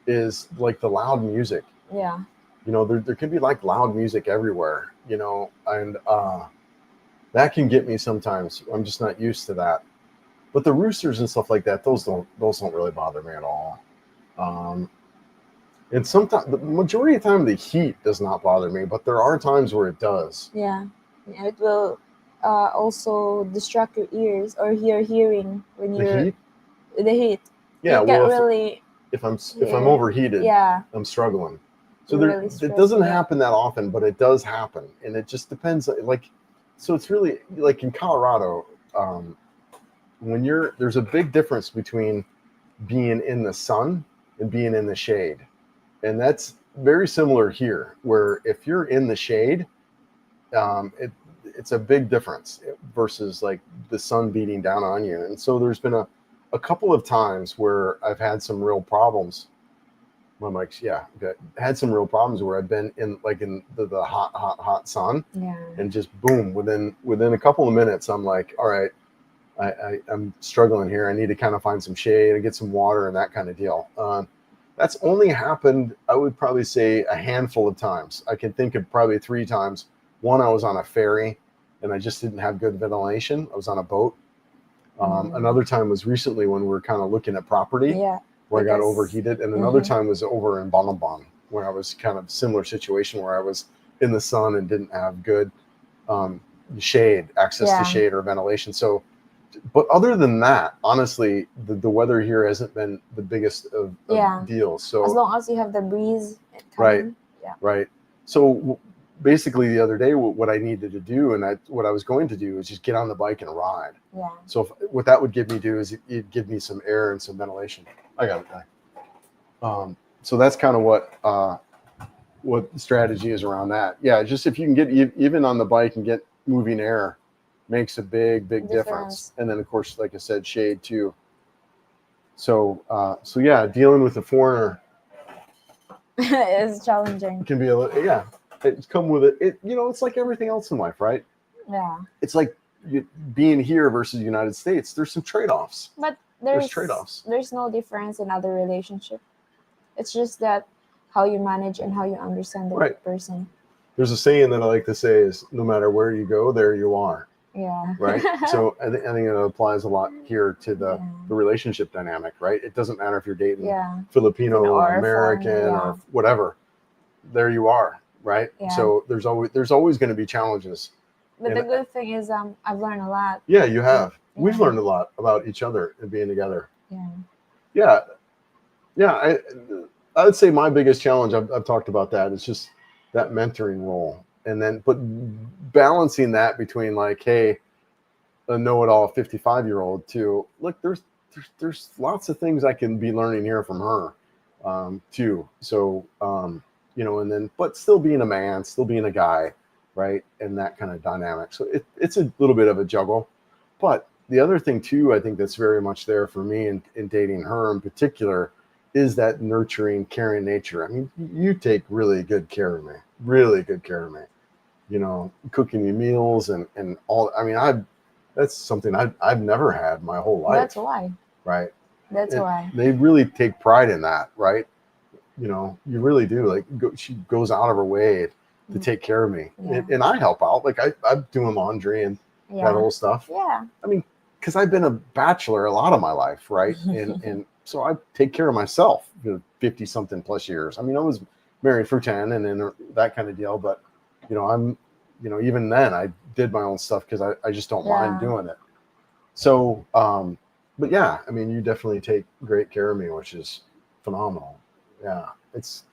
S1: is like the loud music.
S3: Yeah.
S1: There can be like loud music everywhere, and that can get me sometimes. I'm just not used to that. But the roosters and stuff like that, those don't really bother me at all. And sometimes the majority of the time the heat does not bother me, but there are times where it does.
S3: Yeah, it will also distract your ears or your hearing when you're
S1: The
S3: heat.
S1: Yeah,
S3: You get
S1: well,
S3: really
S1: if I'm overheated,
S3: yeah,
S1: I'm struggling. So
S3: really
S1: it doesn't
S3: stressed,
S1: happen that often, but it does happen, and it just depends. Like, so it's really like in Colorado, there's a big difference between being in the sun and being in the shade, and that's very similar here. Where if you're in the shade, it's a big difference versus like the sun beating down on you. And so there's been a couple of times where I've had some real problems. My mic's had some real problems where I've been in the hot sun, and just boom, within a couple of minutes, I'm like, all right, I'm struggling here. I need to kind of find some shade and get some water and that kind of deal. That's only happened, I would probably say, a handful of times. I can think of probably 3 times. One, I was on a ferry and I just didn't have good ventilation. I was on a boat. Another time was recently when we were kind of looking at property, where I got overheated. And another time was over in Palompon, where I was kind of similar situation where I was in the sun and didn't have good access to shade or ventilation. So, but other than that, honestly, the weather here hasn't been the biggest of deals. So
S3: as long as you have the breeze
S1: coming, right. So basically the other day, what I needed to do and what I was going to do is just get on the bike and ride.
S3: Yeah.
S1: So what that would give me it'd give me some air and some ventilation. I got it, guy. So that's kind of what the strategy is around that. Yeah, just if you can get even on the bike and get moving air, makes a big difference. And then of course, like I said, shade too. So yeah, dealing with a foreigner
S3: is challenging.
S1: It can be a little, it's come with it. It's like everything else in life, right?
S3: Yeah.
S1: It's like being here versus the United States. There's some trade-offs.
S3: But
S1: there's trade-offs.
S3: There's no difference in other relationship. It's just that how you manage and how you understand the person.
S1: There's a saying that I like to say is, no matter where you go, there you are.
S3: Yeah.
S1: Right. So I think it applies a lot here to the relationship dynamic, right? It doesn't matter if you're dating Filipino or American or whatever. There you are, right? Yeah. So there's always going to be challenges.
S3: But the good thing is, I've learned a lot.
S1: Yeah, you have. Yeah. We've learned a lot about each other and being together.
S3: Yeah.
S1: Yeah. I would say my biggest challenge, I've talked about that, is just that mentoring role. And then, but balancing that between like, hey, a know-it-all 55-year-old to look, there's lots of things I can be learning here from her, too. So, and then, but still being a man, still being a guy, right? And that kind of dynamic. So it's a little bit of a juggle. But the other thing too, I think that's very much there for me in dating her in particular, is that nurturing, caring nature. I mean, you take really good care of me, cooking me meals and all. I mean, that's something I've never had my whole life.
S3: That's why.
S1: Right.
S3: That's why.
S1: They really take pride in that, right? You really do. Like, she goes out of her way to take care of me. Yeah. And I help out. Like, I'm doing laundry and that whole stuff.
S3: Yeah.
S1: I mean, because I've been a bachelor a lot of my life, right? And so I take care of myself, 50 something plus years. I mean, I was married for 10 and then that kind of deal. But, I'm, even then I did my own stuff because I just don't mind doing it. So, but yeah, I mean, you definitely take great care of me, which is phenomenal. Yeah, it's.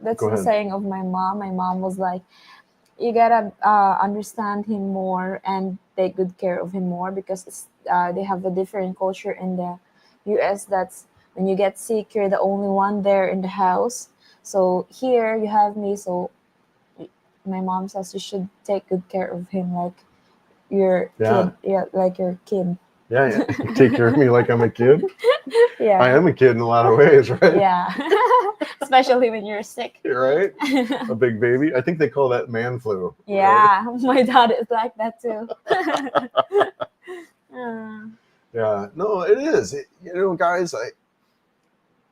S3: That's
S1: Go
S3: the
S1: ahead.
S3: saying of my mom. My mom was like, you gotta understand him more and take good care of him more because they have a different culture in the US. That's when you get sick, you're the only one there in the house. So here you have me. So my mom says you should take good care of him like your
S1: Yeah.
S3: kid. Yeah, like your kid.
S1: Yeah, you take care of me like I'm a kid.
S3: Yeah.
S1: I am a kid in a lot of ways, right?
S3: Yeah. Especially when you're sick.
S1: Right? A big baby. I think they call that man flu. Right?
S3: Yeah, my dad is like that too.
S1: Yeah, no, it is. Guys,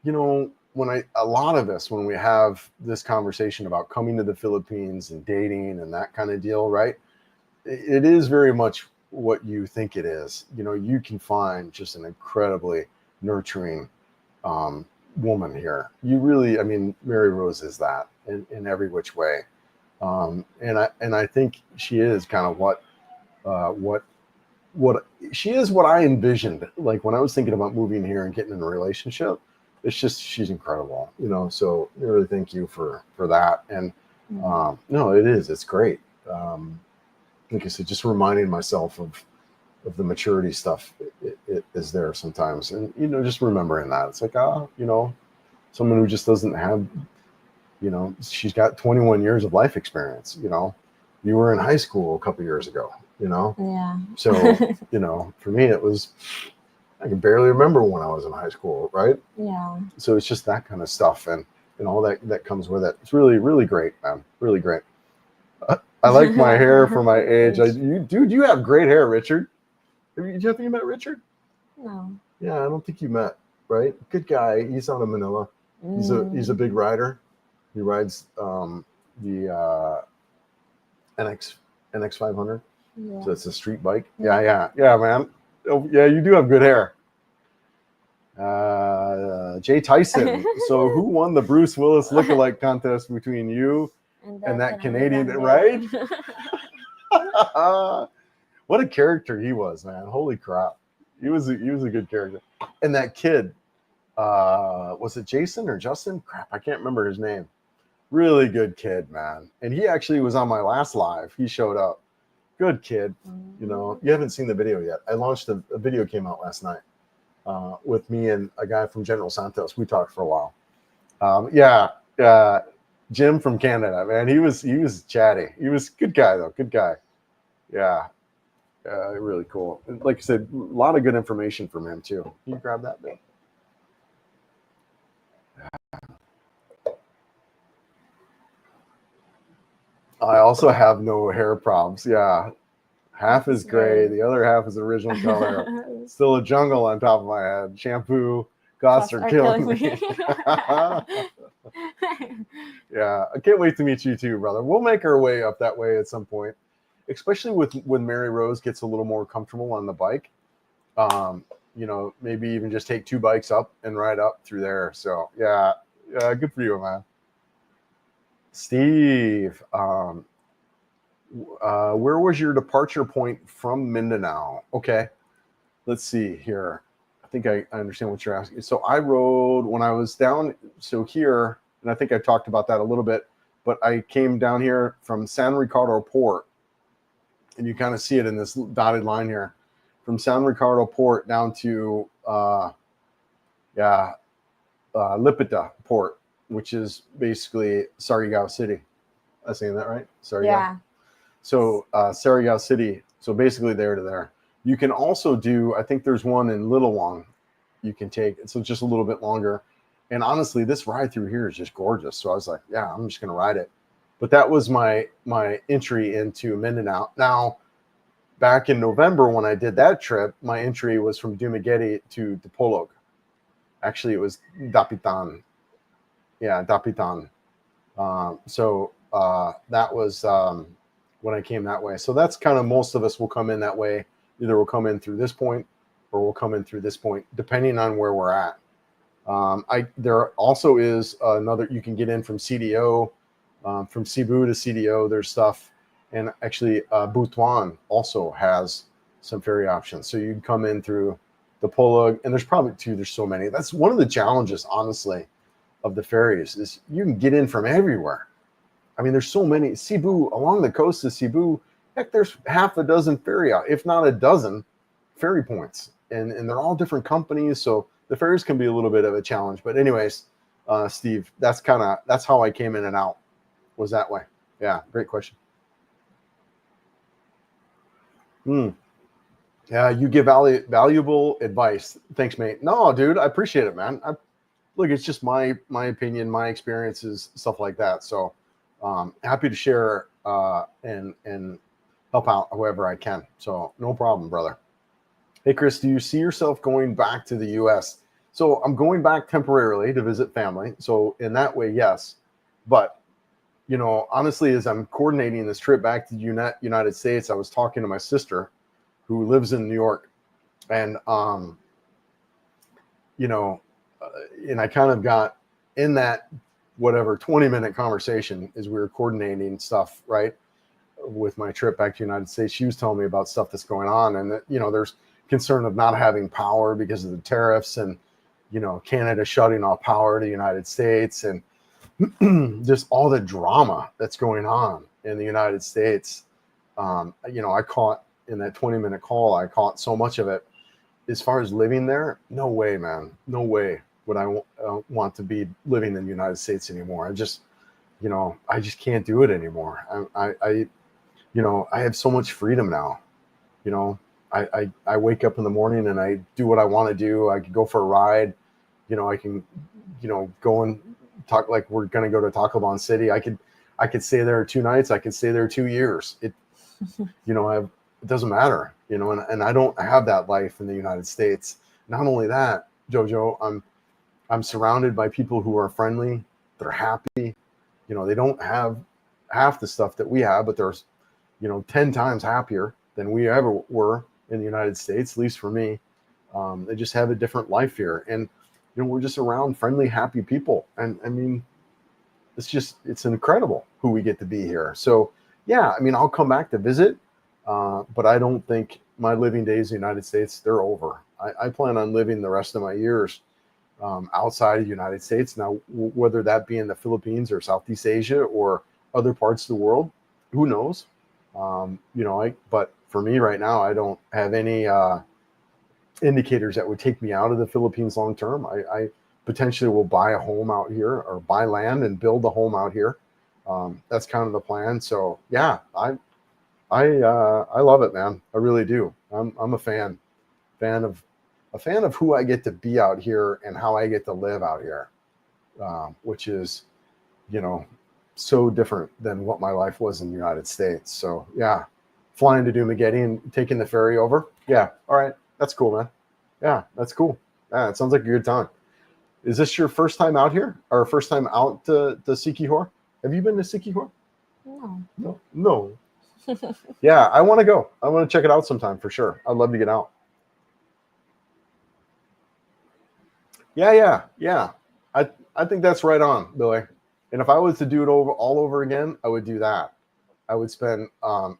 S1: when a lot of us, when we have this conversation about coming to the Philippines and dating and that kind of deal, right? It is very much what you think it is. You can find just an incredibly nurturing woman here. You really, I mean, Mary Rose is that in every which way. And I think she is kind of what she is what I envisioned. Like when I was thinking about moving here and getting in a relationship, it's just she's incredible. So I really thank you for that. And no, it's great. Like I said, just reminding myself of the maturity stuff it is there sometimes, and just remembering that it's like someone who just doesn't have she's got 21 years of life experience. You were in high school a couple years ago.
S3: Yeah.
S1: So for me it was, I can barely remember when I was in high school, right?
S3: Yeah.
S1: So it's just that kind of stuff and all that comes with it. It's really, really great, man. Really great. I like my hair for my age. You have great hair, Richard. Did you have you met Richard?
S3: No.
S1: Yeah, I don't think you met, right? Good guy. He's out of Manila. He's a big rider. He rides the NX 500.
S3: Yeah.
S1: So it's a street bike. Yeah, man. Oh, yeah, you do have good hair. Jay Tyson. So who won the Bruce Willis lookalike contest between you and that Canadian, right? What a character he was, man. Holy crap. He was a good character. And that kid, was it Jason or Justin? Crap, I can't remember his name. Really good kid, man. And he actually was on my last live. He showed up. Good kid. You haven't seen the video yet. I launched a video, came out last night with me and a guy from General Santos. We talked for a while. Jim from Canada, man. He was chatty. He was a good guy though. Good guy. Yeah. Really cool. Like I said, a lot of good information from him too. Can you grab that bit? I also have no hair problems. Yeah. Half is gray, the other half is original color. Still a jungle on top of my head. Shampoo costs are killing me. Yeah, I can't wait to meet you too, brother. We'll make our way up that way at some point, especially when Mary Rose gets a little more comfortable on the bike. Maybe even just take 2 bikes up and ride up through there. So yeah, good for you, man. Steve, where was your departure point from Mindanao? Okay, let's see here. I think I understand what you're asking. So I rode when I was down here, and I think I talked about that a little bit, but I came down here from San Ricardo Port, and you kind of see it in this dotted line here, from San Ricardo Port down to Leyte Port, which is basically Surigao City. Am I saying that right? Surigao? Yeah. So Surigao City, so basically there to there. You can also do, I think there's one in Liloan you can take. So just a little bit longer. And honestly, this ride through here is just gorgeous. So I was like, yeah, I'm just going to ride it. But that was my entry into Mindanao. Now, back in November when I did that trip, my entry was from Dumaguete to Dipolog. Actually, it was Dapitan. Yeah, Dapitan. So that was when I came that way. So that's kind of, most of us will come in that way. Either we'll come in through this point or we'll come in through this point, depending on where we're at. There also is another, you can get in from CDO, from Cebu to CDO, there's stuff. And actually, Butuan also has some ferry options. So you'd come in through the Polug, and there's probably there's so many. That's one of the challenges, honestly, of the ferries is you can get in from everywhere. I mean, there's so many. Cebu, along the coast of Cebu, heck, there's half a dozen ferry out, if not a dozen ferry points, and they're all different companies. So the ferries can be a little bit of a challenge. But anyways, Steve, that's how I came in and out, was that way. Yeah, great question. Yeah, you give valuable advice. Thanks, mate. No, dude, I appreciate it, man. Look, it's just my opinion, my experiences, stuff like that. So happy to share and help out however I can. So no problem, brother. Hey, Chris, do you see yourself going back to the U.S.? So I'm going back temporarily to visit family. So in that way, yes. But, you know, honestly, as I'm coordinating this trip back to the United States, I was talking to my sister who lives in New York. And, you know, and I kind of got in that 20-minute conversation as we were coordinating stuff, right, with my trip back to the United States. She was telling me about stuff that's going on, and that, you know, there's concern of not having power because of the tariffs, and, you know, Canada shutting off power to the United States, and just all the drama that's going on in the United States. You know, I caught in that 20-minute call, I caught so much of it. As far as living there, no way, man, no way would I want to be living in the United States anymore. I just can't do it anymore. I you know, I have so much freedom now. You know, I wake up in the morning and I do what I want to do. I can go for a ride. You know, I can, you know, go and talk, like we're going to go to Tacloban City. I could stay there 2 nights. I could stay there 2 years. It, you know, it doesn't matter, you know, and I don't have that life in the United States. Not only that, Jojo, I'm surrounded by people who are friendly. They're happy. You know, they don't have half the stuff that we have, but they're, you know, 10 times happier than we ever were in the United States, at least for me. They just have a different life here. And, you know, we're just around friendly, happy people. And I mean, it's incredible who we get to be here. So yeah, I mean, I'll come back to visit, but I don't think my living days in the United States, they're over. I plan on living the rest of my years outside of the United States. Now, whether that be in the Philippines or Southeast Asia or other parts of the world, who knows? You know, but for me right now, I don't have any indicators that would take me out of the Philippines long term. I potentially will buy a home out here, or buy land and build a home out here. That's kind of the plan. So yeah, I love it, man. I really do. I'm a fan of who I get to be out here and how I get to live out here, which is, you know, so different than what my life was in the United States. So yeah, flying to Dumaguete and taking the ferry over. Yeah. All right. That's cool, man. Yeah, that's cool. Yeah, it sounds like a good time. Is this your first time out here, or first time out to Siquijor? Have you been to Siquijor? No. Yeah, I want to go. I want to check it out sometime for sure. I'd love to get out. Yeah. I think that's right on, Billy. And if I was to do it all over again, I would do that. I would spend I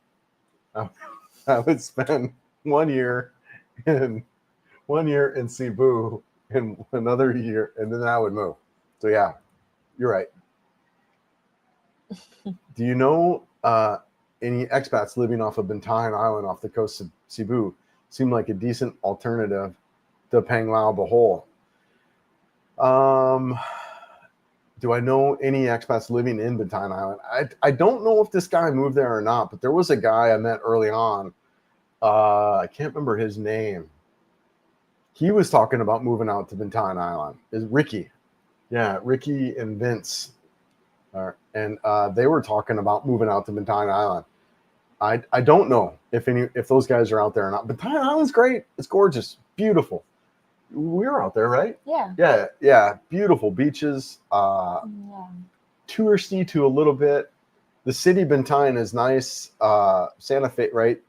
S1: would spend 1 year in Cebu and another year, and then I would move. So yeah, you're right. Do you know any expats living off of Bintayan Island off the coast of Cebu? Seem like a decent alternative to Panglao Bohol. Do I know any expats living in Bintayan Island? I don't know if this guy moved there or not, but there was a guy I met early on. I can't remember his name. He was talking about moving out to Bintayan Island. Is Ricky? Yeah, Ricky and Vince, and they were talking about moving out to Bintayan Island. I don't know if those guys are out there or not. Bintayan Island's great. It's gorgeous, beautiful. We were out there, right? Yeah. Beautiful beaches. Touristy to a little bit. The city Bintayan is nice. Santa Fe, right?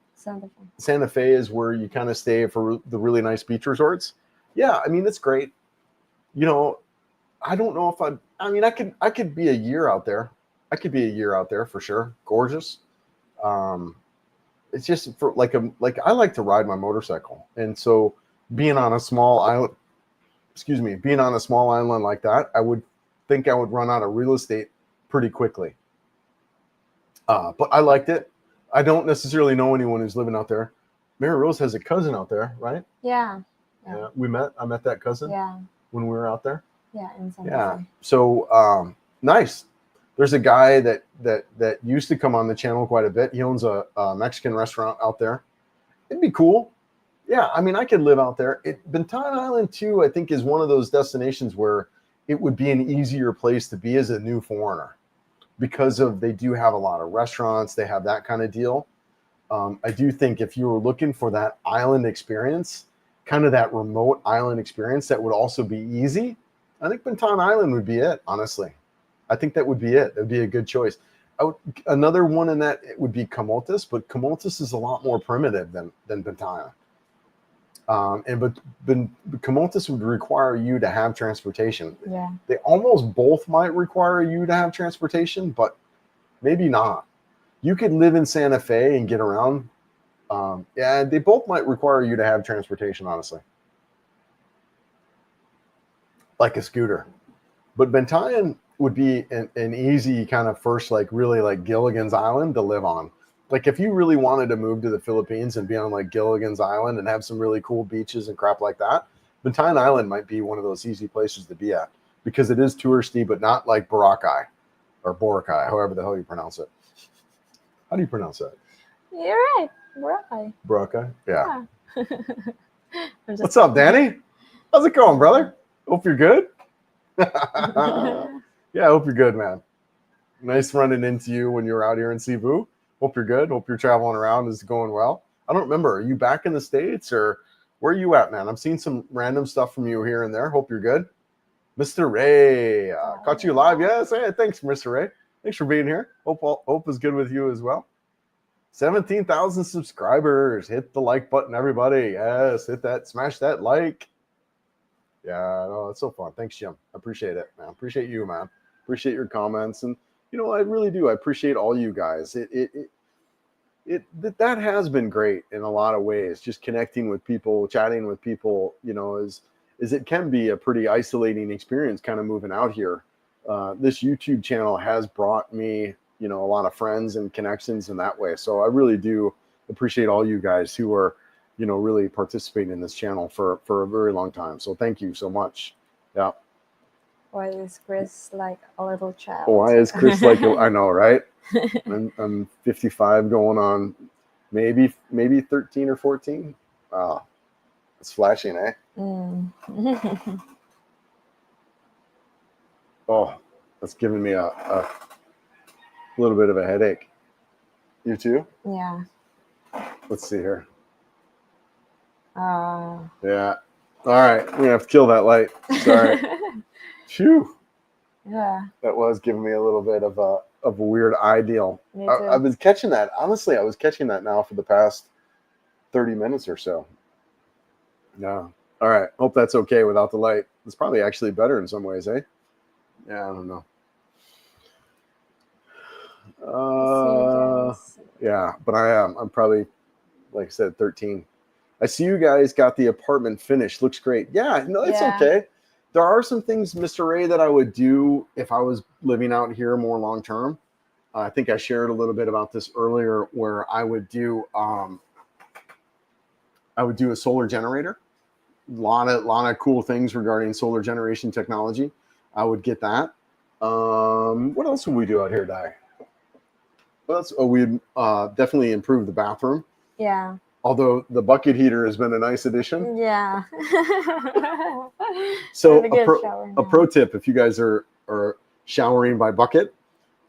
S1: Santa Fe is where you kind of stay for the really nice beach resorts. Yeah, I mean, it's great. You know, I don't know if I could be a year out there. I could be a year out there for sure. Gorgeous. it's just for like I like to ride my motorcycle, and so being on a small island, being on a small island like that, I would think I would run out of real estate pretty quickly. But I liked it. I don't necessarily know anyone who's living out there. Mary Rose has a cousin out there, right?
S3: Yeah.
S1: Yeah. I met that cousin.
S3: Yeah.
S1: When we were out there.
S3: Yeah, in Santa
S1: Yeah.
S3: Fe.
S1: So nice. There's a guy that used to come on the channel quite a bit. He owns a Mexican restaurant out there. It'd be cool. Yeah, I mean, I could live out there. Bintan Island too, I think, is one of those destinations where it would be an easier place to be as a new foreigner, because they do have a lot of restaurants. They have that kind of deal. I do think if you were looking for that island experience, kind of that remote island experience that would also be easy, I think Bintan Island would be it, honestly. I think that would be it. That would be a good choice. Another one in that it would be Camotes, but Camotes is a lot more primitive than Bintan. But Camotes would require you to have transportation.
S3: Yeah.
S1: They almost both might require you to have transportation, but maybe not. You could live in Santa Fe and get around. Yeah, they both might require you to have transportation, honestly. Like a scooter. But Bintan would be an easy kind of first, like really like Gilligan's Island to live on. Like if you really wanted to move to the Philippines and be on like Gilligan's Island and have some really cool beaches and crap like that, Bintan Island might be one of those easy places to be at, because it is touristy, but not like Boracay or Boracay, however the hell you pronounce it. How do you pronounce that?
S3: You're right. Boracay.
S1: Boracay? Yeah.
S3: What's
S1: up, Danny? How's it going, brother? Hope you're good. Yeah, I hope you're good, man. Nice running into you when you were out here in Cebu. Hope you're good. Hope you're traveling around. Is going well. I don't remember. Are you back in the States, or where are you at, man? I'm seeing some random stuff from you here and there. Hope you're good. Mr. Ray, caught you live. Yes, hey, thanks, Mr. Ray. Thanks for being here. Hope is good with you as well. 17,000 subscribers. Hit the like button, everybody. Yes, hit that. Smash that like. Yeah, no, it's so fun. Thanks, Jim. I appreciate it, man. Appreciate you, man. Appreciate your comments, and you know, I really do. I appreciate all you guys. That has been great in a lot of ways. Just connecting with people, chatting with people, you know, is it can be a pretty isolating experience kind of moving out here. This YouTube channel has brought me, you know, a lot of friends and connections in that way. So I really do appreciate all you guys who are, you know, really participating in this channel for a very long time. So thank you so much. Yeah.
S3: Why is Chris like a little child?
S1: Why is Chris like, I know, right? I'm 55 going on maybe 13 or 14. Wow. It's flashing, eh?
S3: Mm.
S1: Oh, that's giving me a little bit of a headache. You too?
S3: Yeah.
S1: Let's see here.
S3: Yeah.
S1: All right. We're going to have to kill that light. Sorry. Phew.
S3: Yeah.
S1: That was giving me a little bit of a weird eye deal.
S3: Me too.
S1: I was catching that. Honestly, I was catching that now for the past 30 minutes or so. Yeah. All right. Hope that's okay without the light. It's probably actually better in some ways, eh? Yeah, I don't know. Yeah, but I'm probably, like I said, 13. I see you guys got the apartment finished. Looks great. Yeah, no, it's okay. There are some things, Mr. Ray, that I would do if I was living out here more long term. I think I shared a little bit about this earlier, where I would do a solar generator. A lot of cool things regarding solar generation technology. I would get that. What else would we do out here, Di? What else? Oh, we'd definitely improve the bathroom.
S3: Yeah.
S1: Although the bucket heater has been a nice addition.
S3: Yeah.
S1: So a pro tip, if you guys are showering by bucket,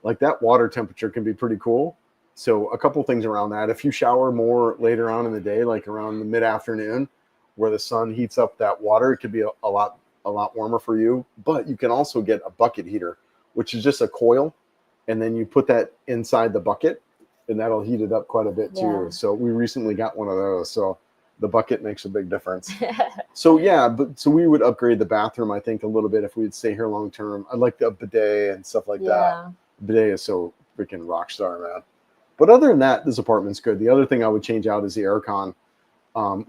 S1: like that water temperature can be pretty cool. So a couple things around that. If you shower more later on in the day, like around the mid-afternoon, where the sun heats up that water, it could be a lot warmer for you. But you can also get a bucket heater, which is just a coil, and then you put that inside the bucket, and that'll heat it up quite a bit too. So we recently got one of those. So the bucket makes a big difference. So yeah, so we would upgrade the bathroom, I think, a little bit if we'd stay here long term. I'd like the bidet and stuff like that. Bidet is so freaking rock star, man. But other than that, this apartment's good. The other thing I would change out is the aircon.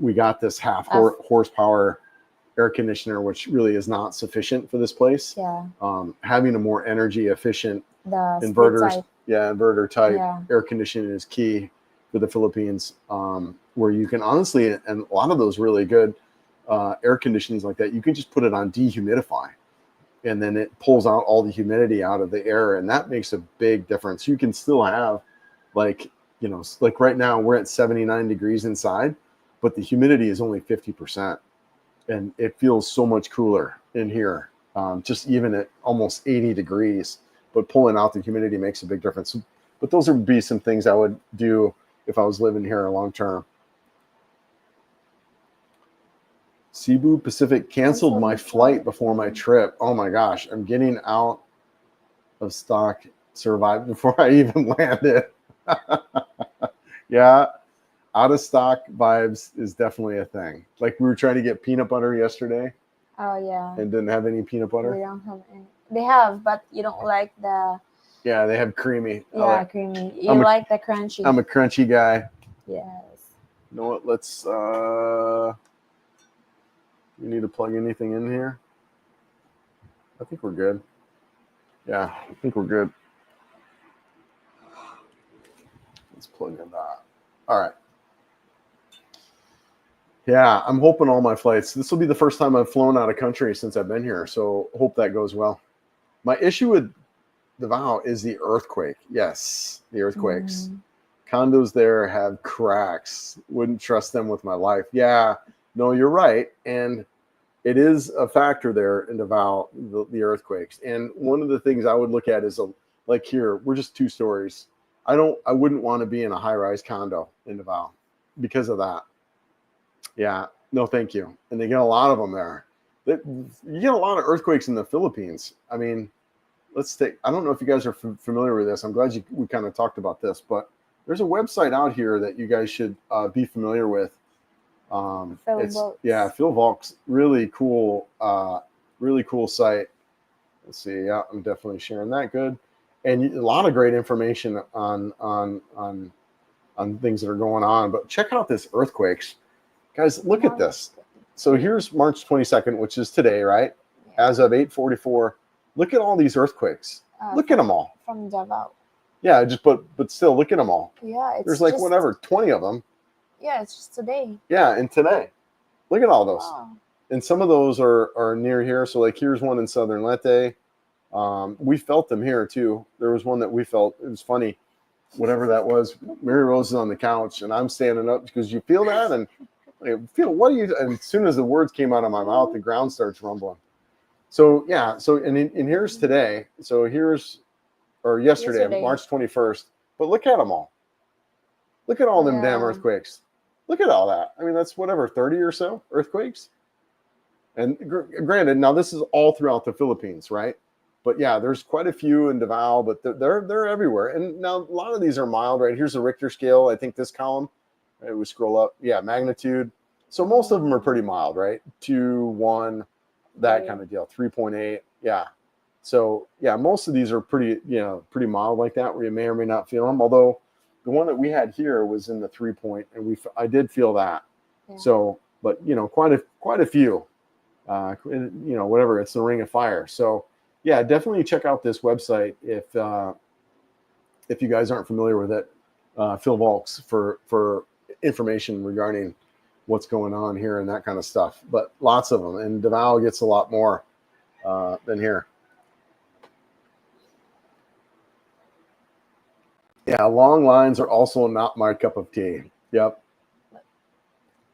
S1: We got this horsepower air conditioner, which really is not sufficient for this place.
S3: Yeah.
S1: Having a more energy efficient
S3: The split
S1: inverters,
S3: type.
S1: inverter type
S3: Yeah.
S1: air conditioning is key for the Philippines, where you can honestly, and a lot of those really good air conditionings like that, you can just put it on dehumidify, and then it pulls out all the humidity out of the air, and that makes a big difference. You can still have, like, you know, like right now we're at 79 degrees inside, but the humidity is only 50%, and it feels so much cooler in here, just even at almost 80 degrees. But pulling out the humidity makes a big difference. But those would be some things I would do if I was living here long term. Cebu Pacific canceled my flight before my trip. Oh my gosh, I'm getting out of stock. Survived before I even landed. Yeah, out of stock vibes is definitely a thing. Like, we were trying to get peanut butter yesterday.
S3: Oh yeah.
S1: And didn't have any peanut butter.
S3: We don't have any. They have, but you don't like the.
S1: Yeah, they have creamy.
S3: Yeah, creamy. You like the crunchy.
S1: I'm a crunchy guy.
S3: Yes.
S1: You know what? Let's. You need to plug anything in here? I think we're good. Yeah, I think we're good. Let's plug in that. All right. Yeah, I'm hoping all my flights. This will be the first time I've flown out of country since I've been here, so hope that goes well. My issue with Davao is the earthquake. Yes, the earthquakes. Condos there have cracks. Wouldn't trust them with my life. Yeah, no, you're right. And it is a factor there in Davao, the earthquakes. And one of the things I would look at is, like here, we're just 2 stories. I wouldn't want to be in a high-rise condo in Davao because of that. Yeah, no, thank you. And they get a lot of them there. You get a lot of earthquakes in the Philippines. I mean, I don't know if you guys are familiar with this. I'm glad we kind of talked about this, but there's a website out here that you guys should be familiar with. Phil Volk's really cool site. Let's see. Yeah, I'm definitely sharing that. Good. And a lot of great information on things that are going on. But check out this earthquakes. Guys, look at this. So here's March 22nd, which is today, right? As of 8:44. Look at all these earthquakes. Look at them all.
S3: From Davao.
S1: Yeah, but still, look at them all.
S3: Yeah,
S1: there's like whatever 20 of them.
S3: Yeah, it's just today.
S1: Yeah, and today. Look at all those.
S3: Wow.
S1: And some of those are near here. So like here's one in southern Leyte. We felt them here too. There was one that we felt. It was funny. Whatever that was. Mary Rose is on the couch and I'm standing up because you feel that and what are you? And as soon as the words came out of my mouth, the ground starts rumbling. So yeah. So and here's today. So here's yesterday, March 21st. But look at them all. Look at all them damn earthquakes. Look at all that. I mean, that's whatever 30 or so earthquakes. And granted, now this is all throughout the Philippines, right? But yeah, there's quite a few in Davao, but they're everywhere. And now a lot of these are mild, right? Here's the Richter scale. I think this column. Right, we scroll up. Yeah, magnitude. So most of them are pretty mild, right? 2, 1, that kind of deal. 3.8. Yeah. So yeah, most of these are pretty mild like that, where you may or may not feel them. Although the one that we had here was in the 3 point, and I did feel that. Yeah. So, but quite a few. Whatever. It's the Ring of Fire. So yeah, definitely check out this website if you guys aren't familiar with it. Phil Volks for information regarding what's going on here and that kind of stuff. But lots of them, and Davao gets a lot more than here. Yeah, long lines are also not my cup of tea. Yep.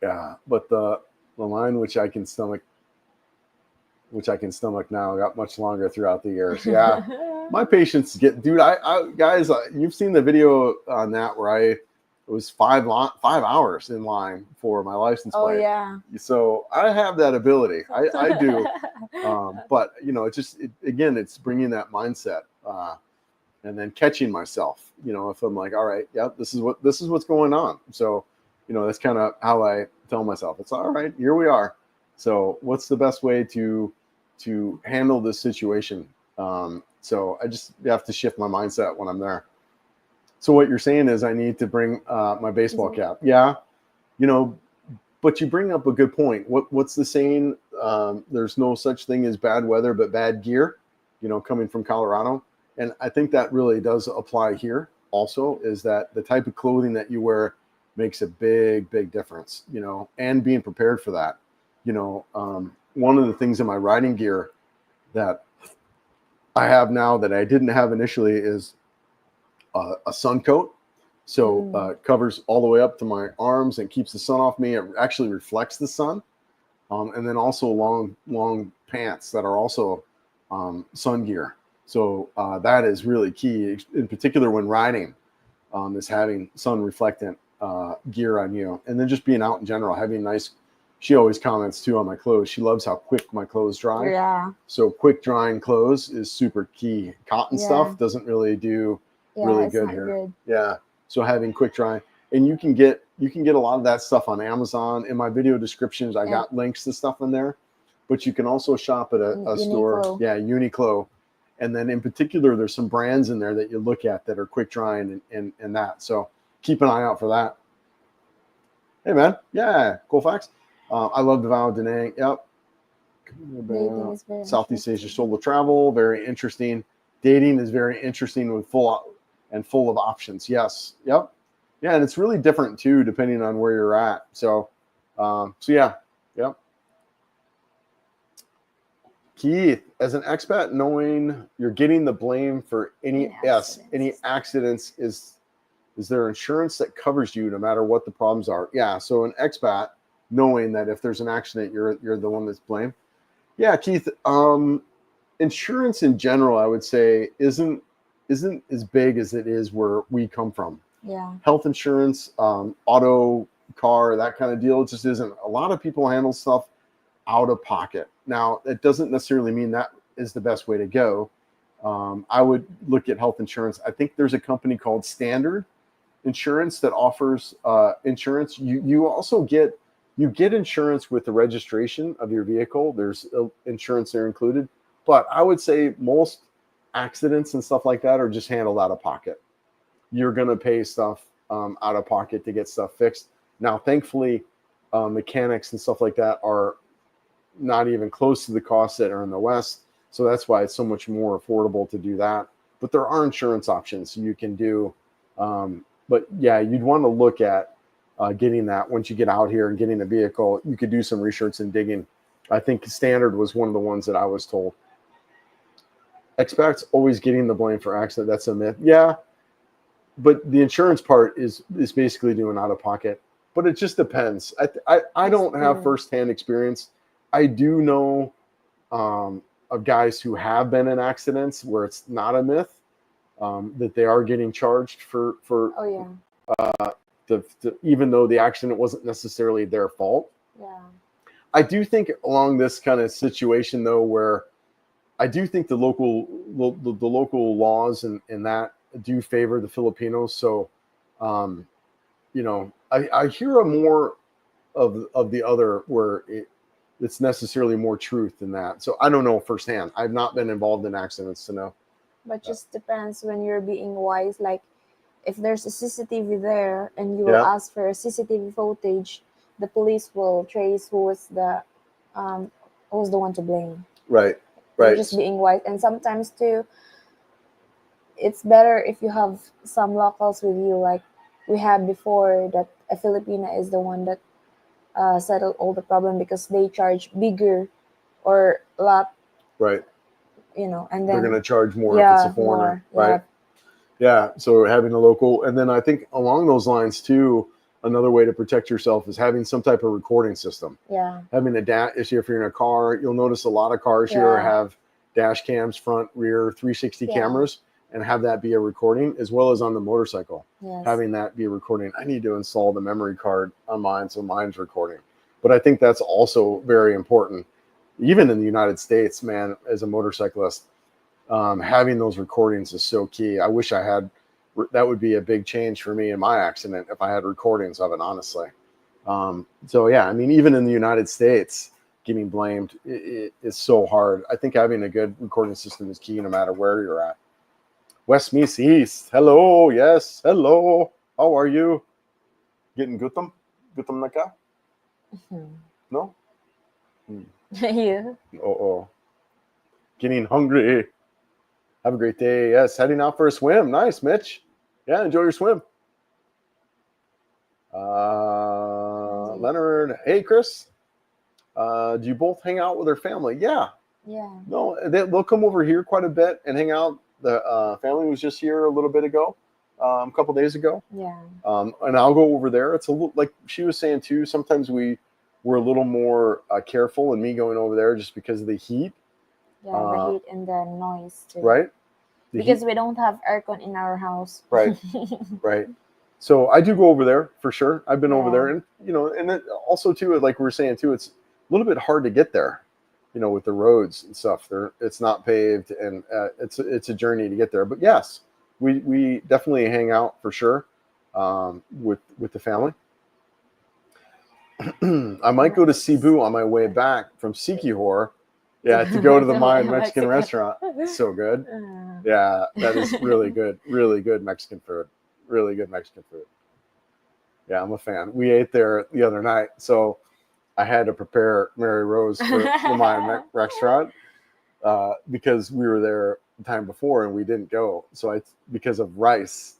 S1: Yeah, but the line which I can stomach now got much longer throughout the years. Yeah, my patience dude. I guys, you've seen the video on that where it was 5 hours in line for my license plate.
S3: Oh yeah.
S1: So I have that ability. I do. But again, it's bringing that mindset. And then catching myself, if I'm like, all right, yeah, this is what's going on. So, that's kind of how I tell myself, it's all right, here we are. So what's the best way to handle this situation? So I just have to shift my mindset when I'm there. So what you're saying is I need to bring my baseball cap. Yeah, but you bring up a good point. What's the saying? There's no such thing as bad weather, but bad gear, coming from Colorado. And I think that really does apply here also, is that the type of clothing that you wear makes a big, big difference, and being prepared for that. One of the things in my riding gear that I have now that I didn't have initially is a sun coat. So it covers all the way up to my arms and keeps the sun off me. It actually reflects the sun. And then also long pants that are also sun gear. So that is really key, in particular when riding, is having sun reflectant gear on you. And then just being out in general, having nice, she always comments too on my clothes. She loves how quick my clothes dry.
S3: Yeah.
S1: So quick drying clothes is super key. Cotton stuff doesn't really do really good here. Good. Yeah. So having quick drying, and you can get a lot of that stuff on Amazon. In my video descriptions, I got links to stuff in there, but you can also shop at a store. Yeah, Uniqlo. And then in particular, there's some brands in there that you look at that are quick drying and that. So keep an eye out for that. Hey man, yeah, cool facts. I love Davao, Da Nang. Yep. Southeast Asia solo travel, very interesting. Dating is very interesting with full of options. Yes. Yep. Yeah, and it's really different too, depending on where you're at. So yeah. Yep. Keith, as an expat, knowing you're getting the blame for any accidents, is there insurance that covers you no matter what the problems are? Yeah. So an expat, knowing that if there's an accident, you're the one that's blamed. Yeah, Keith. Insurance in general, I would say, isn't as big as it is where we come from.
S3: Yeah.
S1: Health insurance, auto, car, that kind of deal, it just isn't. A lot of people handle stuff out of pocket. Now, it doesn't necessarily mean that is the best way to go. I would look at health insurance. I think there's a company called Standard Insurance that offers insurance. You also get insurance with the registration of your vehicle. There's insurance there included. But I would say most accidents and stuff like that are just handled out of pocket. You're going to pay stuff out of pocket to get stuff fixed. Now, thankfully, mechanics and stuff like that are not even close to the costs that are in the West. So that's why it's so much more affordable to do that. But there are insurance options you can do. But yeah, you'd want to look at getting that once you get out here and getting a vehicle. You could do some research and digging. I think Standard was one of the ones that I was told. Expats always getting the blame for accident. That's a myth. Yeah, but the insurance part is basically doing out of pocket. But it just depends. I don't have firsthand experience. I do know of guys who have been in accidents where it's not a myth, that they are getting charged for even though the accident wasn't necessarily their fault.
S3: Yeah.
S1: I do think along this kind of situation though, where I do think the local laws and that do favor the Filipinos. So, I hear more of the other where it's necessarily more truth than that. So I don't know firsthand. I've not been involved in accidents to know.
S3: But just depends when you're being wise. Like if there's a CCTV there and you will ask for a CCTV footage, the police will trace who's the one to blame.
S1: Right.
S3: You're just being wise. And sometimes too, it's better if you have some locals with you, like we had before, that a Filipina is the one that settled all the problem because they charge bigger or a lot.
S1: Right.
S3: And then
S1: they're going to charge more if it's a foreigner. Right. Yeah. So having a local, and then I think along those lines too, another way to protect yourself is having some type of recording system.
S3: Yeah.
S1: Having if you're in a car, you'll notice a lot of cars here have dash cams, front, rear, 360 cameras, and have that be a recording, as well as on the motorcycle.
S3: Yes.
S1: Having that be a recording. I need to install the memory card on mine, so mine's recording. But I think that's also very important. Even in the United States, man, as a motorcyclist, having those recordings is so key. I wish I had. That would be a big change for me in my accident if I had recordings of it, honestly. So yeah, I mean, even in the United States, getting blamed is so hard. I think having a good recording system is key no matter where you're at. West meets East. Hello, yes, hello. How are you? Getting gutom? Gutom na ka? No?
S3: You.
S1: Oh. Getting hungry. Have a great day. Yes, heading out for a swim. Nice, Mitch. Yeah, enjoy your swim. Leonard. Hey, Chris. Do you both hang out with their family? Yeah.
S3: Yeah.
S1: No, they'll come over here quite a bit and hang out. The family was just here a little bit ago, a couple days ago.
S3: Yeah.
S1: And I'll go over there. It's a little, like she was saying too, sometimes we're a little more careful in me going over there just because of the heat.
S3: Yeah, the heat and the noise too.
S1: Right?
S3: Because we don't have aircon in our house.
S1: Right. Right. So I do go over there for sure. I've been over there, and and then also too, like we were saying too, it's a little bit hard to get there, with the roads and stuff. It's not paved, and it's a journey to get there. But yes, we definitely hang out for sure with the family. I might go to Cebu on my way back from Siquijor. Yeah, to go to the Mayan Mexican restaurant. It's so good. Yeah, that is really good. Really good Mexican food. Really good Mexican food. Yeah, I'm a fan. We ate there the other night, so I had to prepare Mary Rose for the Mayan restaurant because we were there the time before and we didn't go. So because of rice.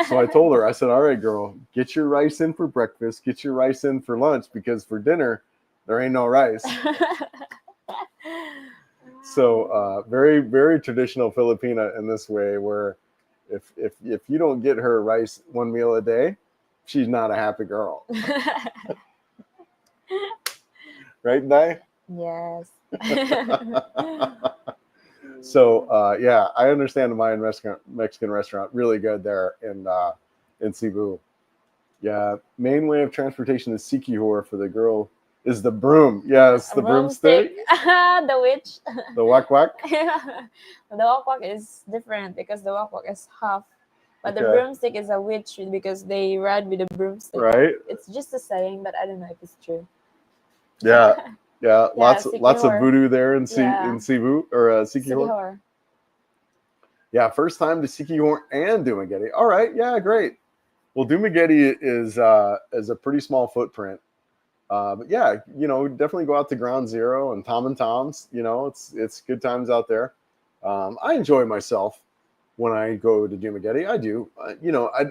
S1: So I told her, I said, all right, girl, get your rice in for breakfast, get your rice in for lunch, because for dinner, there ain't no rice. So very, very traditional Filipina in this way, where if you don't get her rice one meal a day, she's not a happy girl. Right, Dai?
S3: Yes.
S1: So yeah, I understand the Mayan Mexican restaurant. Really good there in Cebu. Yeah, main way of transportation is Siquijor for the girl is the broom. Yes, the broomstick.
S3: The witch.
S1: The wak wak.
S3: The wak wak is different because the wak wak is half, but the broomstick is a witch because they ride with the broomstick.
S1: Right.
S3: It's just a saying, but I don't know if it's true.
S1: Yeah. Yeah, lots of voodoo there in
S3: Yeah.
S1: Cebu or Siquijor. Yeah, first time to Siquijor and Dumaguete. All right, yeah, great. Well, Dumaguete is a pretty small footprint, but yeah, definitely go out to Ground Zero and Tom and Tom's. It's good times out there. I enjoy myself when I go to Dumaguete. I do.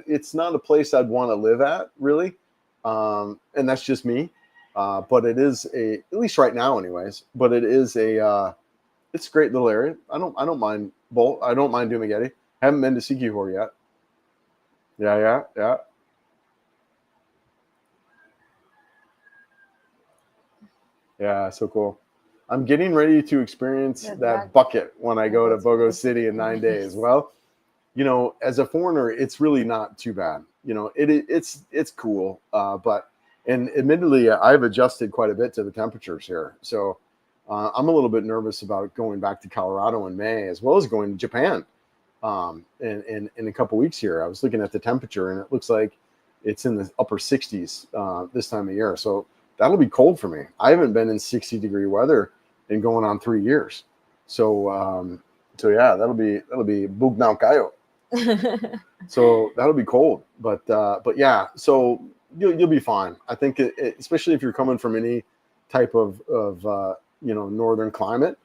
S1: It's not a place I'd want to live at really, and that's just me. But it is at least right now, anyways. But it is it's a great little area. I don't mind both. I don't mind Dumaguete. Haven't been to Siquijor yet. Yeah. Yeah, so cool. I'm getting ready to experience that bucket when I go to Bogo City in 9 days. Well, as a foreigner, it's really not too bad. It's cool. And admittedly, I've adjusted quite a bit to the temperatures here. So I'm a little bit nervous about going back to Colorado in May, as well as going to Japan in a couple weeks here. I was looking at the temperature, and it looks like it's in the upper 60s this time of year. So that'll be cold for me. I haven't been in 60-degree weather in going on 3 years. So yeah, that'll be Bugnao Kayo. So that'll be cold. But yeah, so you'll be fine. I think especially if you're coming from any type of northern climate,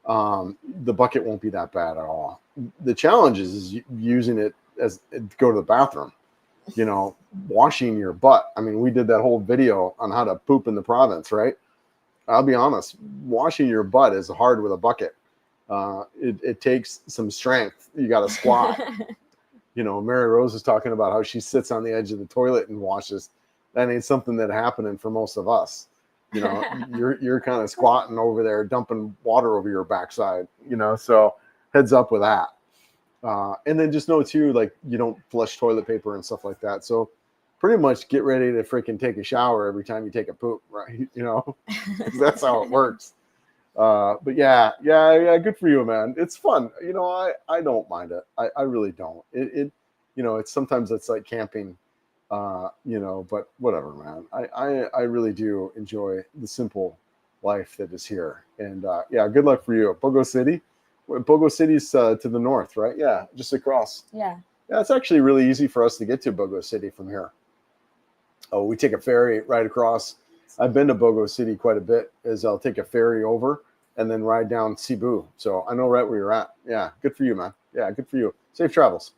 S1: the bucket won't be that bad at all. The challenge is using it as to go to the bathroom, washing your butt. I mean, we did that whole video on how to poop in the province, right? I'll be honest, washing your butt is hard with a bucket. It takes some strength. You got to squat. Mary Rose is talking about how she sits on the edge of the toilet and washes. That ain't something that happening for most of us. You're kind of squatting over there, dumping water over your backside. So heads up with that. And then just know too, like, you don't flush toilet paper and stuff like that. So pretty much get ready to freaking take a shower every time you take a poop, right? 'Cause that's how it works. But yeah, good for you, man. It's fun. I don't mind it. I really don't. It's sometimes it's like camping, but whatever, man. I really do enjoy the simple life that is here. And yeah, good luck for you. Bogo City, Bogo City's to the north, right? Yeah, just across.
S3: Yeah.
S1: Yeah, it's actually really easy for us to get to Bogo City from here. Oh, we take a ferry right across. I've been to Bogo City quite a bit. As I'll take a ferry over and then ride down Cebu. So I know right where you're at. Yeah, good for you, man. Yeah, good for you. Safe travels.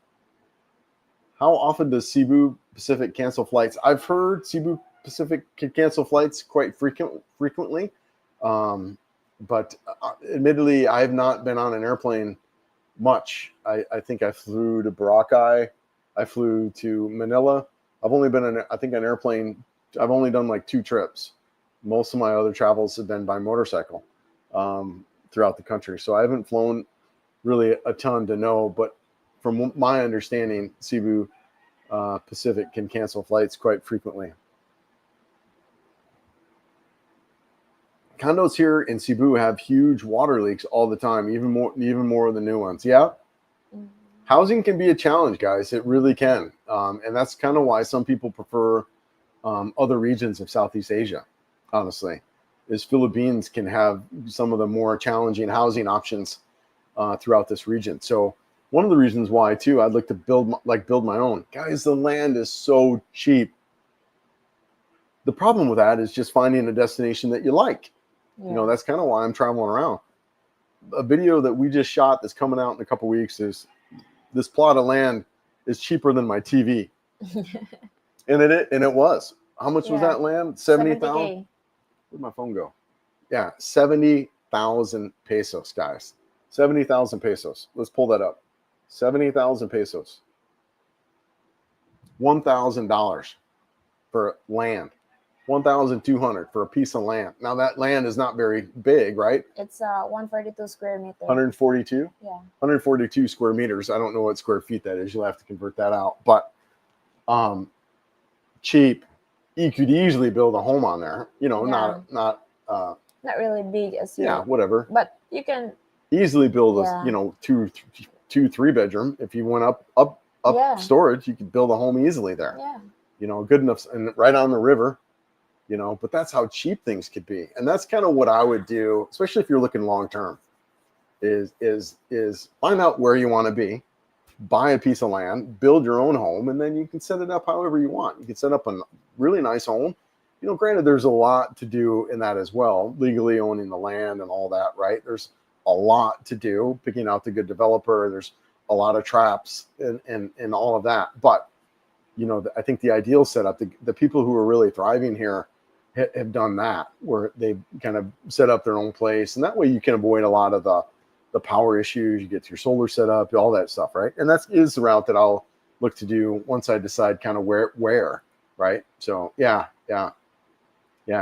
S1: How often does Cebu Pacific cancel flights? I've heard Cebu Pacific can cancel flights quite frequently. But admittedly, I have not been on an airplane much. I think I flew to Boracay. I flew to Manila. I've only been on, I think, an airplane. I've only done like 2 trips. Most of my other travels have been by motorcycle throughout the country. So I haven't flown really a ton to know. But from my understanding, Cebu Pacific can cancel flights quite frequently. Condos here in Cebu have huge water leaks all the time, even more of the new ones. Yeah.
S3: Mm.
S1: Housing can be a challenge, guys. It really can. And that's kind of why some people prefer other regions of Southeast Asia, honestly, is Philippines can have some of the more challenging housing options throughout this region. So one of the reasons why, too, I'd like to build my own. Guys, the land is so cheap. The problem with that is just finding a destination that you like.
S3: Yeah.
S1: You know, that's kind of why I'm traveling around. A video that we just shot that's coming out in a couple weeks is this plot of land is cheaper than my TV. and it was. How much was that land? 70,000? Where'd my phone go? Yeah, 70,000 pesos, guys. 70,000 pesos. Let's pull that up. 70,000 pesos. $1,000 for land. 1,200 for a piece of land. Now that land is not very big, right?
S3: It's 142 square meter.
S1: 142?
S3: Yeah.
S1: 142 square meters. I don't know what square feet that is. You'll have to convert that out. But cheap. You could easily build a home on there. You know,
S3: Yeah.
S1: not
S3: really big as you.
S1: Yeah, whatever.
S3: But you can
S1: easily build a,
S3: Yeah.
S1: you know, two, 3-bedroom. If you went up
S3: Yeah.
S1: storage, you could build a home easily there.
S3: Yeah.
S1: You know, good enough, and right on the river. You know, but that's how cheap things could be. And that's kind of what I would do, especially if you're looking long term, is find out where you want to be, buy a piece of land, build your own home, and then you can set it up however you want. You can set up a really nice home. You know, granted, there's a lot to do in that as well, legally owning the land and all that, right? There's a lot to do, picking out the good developer. There's a lot of traps and all of that. But, you know, I think the ideal setup, the people who are really thriving here have done that, where they kind of set up their own place, and that way you can avoid a lot of the power issues. You get your solar set up, all that stuff, right? And that is the route that I'll look to do once I decide kind of where, right? So yeah.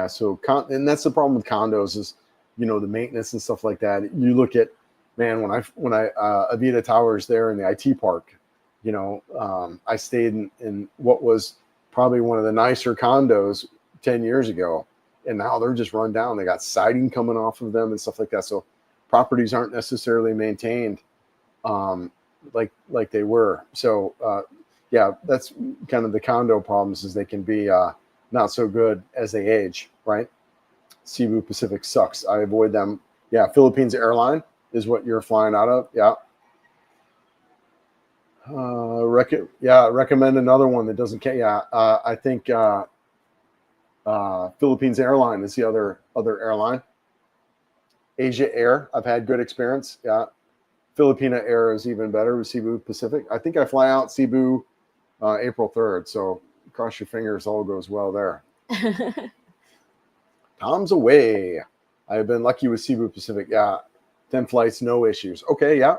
S1: So and that's the problem with condos is, you know, the maintenance and stuff like that. You look at, man, when I Avita Towers there in the IT park, you know, I stayed in what was probably one of the nicer condos 10 years ago, and now they're just run down. They got siding coming off of them and stuff like that. So properties aren't necessarily maintained like they were. So yeah, that's kind of the condo problems, is they can be not so good as they age, right? Cebu Pacific sucks. I avoid them. Yeah, Philippines Airline is what you're flying out of. Yeah. Recommend another one that doesn't. I think Philippines Airline is the other airline. Asia Air, I've had good experience. Yeah, Filipina Air is even better with Cebu Pacific. I think I fly out Cebu April 3rd, so cross your fingers all goes well there. Tom's away. I've been lucky with Cebu Pacific. Yeah, 10 flights, no issues. Okay, yeah.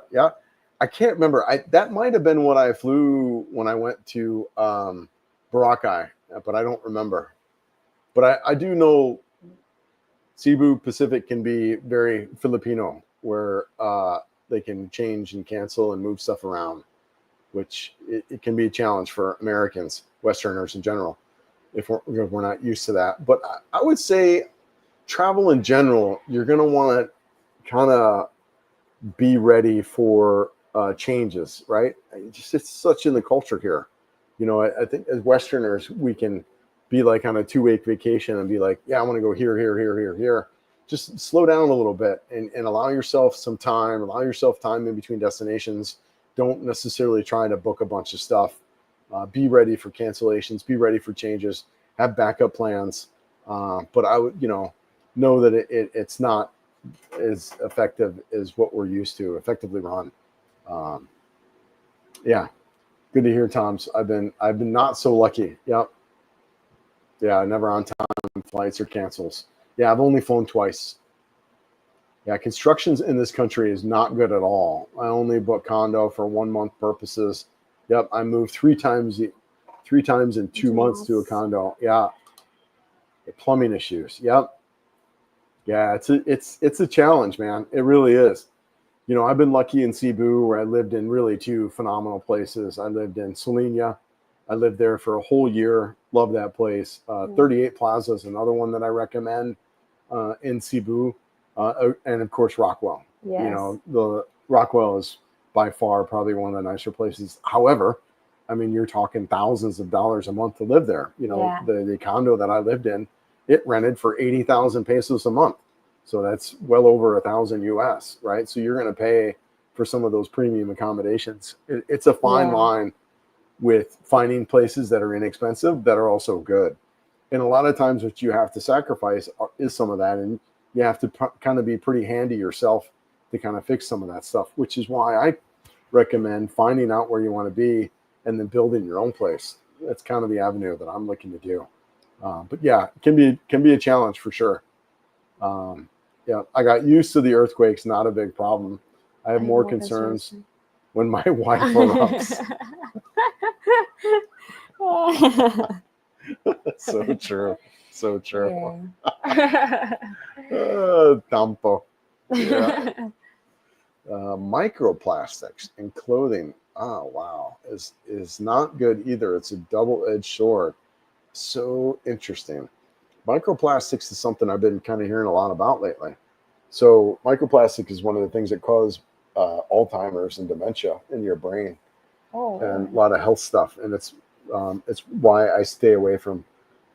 S1: I can't remember. That might have been what I flew when I went to Boracay, but I don't remember. But I do know Cebu Pacific can be very Filipino, where they can change and cancel and move stuff around, which it can be a challenge for Americans, Westerners in general, if we're not used to that. But I would say travel in general, you're going to want to kind of be ready for changes, right? It's such in the culture here. You know, I think as Westerners, we can be like on a 2-week vacation and be like, yeah, I want to go here. just slow down a little bit and allow yourself some time, allow yourself time in between destinations. Don't necessarily try to book a bunch of stuff. Be ready for cancellations, be ready for changes, have backup plans. But I would, know that it's not as effective as what we're used to, effectively run. Yeah. Good to hear, Tom's. I've been not so lucky. Yep. Yeah, never on time flights or cancels. Yeah, I've only flown twice. Yeah, constructions in this country is not good at all. I only booked condo for 1 month purposes. Yep, I moved three times in 2 months to a condo. Yeah, plumbing issues. Yep. Yeah, it's a challenge, man. It really is. I've been lucky in Cebu, where I lived in really two phenomenal places. I lived in Salina. I lived there for a whole year. Love that place. 38 Plaza is another one that I recommend in Cebu. And of course, Rockwell.
S3: Yes.
S1: The Rockwell is by far probably one of the nicer places. However, I mean, you're talking thousands of dollars a month to live there. The condo that I lived in, it rented for 80,000 pesos a month. So that's well over 1,000 US, right? So you're going to pay for some of those premium accommodations. It's a fine line with finding places that are inexpensive that are also good. And a lot of times what you have to sacrifice is some of that. And you have to kind of be pretty handy yourself to kind of fix some of that stuff, which is why I recommend finding out where you want to be and then building your own place. That's kind of the avenue that I'm looking to do. But yeah, it can be a challenge for sure. Yeah, I got used to the earthquakes, not a big problem. I have more concerns when my wife erupts. So true. So true.
S3: Yeah.
S1: Tampo. Yeah. Microplastics in clothing. Oh, wow. Is not good either. It's a double-edged sword. So interesting. Microplastics is something I've been kind of hearing a lot about lately. So microplastic is one of the things that cause Alzheimer's and dementia in your brain, and a lot of health stuff. And it's why I stay away from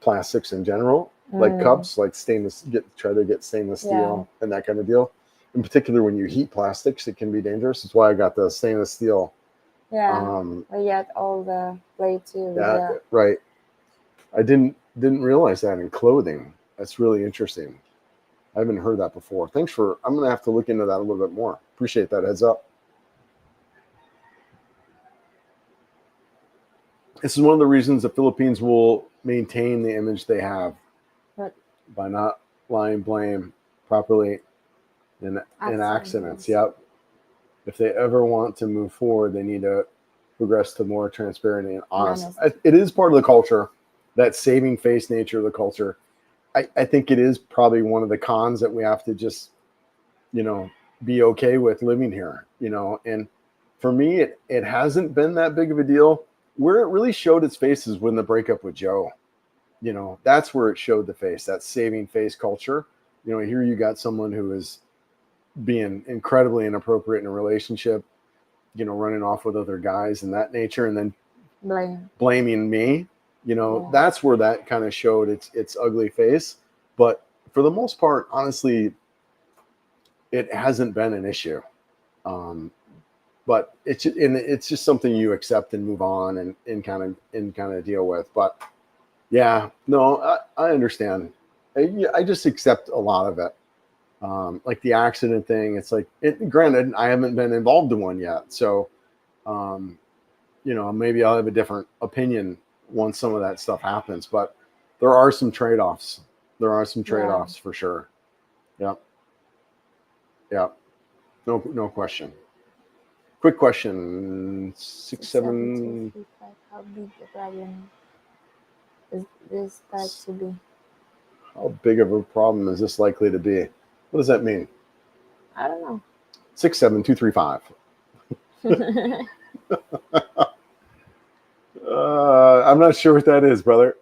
S1: plastics in general, like cups, like try to get stainless steel and that kind of deal. In particular, when you heat plastics, it can be dangerous. That's why I got the stainless steel.
S3: Yeah. We get all the plate too.
S1: Yeah, right. I didn't realize that in clothing. That's really interesting. I haven't heard that before. I'm going to have to look into that a little bit more. Appreciate that heads up. This is one of the reasons the Philippines will maintain the image they have by not lying blame properly in accidents. Yep. If they ever want to move forward, they need to progress to more transparent and honest. It is part of the culture, that saving face nature of the culture. I think it is probably one of the cons that we have to just, be okay with living here, and for me, it hasn't been that big of a deal. Where it really showed its face is when the breakup with Joe, that's where it showed the face, that saving face culture. Here you got someone who is being incredibly inappropriate in a relationship, running off with other guys and that nature, and then blaming me. That's where that kind of showed its ugly face. But for the most part, honestly, it hasn't been an issue. But it's just something you accept and move on and kind of deal with. But yeah, no, I understand. I just accept a lot of it. Like the accident thing, it's like, granted, I haven't been involved in one yet. So, maybe I'll have a different opinion once some of that stuff happens, but there are some trade-offs. For sure. Yep. No question. Quick question. 6-7.
S3: How big a problem is this type to be?
S1: How big of a problem is this likely to be? What does that mean?
S3: I don't know.
S1: 67235. I'm not sure what that is, brother.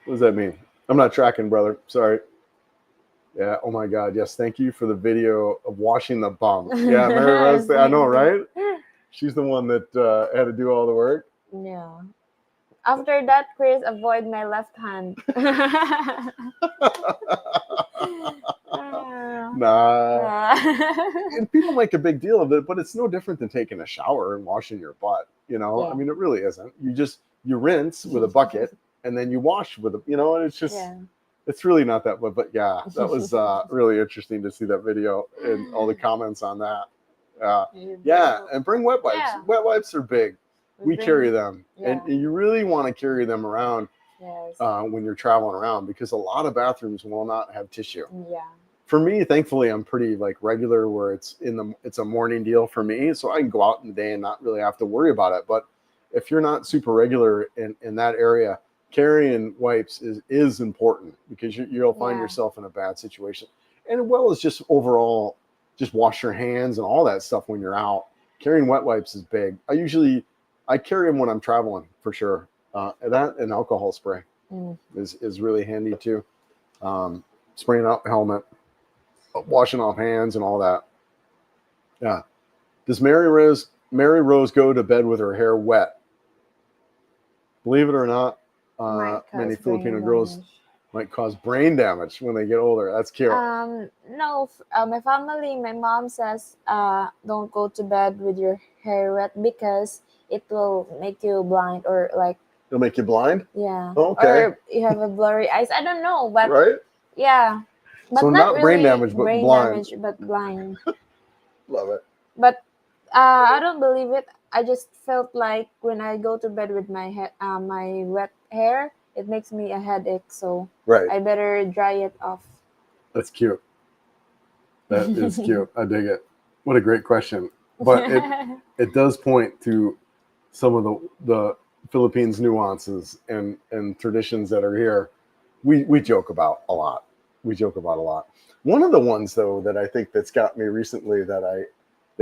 S1: What does that mean? I'm not tracking, brother. Sorry. Yeah. Oh my God. Yes. Thank you for the video of washing the bum. Yeah. Mary Rose, I know, right? She's the one that had to do all the work.
S3: Yeah. After that, Chris, avoid my left hand.
S1: Nah. And people make a big deal of it, but it's no different than taking a shower and washing your butt. You know,
S3: Yeah.
S1: I mean, it really isn't. You rinse with a bucket and then you wash with a, you know, and it's just, it's really not that. But yeah, that was really interesting to see that video and all the comments on that. Yeah, and bring wet wipes.
S3: Yeah.
S1: Wet wipes are big. We carry them,
S3: Yeah.
S1: and you really want to carry them around
S3: Yes.
S1: when you're traveling around, because a lot of bathrooms will not have tissue.
S3: Yeah.
S1: For me, thankfully, I'm pretty like regular where it's a morning deal for me, so I can go out in the day and not really have to worry about it. But if you're not super regular in that area, carrying wipes is important, because you'll find yourself in a bad situation. And as well as just overall, just wash your hands and all that stuff when you're out. Carrying wet wipes is big. I carry them when I'm traveling for sure. That and alcohol spray is really handy too. Spraying out the helmet, washing off hands and all that. Yeah. Does Mary Rose go to bed with her hair wet? Believe it or not, many Filipino girls might cause brain damage when they get older. That's cute.
S3: No, my family, my mom says, don't go to bed with your hair wet because it will make you blind, or like
S1: it'll make you blind.
S3: Yeah.
S1: Okay.
S3: Or you have a blurry eyes. I don't know, but
S1: right.
S3: Yeah. But
S1: so not brain damage, but
S3: brain
S1: blind.
S3: damage, but blind.
S1: Love it.
S3: But I don't believe it. I just felt like when I go to bed with my my wet hair, it makes me a headache. So I better dry it off.
S1: That's cute. That is cute. I dig it. What a great question. But it does point to some of the Philippines nuances and traditions that are here. We joke about a lot. One of the ones though that I think that's got me recently that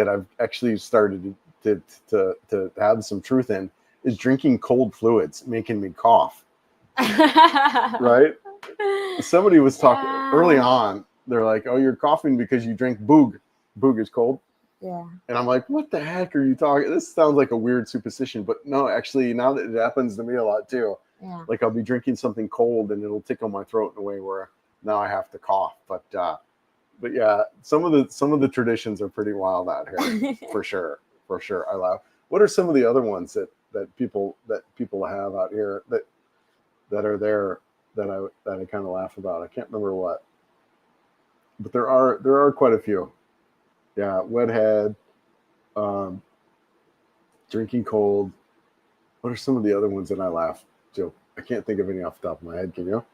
S1: I've actually started to have some truth in is drinking cold fluids, making me cough. Right? Somebody was talking early on. They're like, "Oh, you're coughing because you drink boog. Boog is cold."
S3: Yeah.
S1: And I'm like, "What the heck are you talking?" This sounds like a weird superstition, but no, actually, now that it happens to me a lot too.
S3: Yeah.
S1: Like I'll be drinking something cold and it'll tickle my throat in a way where now I have to cough. But yeah, some of the traditions are pretty wild out here for sure. I laugh. What are some of the other ones that people have out here that are there that I kind of laugh about? I can't remember what, but there are quite a few. Yeah, wet head, drinking cold. What are some of the other ones that I laugh, Joe? I can't think of any off the top of my head. Can you?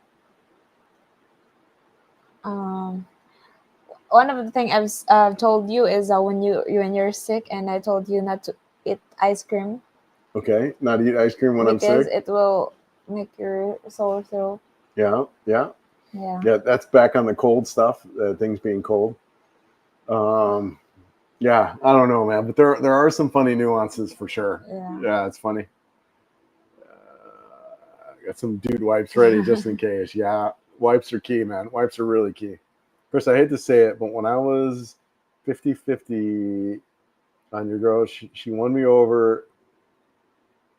S3: One of the things I've told you is when you're sick, and I told you not to eat ice cream.
S1: Okay, not to eat ice cream when I'm sick
S3: because it will make your sore throat.
S1: Yeah.
S3: Yeah.
S1: That's back on the cold stuff. Things being cold. Yeah, I don't know, man, but there are some funny nuances for sure. Yeah, it's funny. Got some dude wipes ready just in case. Yeah, wipes are key, man. Wipes are really key. Chris, I hate to say it, but when I was 50-50 on your girl, she won me over,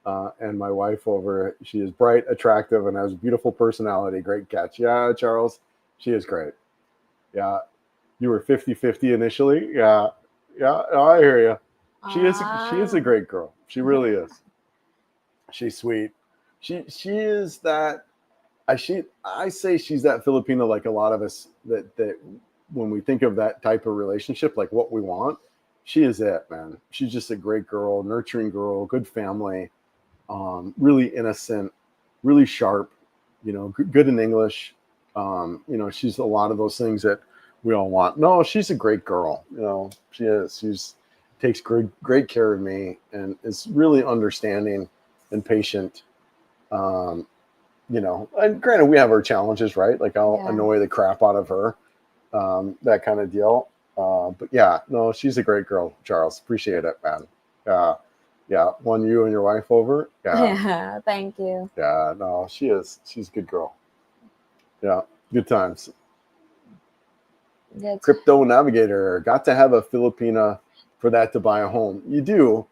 S1: and my wife over. She is bright, attractive, and has a beautiful personality. Great catch. Yeah, Charles, she is great. Yeah, you were 50-50 initially. Yeah, I hear you. She is a great girl. She really is. She's sweet. She is that. I say she's that Filipino, like a lot of us, that when we think of that type of relationship, like what we want, she is it, man. She's just a great girl, nurturing girl, good family, really innocent, really sharp, good in English. She's a lot of those things that we all want. No, she's a great girl. She is. She's takes great care of me and is really understanding and patient. And granted, we have our challenges, right? Like I'll annoy the crap out of her, that kind of deal. But yeah, no, she's a great girl, Charles. Appreciate it, man. Yeah, won you and your wife over.
S3: Yeah, thank you.
S1: Yeah, no, she is. She's a good girl. Yeah, good times. Crypto Navigator, got to have a Filipina for that to buy a home. You do.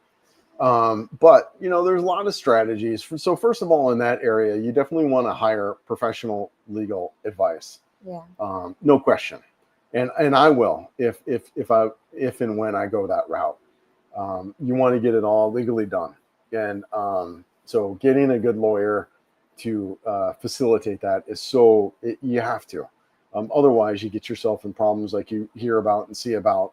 S1: But there's a lot of strategies. So first of all, in that area, you definitely want to hire professional legal advice.
S3: Yeah.
S1: No question. And I will if and when I go that route. You want to get it all legally done, and so getting a good lawyer to facilitate that is you have to. Otherwise, you get yourself in problems like you hear about and see about,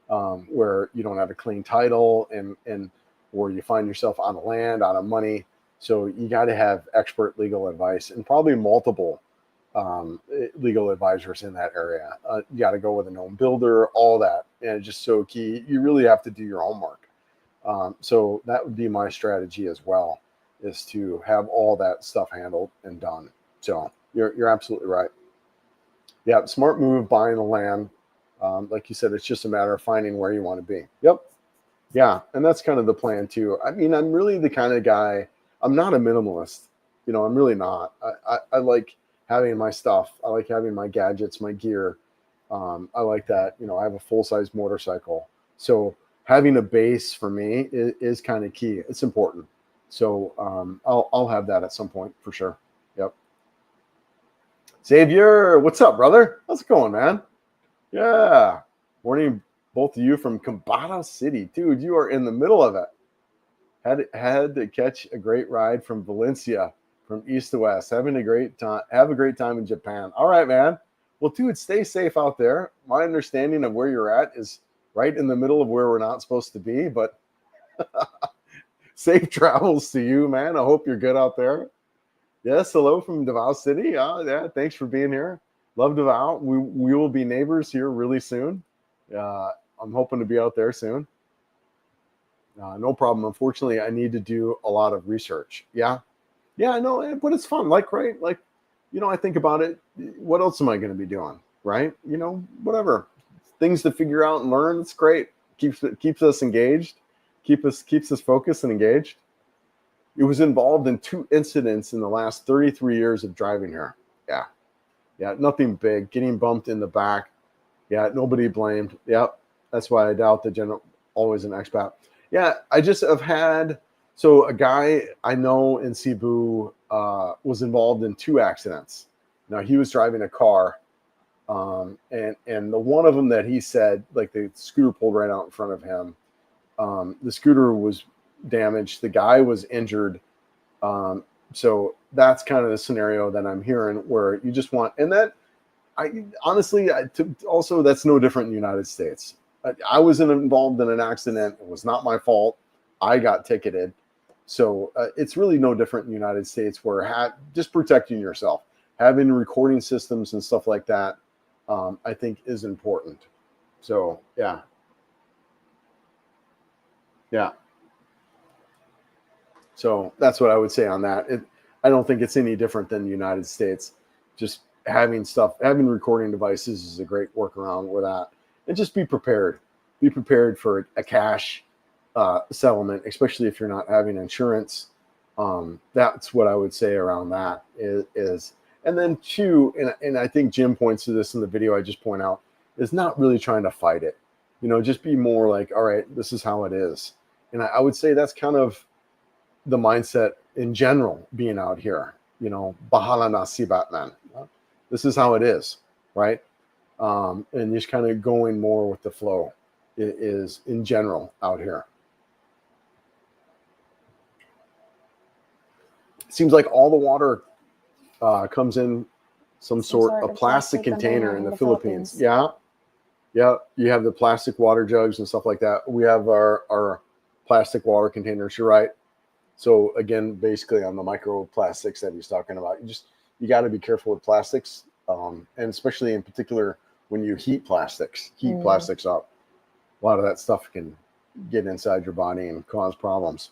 S1: where you don't have a clean title and or you find yourself on land, out of money. So you got to have expert legal advice and probably multiple legal advisors in that area. You got to go with a known builder, all that, and it's just so key. You really have to do your homework. So that would be my strategy as well, is to have all that stuff handled and done. So you're absolutely right. Yeah, smart move buying the land. Like you said, it's just a matter of finding where you want to be. Yep. Yeah, and that's kind of the plan too. I mean, I'm really the kind of guy. I'm not a minimalist. I'm really not. I like having my stuff. I like having my gadgets, my gear. I like that. I have a full-size motorcycle. So having a base for me is kind of key. It's important. So I'll have that at some point for sure. Yep. Xavier, what's up, brother? How's it going, man? Yeah. Morning, both of you from Cagayan City. Dude, you are in the middle of it. Had to catch a great ride from Valencia, from east to west. Have a great time in Japan. All right, man. Well, dude, stay safe out there. My understanding of where you're at is right in the middle of where we're not supposed to be, but safe travels to you, man. I hope you're good out there. Yes, hello from Davao City. Yeah, thanks for being here. Love Davao. We will be neighbors here really soon. I'm hoping to be out there soon. No problem. Unfortunately, I need to do a lot of research. Yeah, I know, but it's fun. Right? I think about it. What else am I going to be doing? Right? Whatever things to figure out and learn. It's great. Keeps us engaged. Keeps us focused and engaged. It was involved in 2 incidents in the last 33 years of driving here. Yeah, nothing big. Getting bumped in the back. Yeah, nobody blamed. Yep, that's why I doubt the general always an expat. Yeah, I just have had, so a guy I know in Cebu was involved in 2 accidents. Now he was driving a car, and the one of them that he said, like, the scooter pulled right out in front of him. The scooter was damaged. The guy was injured. So that's kind of the scenario that I'm hearing, where you just want, and that also, that's no different in the United States. I was involved in an accident. It was not my fault. I got ticketed. So it's really no different in the United States, where just protecting yourself, having recording systems and stuff like that, I think is important. So, yeah. So that's what I would say on that. I don't think it's any different than the United States. Just having recording devices is a great workaround with that. And just be prepared. Be prepared for a cash settlement, especially if you're not having insurance. That's what I would say around that is. And then 2, and I think Jim points to this in the video I just point out, is not really trying to fight it. Just be more like, all right, this is how it is. And I would say that's kind of the mindset in general being out here. Bahala na si Batman. This is how it is, right? And just kind of going more with the flow is in general out here. It seems like all the water comes in some sort of plastic container in the Philippines. Yeah. You have the plastic water jugs and stuff like that. We have our plastic water containers. You're right. So again, basically on the microplastics that he's talking about, you got to be careful with plastics, and especially in particular when you heat plastics up. A lot of that stuff can get inside your body and cause problems.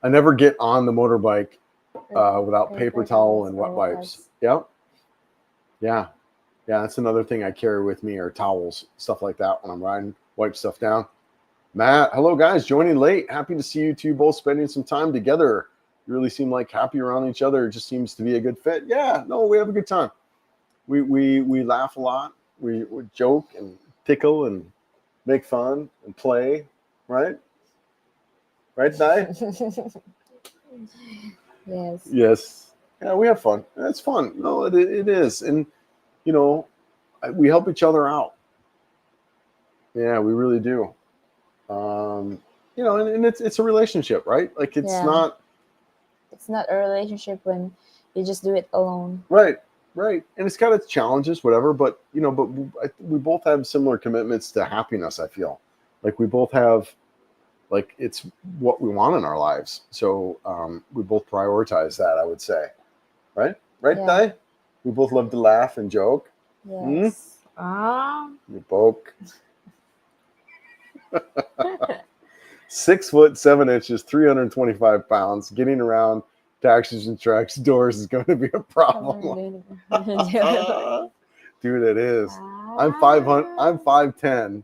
S1: I never get on the motorbike without paper towel and wet wipes. Yeah. That's another thing I carry with me, are towels, stuff like that when I'm riding. Wipe stuff down. Matt, hello guys, joining late. Happy to see you two both spending some time together. You really seem like happy around each other. It just seems to be a good fit. Yeah, no, we have a good time. We laugh a lot. We joke and tickle and make fun and play, right? Right, Dai?
S3: Yes.
S1: Yes. Yeah, we have fun. It's fun. No, it is. And, you know, we help each other out. Yeah, we really do. You know, and it's a relationship, right? Like it's
S3: Yeah.
S1: not
S3: It's not a relationship when you just do it alone.
S1: right, right, and it's got its challenges, whatever. But you know, but we both have similar commitments to happiness. I feel like we both have like it's what we want in our lives. So we both prioritize that. I would say, right, right,
S3: Yeah.
S1: Di? We both love to laugh and joke.
S3: Yes.
S1: We both 6'7" 325 pounds. Getting around taxis and trucks, doors is going to be a problem. Dude, it is. I'm 500. I'm 5'10",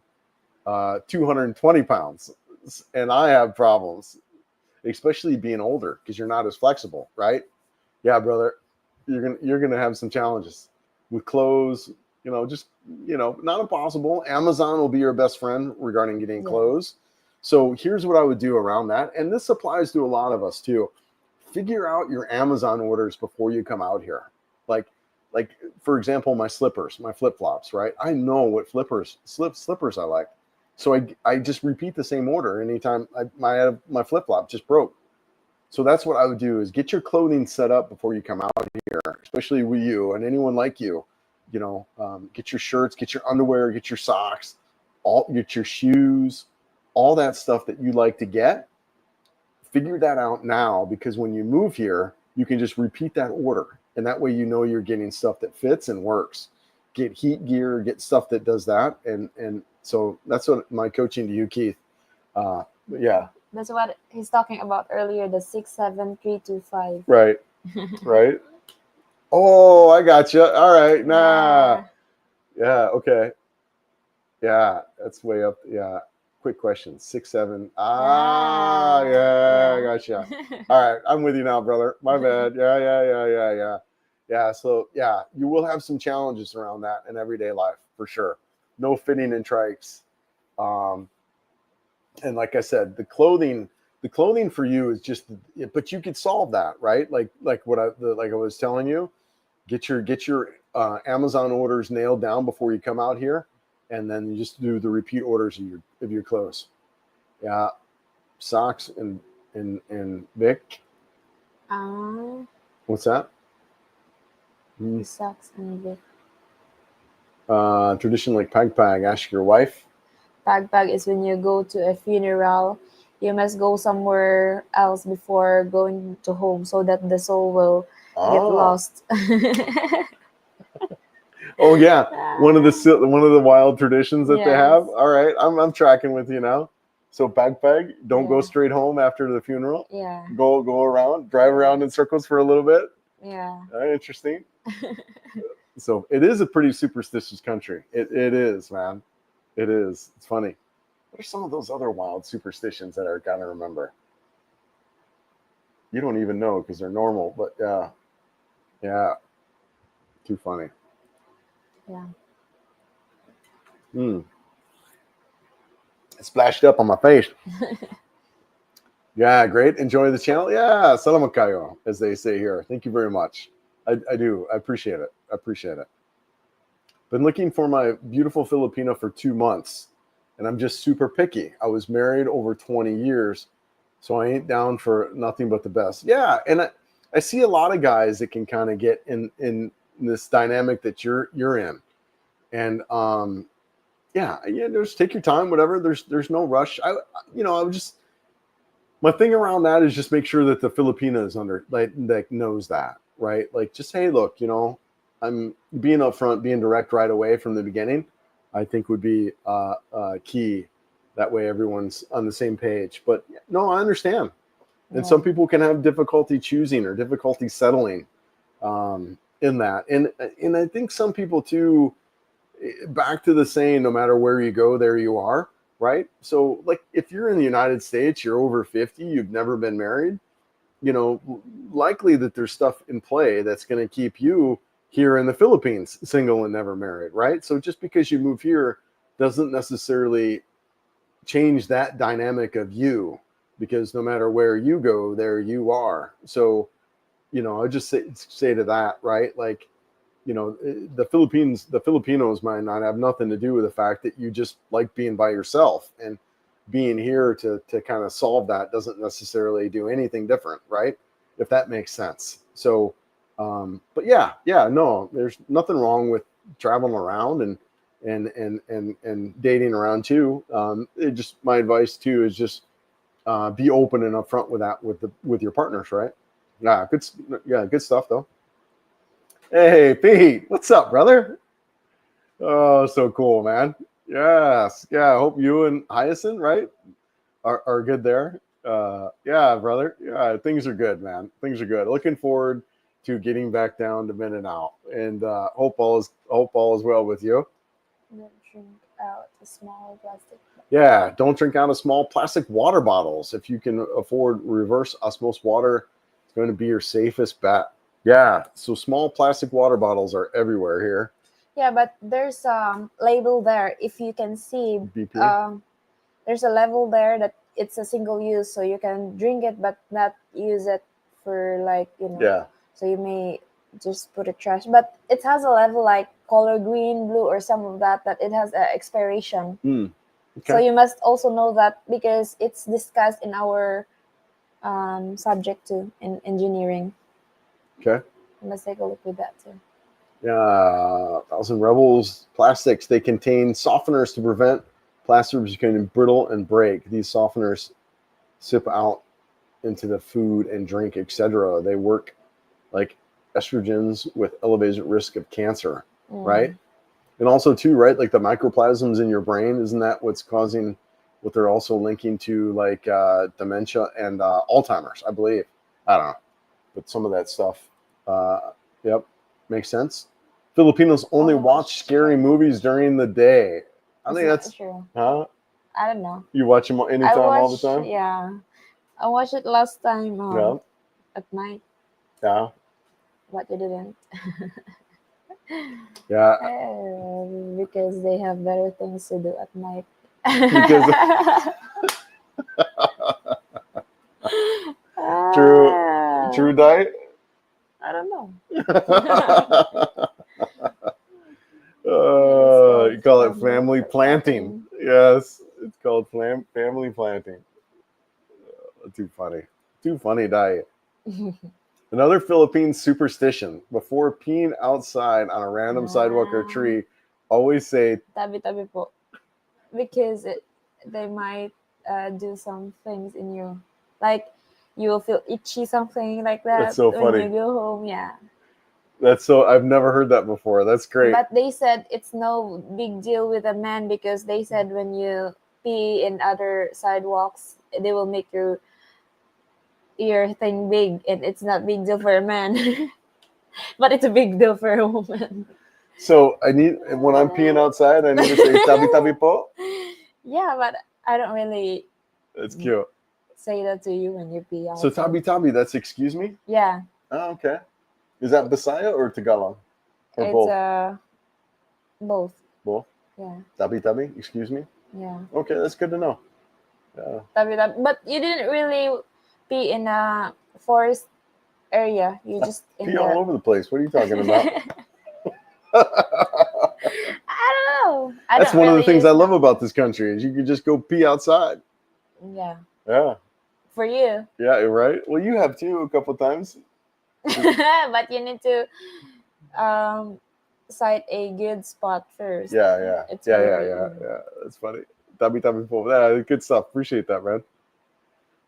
S1: 220 pounds, and I have problems, especially being older because you're not as flexible, right? Yeah, brother, you're gonna have some challenges with clothes. You know, just not impossible. Amazon will be your best friend regarding getting clothes. So here's what I would do around that, and this applies to a lot of us too. Figure out your Amazon orders before you come out here. Like for example, my slippers, my flip flops, right? I know what slippers I like, so I just repeat the same order anytime my flip flop just broke. So that's what I would do: is get your clothing set up before you come out here, especially with you and anyone like you. You know, get your shirts, get your underwear, get your socks, get your shoes, all that stuff that you like to get. Figure that out now, because when you move here, you can just repeat that order, and that way you know you're getting stuff that fits and works. Get heat gear, get stuff that does that, and so that's what my coaching to you, Keith. Yeah.
S3: That's what he's talking about earlier, the 67325.
S1: Right. Right. Oh, I got you. All right. Nah. Yeah. Okay. Yeah. That's way up. Yeah. Quick question. 6'7". Yeah. I gotcha. All right. I'm with you now, brother. My bad. Yeah. Yeah. So yeah, you will have some challenges around that in everyday life for sure. No fitting in trikes. And like I said, the clothing for you is just, but you could solve that, right? Like what I was telling you, get your Amazon orders nailed down before you come out here, and then you just do the repeat orders of your clothes. Yeah, socks and Vic. What's that?
S3: Socks and Vic.
S1: Tradition like pag. Ask your wife.
S3: Pag is when you go to a funeral, you must go somewhere else before going to home, so that the soul will get lost.
S1: Oh yeah, one of the wild traditions that they have. All right, I'm tracking with you now. So pag, don't go straight home after the funeral.
S3: Yeah.
S1: Go around, drive around in circles for a little bit.
S3: Yeah.
S1: Interesting. So it is a pretty superstitious country. It is, man. It is. It's funny. What are some of those other wild superstitions that I gotta remember? You don't even know because they're normal, but yeah. Too funny.
S3: Yeah.
S1: It splashed up on my face. Yeah, great. Enjoy the channel. Yeah, salamat kayo, as they say here. Thank you very much. I do. I appreciate it. Been looking for my beautiful Filipino for 2 months, and I'm just super picky. I was married over 20 years, so I ain't down for nothing but the best. Yeah, and I see a lot of guys that can kind of get in this dynamic that you're in, and just take your time, whatever. There's no rush. I would just, my thing around that is just make sure that the Filipina is like knows that, right? Like just, hey, look, I'm being upfront, being direct right away from the beginning, I think would be key. That way everyone's on the same page. But no, I understand. And some people can have difficulty choosing or difficulty settling in that. And I think some people too, back to the saying, no matter where you go, there you are, right? So like if you're in the United States, you're over 50, you've never been married, likely that there's stuff in play that's going to keep you here in the Philippines single and never married, right? So just because you move here doesn't necessarily change that dynamic of you because no matter where you go, there you are. So, I just say to that, right? Like, the Filipinos might not have nothing to do with the fact that you just like being by yourself, and being here to kind of solve that doesn't necessarily do anything different, right? If that makes sense. So, but yeah, no, there's nothing wrong with traveling around and dating around too. My advice too is just be open and upfront with that with your partners, right? Good stuff though. Hey, Pete, what's up, brother? Oh, so cool, man. Yes. Yeah, I hope you and Hyacinth, right, are good there. Yeah, brother. Yeah, things are good, man. Things are good. Looking forward to getting back down to Mindanao, and hope all is well with you.
S3: Don't drink out a small plastic.
S1: Yeah, don't drink out of small plastic water bottles. If you can afford reverse osmosis water, it's going to be your safest bet. Yeah, so small plastic water bottles are everywhere here.
S3: Yeah, but there's a label there. If you can see,
S1: BP.
S3: there's a label there that it's a single use, so you can drink it but not use it for
S1: Yeah.
S3: So you may just put it trash. But it has a level like color green, blue, or some of that it has an expiration.
S1: Okay.
S3: So you must also know that because it's discussed in our subject too in engineering.
S1: Okay.
S3: You must take a look with that too.
S1: Yeah, Thousand Rebels plastics. They contain softeners to prevent plastics becoming brittle and break. These softeners sip out into the food and drink, etc. They work like estrogens with elevated risk of cancer, right? And also too, right, like the microplasms in your brain, isn't that what's causing what they're also linking to, like dementia and Alzheimer's, I believe. I don't know, but some of that stuff, yep, makes sense. Filipinos only watch scary movies during the day. I think that's
S3: true.
S1: Huh?
S3: I don't know.
S1: You watch them anytime, all the time?
S3: Yeah, I watched it last time
S1: Yeah.
S3: at night,
S1: Yeah.
S3: but you didn't.
S1: Yeah.
S3: Because they have better things to do at night.
S1: Because true diet.
S3: I don't know.
S1: You call it family planting. Yes, it's called family planting. Too funny. Too funny diet. Another Philippine superstition: before peeing outside on a random sidewalk or tree, always say
S3: tabi-tabi po. Because they might do some things in you. Like you will feel itchy, something like that.
S1: That's so funny.
S3: When you go home, yeah.
S1: I've never heard that before. That's great.
S3: But they said it's no big deal with a man because they said when you pee in other sidewalks, they will make your thing big, and it's not big deal for a man. But it's a big deal for a woman.
S1: So when I'm peeing outside, I need to say tabi-tabi po?
S3: Yeah, but I don't really
S1: That's cute.
S3: say that to you when you pee outside.
S1: So tabi-tabi, that's excuse me?
S3: Yeah.
S1: Oh, okay. Is that Bisaya or Tagalog? Or
S3: It's
S1: both?
S3: Both.
S1: Both?
S3: Yeah.
S1: Tabi-tabi, excuse me?
S3: Yeah.
S1: Okay, that's good to know. Yeah.
S3: Tabi-tabi. But you didn't really pee in a forest area. You just
S1: pee all over the place. What are you talking about?
S3: I don't know.
S1: That's one of the things I love about this country is you can just go pee outside.
S3: Yeah.
S1: Yeah.
S3: For you.
S1: Yeah, right. Well, you have too a couple times.
S3: But you need to cite a good spot first.
S1: Yeah. That's funny. Tabi-tabi po. Yeah, good stuff. Appreciate that, man.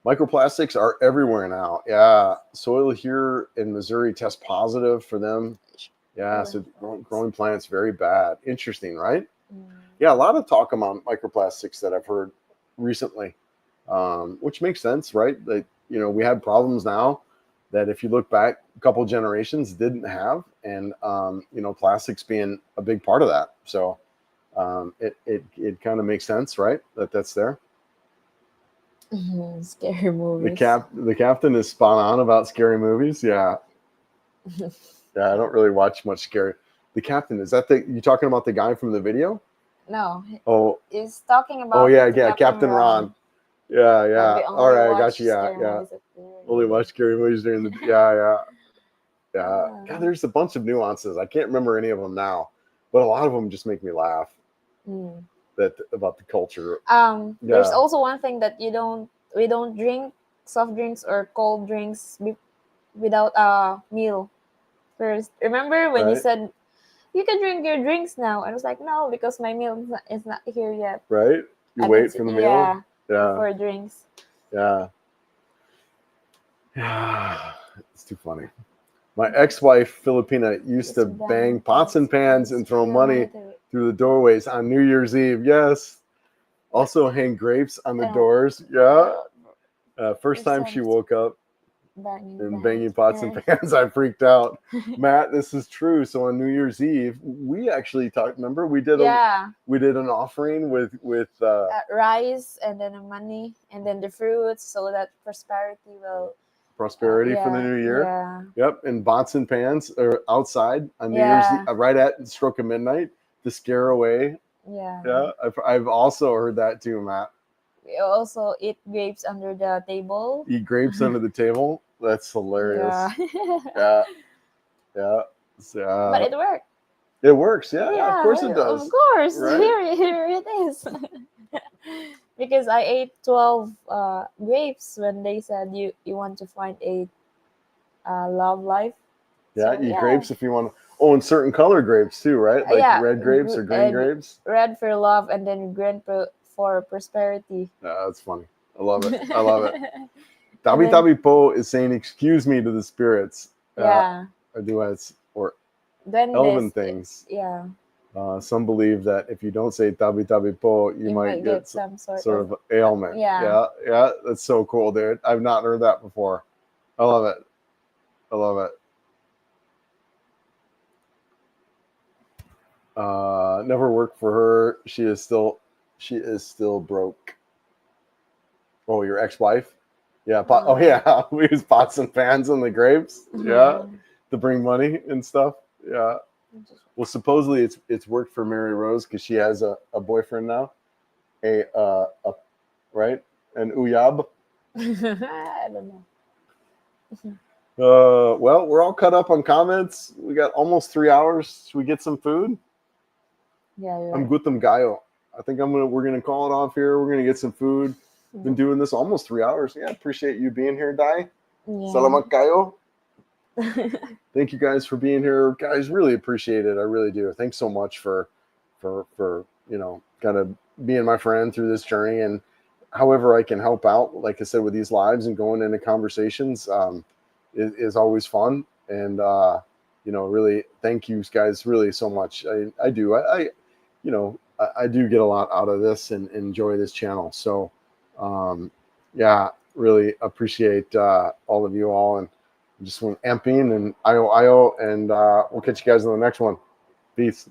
S1: Microplastics are everywhere now. Yeah. Soil here in Missouri tests positive for them. Yeah. So growing plants, very bad. Interesting, right? Yeah. A lot of talk about microplastics that I've heard recently, which makes sense, right? That, we have problems now that if you look back a couple generations didn't have, and, plastics being a big part of that. So it kind of makes sense, right? That's there.
S3: Scary movies.
S1: The captain is spot on about scary movies. Yeah. Yeah, I don't really watch much scary. The captain, is that you talking about the guy from the video?
S3: No.
S1: Oh.
S3: He's talking about
S1: Oh yeah, Captain Ron. Yeah,
S3: But
S1: yeah.
S3: we
S1: All
S3: only
S1: right, I got
S3: watch
S1: you. Yeah,
S3: scary
S1: yeah.
S3: movies at the
S1: Only watch scary movies during the. Yeah, yeah, yeah.
S3: Yeah.
S1: God, there's a bunch of nuances. I can't remember any of them now, but a lot of them just make me laugh.
S3: Mm.
S1: That about the culture.
S3: There's
S1: Yeah.
S3: also one thing that we don't drink soft drinks or cold drinks without a meal first. Remember when you
S1: Right.
S3: said you can drink your drinks now? I was like, no, because my meal is not here yet.
S1: Right. You
S3: I
S1: wait
S3: need
S1: for
S3: to,
S1: the
S3: yeah,
S1: meal. Yeah.
S3: before drinks.
S1: Yeah. Yeah. It's too funny. My ex-wife, Filipina, used to bang pots and pans and throw money through the doorways on New Year's Eve. Yes. Also hang grapes on the doors. Yeah. First time she woke up and banging pots and pans, I freaked out. Matt, this is true. So on New Year's Eve, we actually talked. Remember, we did an offering with
S3: rice and then the money and then the fruits, so that prosperity will
S1: prosperity for the new year.
S3: Yeah.
S1: Yep, and pots and pans are outside on New Year's Eve, right at stroke of midnight to scare away.
S3: Yeah.
S1: Yeah, I've also heard that too, Matt.
S3: We also eat grapes under the table.
S1: Eat grapes under the table. That's hilarious.
S3: Yeah.
S1: Yeah.
S3: But it worked.
S1: It works. Yeah, of course it does.
S3: Of course.
S1: Right?
S3: Here it is. Because I ate 12 grapes when they said you want to find a love life.
S1: Yeah,
S3: So,
S1: eat grapes if you want to. Oh, and certain color grapes too, right? Like red grapes or green grapes.
S3: Red for love and then green for prosperity.
S1: Yeah, that's funny. I love it. I love it. Tabi Tabi Po is saying, excuse me to the spirits.
S3: Yeah.
S1: Or duets or
S3: Then
S1: elven things.
S3: Yeah.
S1: Some believe that if you don't say Tabi Tabi Po, you might get
S3: some sort
S1: of ailment.
S3: Yeah.
S1: Yeah. That's so cool, dude. I've not heard that before. I love it. I love it. Never worked for her. She is still broke. Oh, your ex-wife? Yeah. Oh, yeah. We use pots and pans and the grapes. Yeah. To bring money and stuff. Yeah. Well, supposedly it's worked for Mary Rose because she has a boyfriend now. Right? An uyab.
S3: I don't know.
S1: Well, we're all cut up on comments. We got almost 3 hours. Should we get some food?
S3: Yeah,
S1: I'm gutom gayo. I think we're gonna call it off here. We're gonna get some food. Been doing this almost 3 hours. Yeah, appreciate you being here, Dai.
S3: Yeah.
S1: Salamat kayo. Thank you guys for being here. Guys, really appreciate it. I really do. Thanks so much for kind of being my friend through this journey, and however I can help out, like I said, with these lives and going into conversations is always fun. And really thank you guys really so much. I do. I do get a lot out of this and enjoy this channel. So really appreciate all of you all, and just want amping and io, and we'll catch you guys in the next one. Peace.